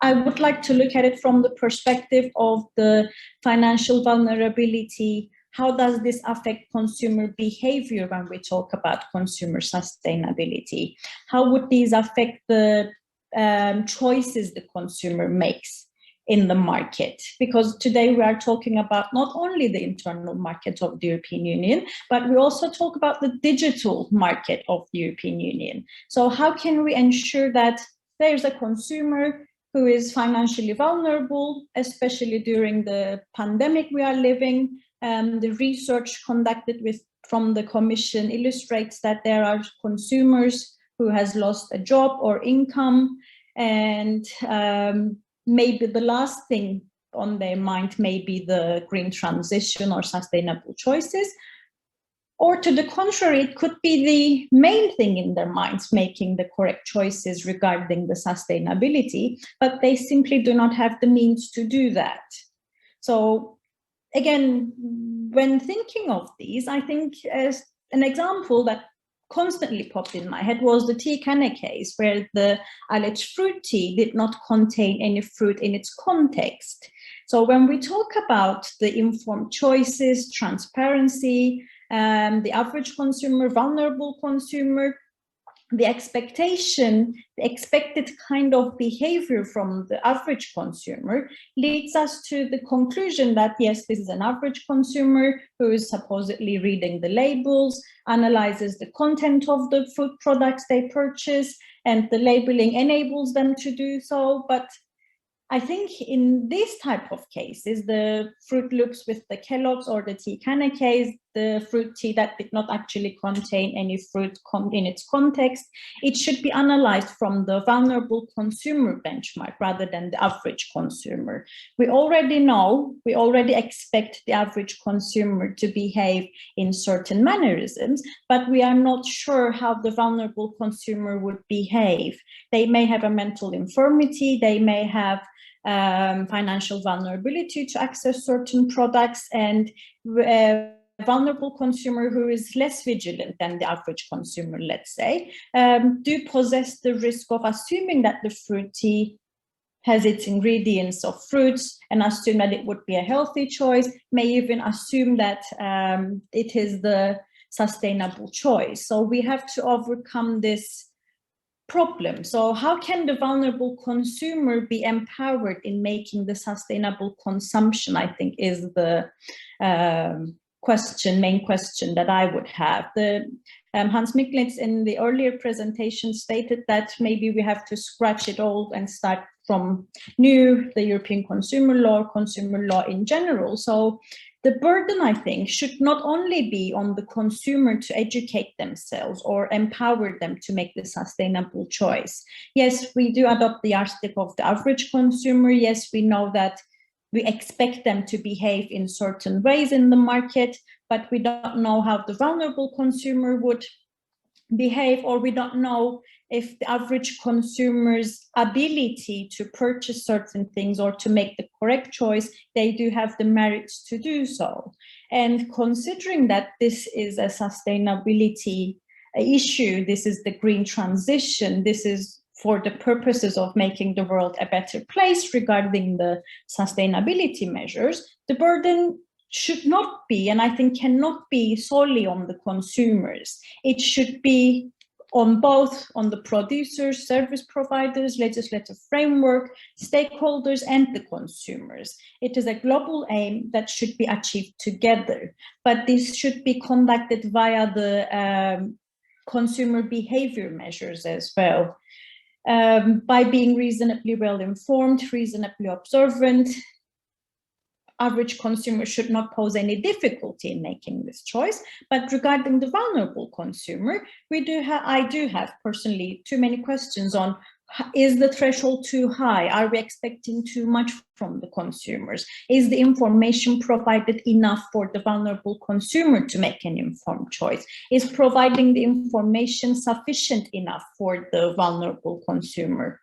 I would like to look at it from the perspective of the financial vulnerability. How does this affect consumer behavior when we talk about consumer sustainability? How would these affect the choices the consumer makes in the market? Because today we are talking about not only the internal market of the European Union, but we also talk about the digital market of the European Union. So how can we ensure that there's a consumer who is financially vulnerable, especially during the pandemic we are living? The research conducted from the Commission illustrates that there are consumers who has lost a job or income, and maybe the last thing on their mind may be the green transition or sustainable choices. Or to the contrary, it could be the main thing in their minds, making the correct choices regarding the sustainability, but they simply do not have the means to do that. So again, when thinking of these, I think as an example that constantly popped in my head was the tea canna case, where the alleged fruit tea did not contain any fruit in its context. So when we talk about the informed choices, transparency, the average consumer, vulnerable consumer, the expected kind of behavior from the average consumer leads us to the conclusion that, yes, this is an average consumer who is supposedly reading the labels, analyzes the content of the food products they purchase, and the labeling enables them to do so. But I think in this type of cases, the Fruit Loops with the Kellogg's or the tea canna case, the fruit tea that did not actually contain any fruit in its context. It should be analyzed from the vulnerable consumer benchmark rather than the average consumer. We already know, we already expect the average consumer to behave in certain mannerisms, but we are not sure how the vulnerable consumer would behave. They may have a mental infirmity, they may have financial vulnerability to access certain products, and vulnerable consumer who is less vigilant than the average consumer, let's say, do possess the risk of assuming that the fruit tea has its ingredients of fruits and assume that it would be a healthy choice, may even assume that it is the sustainable choice. So we have to overcome this problem. So how can the vulnerable consumer be empowered in making the sustainable consumption, I think, is the main question that I would have. Hans Micklitz in the earlier presentation stated that maybe we have to scratch it all and start from new, the European consumer law in general. So the burden, I think, should not only be on the consumer to educate themselves or empower them to make the sustainable choice. Yes, we do adopt the yardstick of the average consumer. Yes, we know that we expect them to behave in certain ways in the market, but we don't know how the vulnerable consumer would behave, or we don't know if the average consumer's ability to purchase certain things or to make the correct choice, they do have the merits to do so. And considering that this is a sustainability issue, this is the green transition, this is for the purposes of making the world a better place regarding the sustainability measures, the burden should not be, and I think cannot be, solely on the consumers. It should be on both, on the producers, service providers, legislative framework, stakeholders, and the consumers. It is a global aim that should be achieved together, but this should be conducted via the consumer behavior measures as well. By being reasonably well informed, reasonably observant, average consumer should not pose any difficulty in making this choice. But regarding the vulnerable consumer, I do have personally too many questions on, is the threshold too high? Are we expecting too much from the consumers? Is the information provided enough for the vulnerable consumer to make an informed choice? Is providing the information sufficient enough for the vulnerable consumer?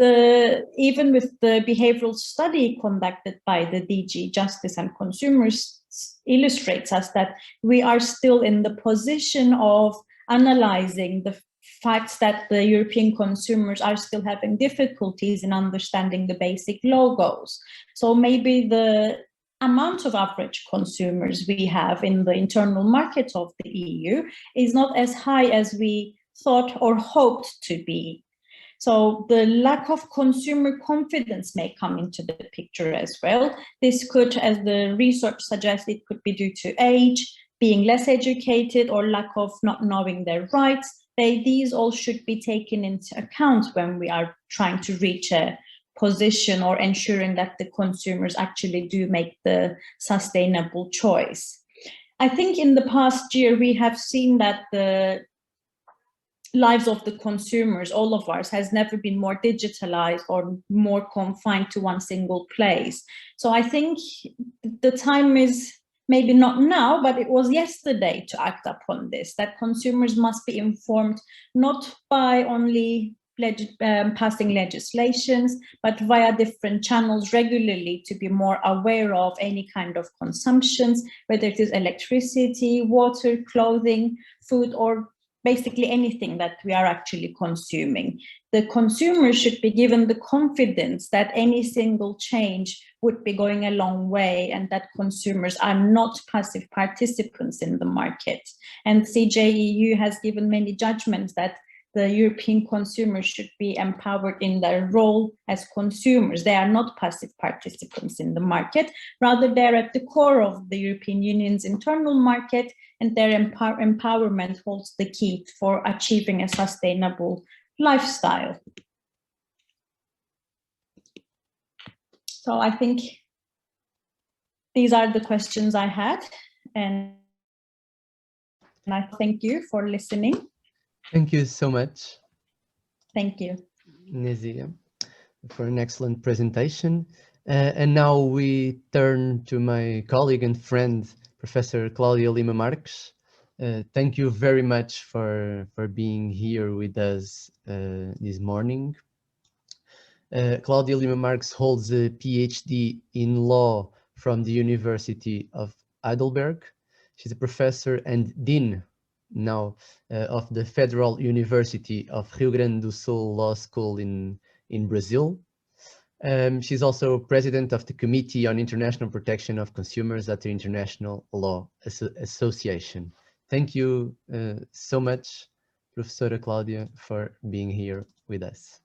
Even with the behavioral study conducted by the DG Justice and Consumers illustrates us that we are still in the position of analyzing the facts that the European consumers are still having difficulties in understanding the basic logos. So maybe the amount of average consumers we have in the internal market of the EU is not as high as we thought or hoped to be. So the lack of consumer confidence may come into the picture as well. This could, as the research suggests, it could be due to age, being less educated, or lack of not knowing their rights. These all should be taken into account when we are trying to reach a position or ensuring that the consumers actually do make the sustainable choice. I think in the past year, we have seen that the lives of the consumers, all of ours, has never been more digitalized or more confined to one single place. So I think the time is maybe not now, but it was yesterday to act upon this, that consumers must be informed not by only passing legislations, but via different channels regularly to be more aware of any kind of consumptions, whether it is electricity, water, clothing, food, or basically anything that we are actually consuming. The consumer should be given the confidence that any single change would be going a long way and that consumers are not passive participants in the market. And CJEU has given many judgments that the European consumers should be empowered in their role as consumers. They are not passive participants in the market. Rather, they're at the core of the European Union's internal market, and their empowerment holds the key for achieving a sustainable lifestyle. So I think these are the questions I had. And I thank you for listening. Thank you so much. Thank you. Nezia, for an excellent presentation. And now we turn to my colleague and friend, Professor Claudia Lima Marques. Thank you very much for being here with us this morning. Claudia Lima Marques holds a PhD in law from the University of Heidelberg. She's a professor and dean now of the Federal University of Rio Grande do Sul Law School in Brazil. She's also president of the Committee on International Protection of Consumers at the International Law Association. Thank you so much, Professora Claudia, for being here with us.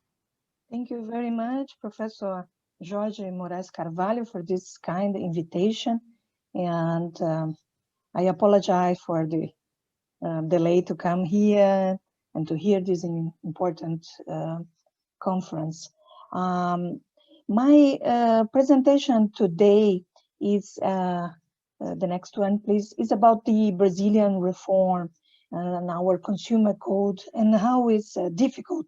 Thank you very much, Professor Jorge Moraes Carvalho, for this kind invitation. And I apologize for the delay to come here and to hear this important conference. My presentation today is, the next one please, is about the Brazilian reform and our consumer code and how it's difficult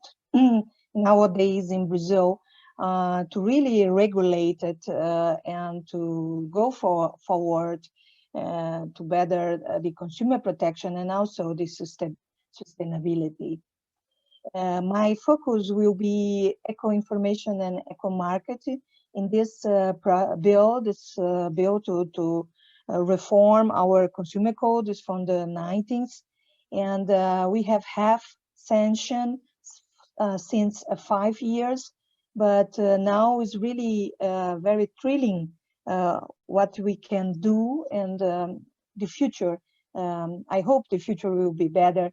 nowadays in Brazil to really regulate it and to go forward to better the consumer protection and also the sustainability. My focus will be eco-information and eco-marketing in this bill. This bill to reform our consumer code is from the 90s, and we have half sanctioned since 5 years, but now is really very thrilling what we can do, and the future. I hope the future will be better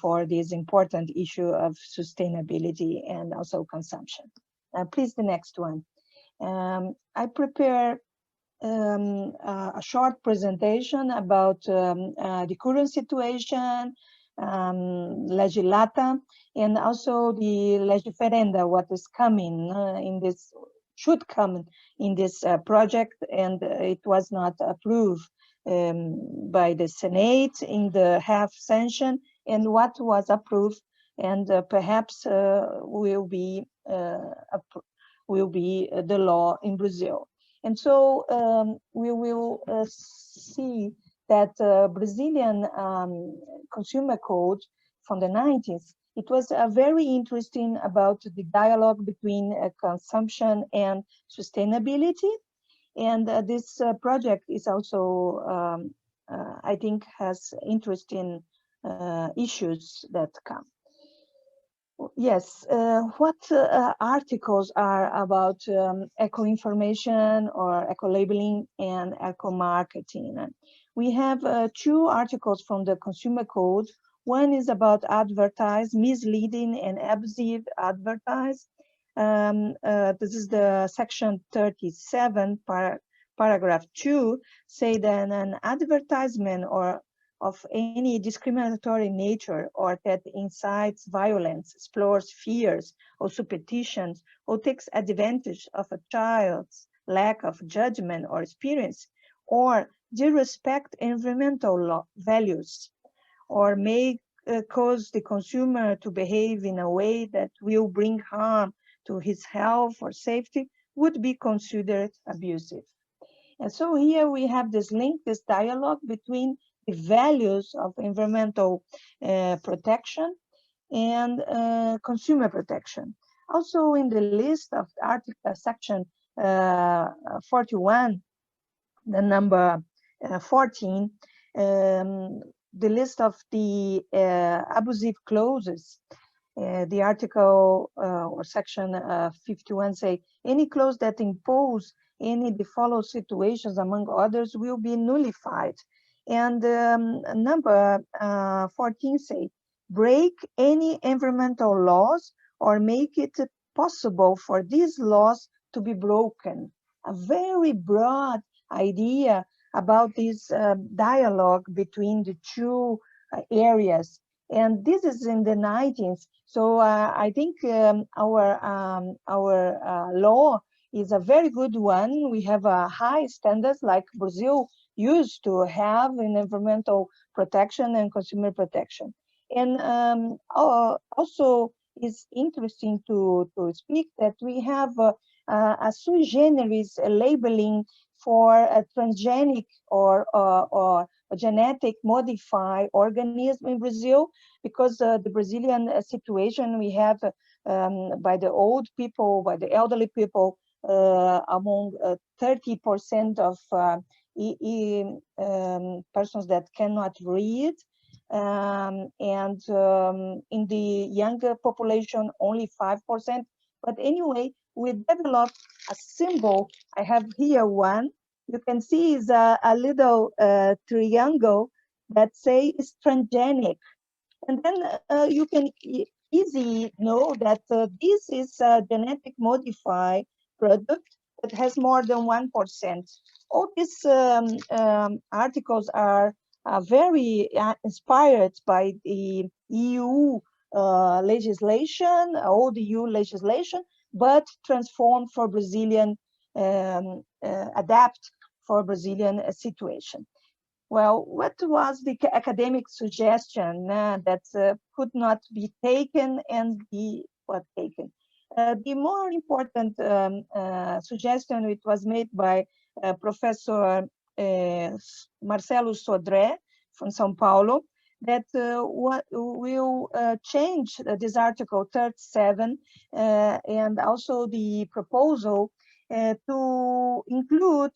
for this important issue of sustainability and also consumption. Please, the next one. I prepare a short presentation about the current situation, legislata, and also the legiferenda, what is coming in this, should come in this project, and it was not approved by the Senate in the half sanction, and what was approved and perhaps will be the law in Brazil. And so we will see that Brazilian consumer code from the 90s, it was very interesting about the dialogue between consumption and sustainability. And this project is also, I think, has interesting issues that come. Yes, what articles are about eco-information or eco-labeling and eco-marketing? We have 2 articles from the Consumer Code. One is about misleading and abusive advertise. This is the section 37, paragraph 2, say that an advertisement or of any discriminatory nature or that incites violence, explores fears or superstitions, or takes advantage of a child's lack of judgment or experience, or disrespect environmental values, or may cause the consumer to behave in a way that will bring harm to his health or safety, would be considered abusive. And so here we have this link, this dialogue between the values of environmental protection and consumer protection. Also in the list of article section 41, the number 14, the list of the abusive clauses, the article or section 51 say, any clause that impose any the following situations among others will be nullified. And number 14 say, break any environmental laws or make it possible for these laws to be broken. A very broad idea about this dialogue between the 2 areas. And this is in the 90s. So I think our law is a very good one. We have a high standards like Brazil used to have in environmental protection and consumer protection. And also it's interesting to speak that we have a sui generis labeling for a transgenic or a genetic modified organism in Brazil, because the Brazilian situation we have by the old people, by the elderly people, among 30% of persons that cannot read, and in the younger population only 5%. But anyway, we developed a symbol. I have here one. You can see is a little triangle that say is transgenic, and then you can easily know that this is a genetic modified product that has more than 1%. All these articles are very inspired by the EU legislation, old EU legislation, but transformed for Brazilian, adapt for Brazilian situation. Well, what was the academic suggestion that could not be taken and be taken? The more important suggestion, it was made by Professor Marcelo Sodré from São Paulo, that what will change this article 37 and also the proposal to include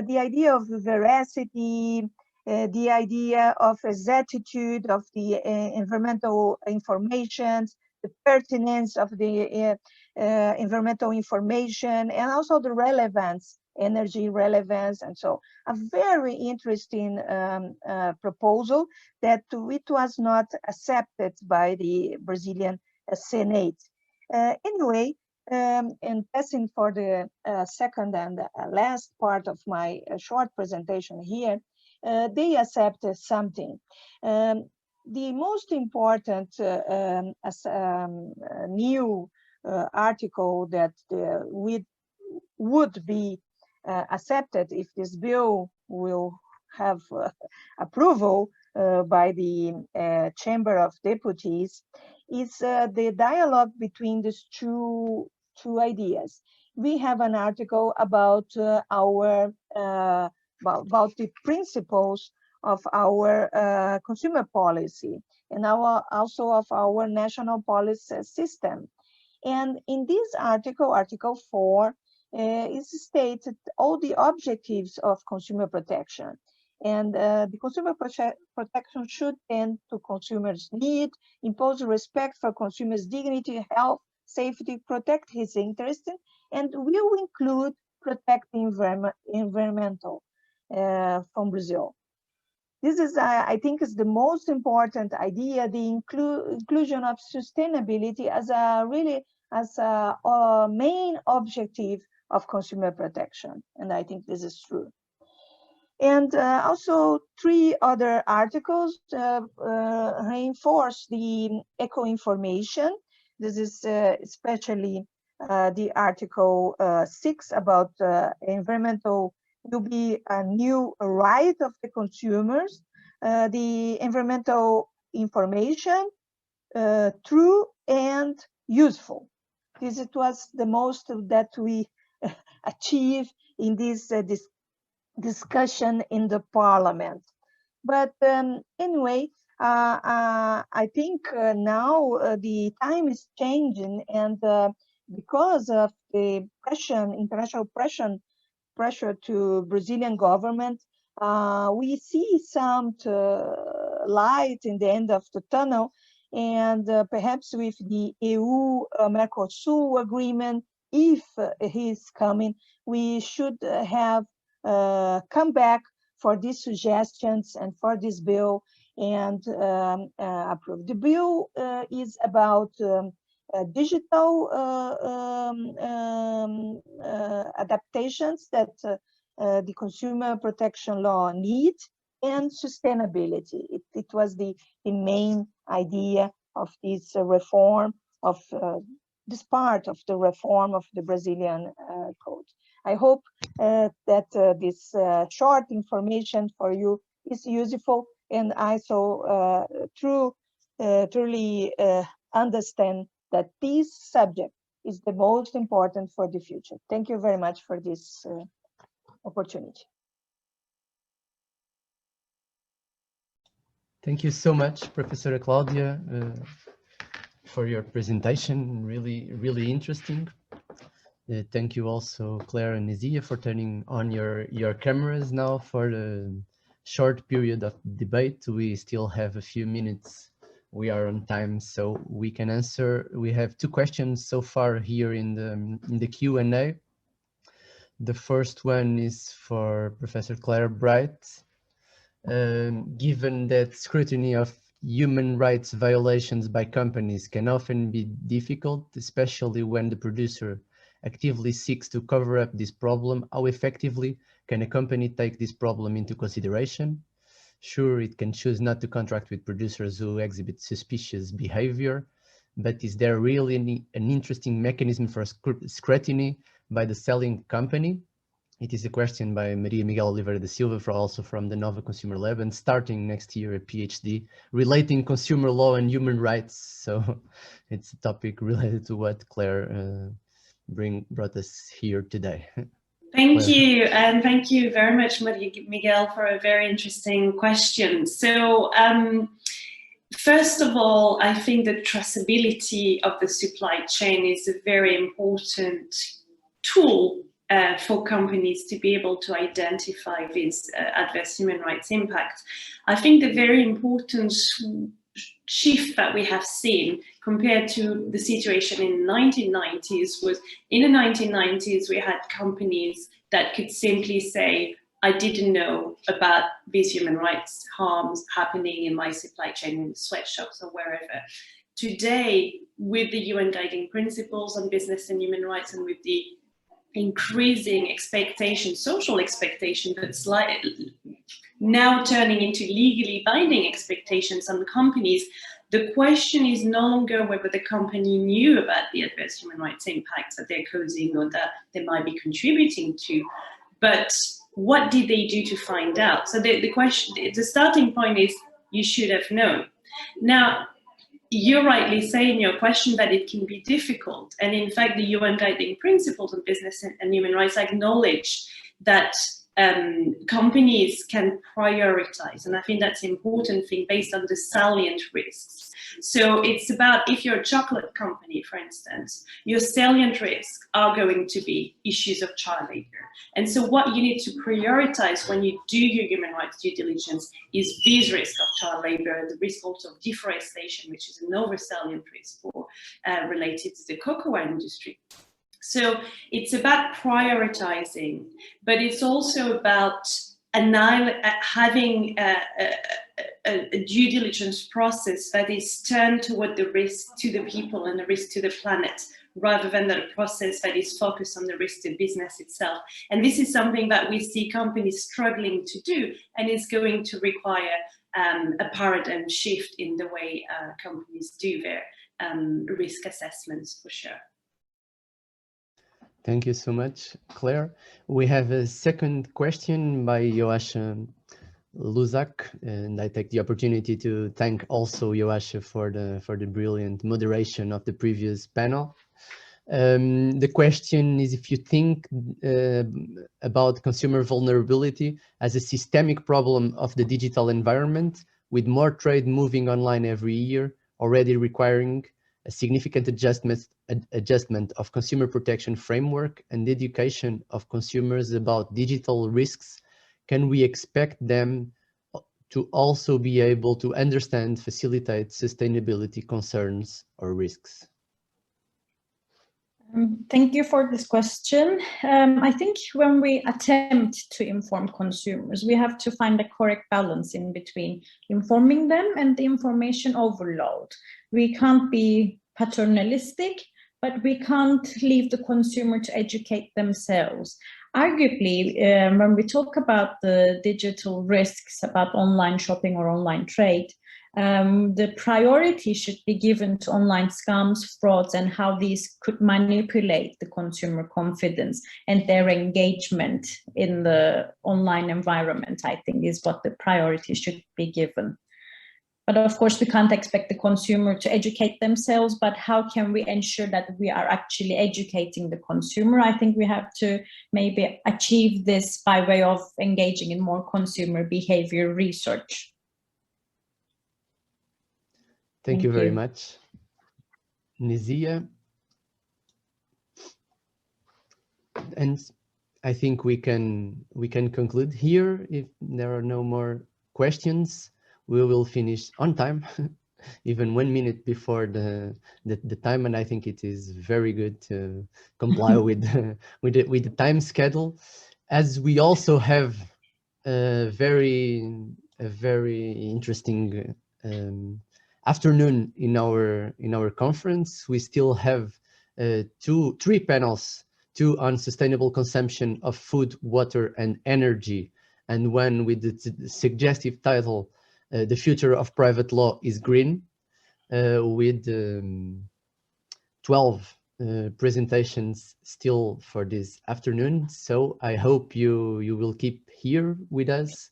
the idea of veracity, the idea of exactitude of the environmental information, the pertinence of the environmental information, and also the relevance, energy relevance, and so a very interesting proposal that it was not accepted by the Brazilian Senate. Anyway, and passing for the second and last part of my short presentation here, they accepted something. The most important new article that would be accepted if this bill will have approval by the Chamber of Deputies is the dialogue between these two ideas. We have an article about about the principles of our consumer policy and also of our national policy system. And in this article, Article 4, is stated all the objectives of consumer protection. And the consumer protection should tend to consumers' need, impose respect for consumers' dignity, health, safety, protect his interests, and will include protecting environmental from Brazil. This is, I think, is the most important idea, the inclusion of sustainability as a main objective of consumer protection. And I think this is true. And also 3 other articles reinforce the eco-information. This is especially the Article 6 about environmental will be a new right of the consumers, the environmental information, true and useful. This it was the most that we achieved in this discussion in the Parliament. But anyway, I think now the time is changing, and because of the international pressure to Brazilian government, we see some light in the end of the tunnel, and perhaps with the EU-Mercosur agreement, if he's coming, we should have come back for these suggestions and for this bill and approve. The bill is about digital adaptations that the consumer protection law needs, and sustainability. It was the main idea of this reform, of this part of the reform of the Brazilian code. I hope that this short information for you is useful, and I so truly understand that this subject is the most important for the future. Thank you very much for this opportunity. Thank you so much, Professor Claudia, for your presentation. Really interesting. Thank you also, Claire and Izia, for turning on your cameras now for the short period of debate. We still have a few minutes. We are on time, so we can answer. We have 2 questions so far here in the Q&A. The first one is for Professor Claire Bright. Given that scrutiny of human rights violations by companies can often be difficult, especially when the producer actively seeks to cover up this problem, how effectively can a company take this problem into consideration? Sure, it can choose not to contract with producers who exhibit suspicious behavior, but is there really an interesting mechanism for scrutiny by the selling company? It is a question by Maria Miguel Oliveira da Silva, also from the Nova Consumer Lab, and starting next year a PhD relating consumer law and human rights. So it's a topic related to what Claire brought us here today. Thank you, and thank you very much, Maria Miguel, for a very interesting question. So first of all, I think the traceability of the supply chain is a very important tool for companies to be able to identify these adverse human rights impacts. I think the very important shift that we have seen compared to the situation in the 1990s was, in the 1990s, we had companies that could simply say, I didn't know about these human rights harms happening in my supply chain, in sweatshops or wherever. Today, with the UN guiding principles on business and human rights, and with the increasing expectation, social expectation, that's now turning into legally binding expectations on companies, the question is no longer whether the company knew about the adverse human rights impacts that they're causing or that they might be contributing to, but what did they do to find out? So the starting point is, you should have known. Now, you rightly say in your question that it can be difficult. And in fact, the UN guiding principles on business and human rights acknowledge that companies can prioritize. And I think that's an important thing based on the salient risks. So it's about, if you're a chocolate company, for instance, your salient risks are going to be issues of child labor. And so what you need to prioritize when you do your human rights due diligence is these risks of child labor, the risk also of deforestation, which is another salient risk for related to the cocoa industry. So it's about prioritizing, but it's also about having a due diligence process that is turned toward the risk to the people and the risk to the planet, rather than the process that is focused on the risk to business itself. And this is something that we see companies struggling to do, and it's going to require a paradigm shift in the way companies do their risk assessments, for sure. Thank you so much, Claire. We have a second question by Joasia Luzak, and I take the opportunity to thank also Joasia for the brilliant moderation of the previous panel. The question is if you think about consumer vulnerability as a systemic problem of the digital environment, with more trade moving online every year, already requiring a significant adjustment of consumer protection framework and education of consumers about digital risks. Can we expect them to also be able to understand, facilitate sustainability concerns or risks? Thank you for this question. I think when we attempt to inform consumers, we have to find the correct balance in between informing them and the information overload. We can't be paternalistic, but we can't leave the consumer to educate themselves. Arguably, when we talk about the digital risks about online shopping or online trade, the priority should be given to online scams, frauds, and how these could manipulate the consumer confidence and their engagement in the online environment, I think, is what the priority should be given. But of course, we can't expect the consumer to educate themselves, but how can we ensure that we are actually educating the consumer? I think we have to maybe achieve this by way of engaging in more consumer behavior research. Thank you very much. Nizia. And I think we can conclude here. If there are no more questions, we will finish on time, even 1 minute before the time, and I think it is very good to comply with the time schedule, as we also have a very interesting afternoon in our conference. We still have three panels, two on sustainable consumption of food, water, and energy, and one with the suggestive title, The Future of Private Law is Green, with 12 presentations still for this afternoon. So I hope you will keep here with us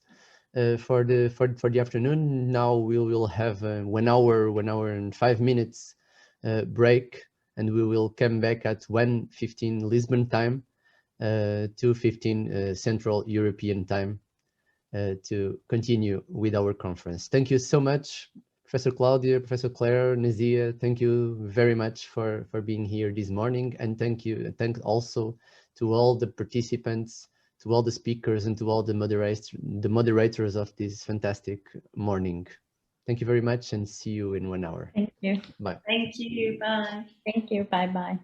for the afternoon. Now we will have a 1 hour and 5 minutes break, and we will come back at 1:15 Lisbon time, 2:15 Central European time, to continue with our conference. Thank you so much, Professor Claudia, Professor Claire, Nizia. Thank you very much for being here this morning, and thank also to all the participants, to all the speakers, and to all the moderators of this fantastic morning. Thank you very much, and see you in 1 hour. Thank you. Bye. Thank you. Bye. Thank you. Bye-bye.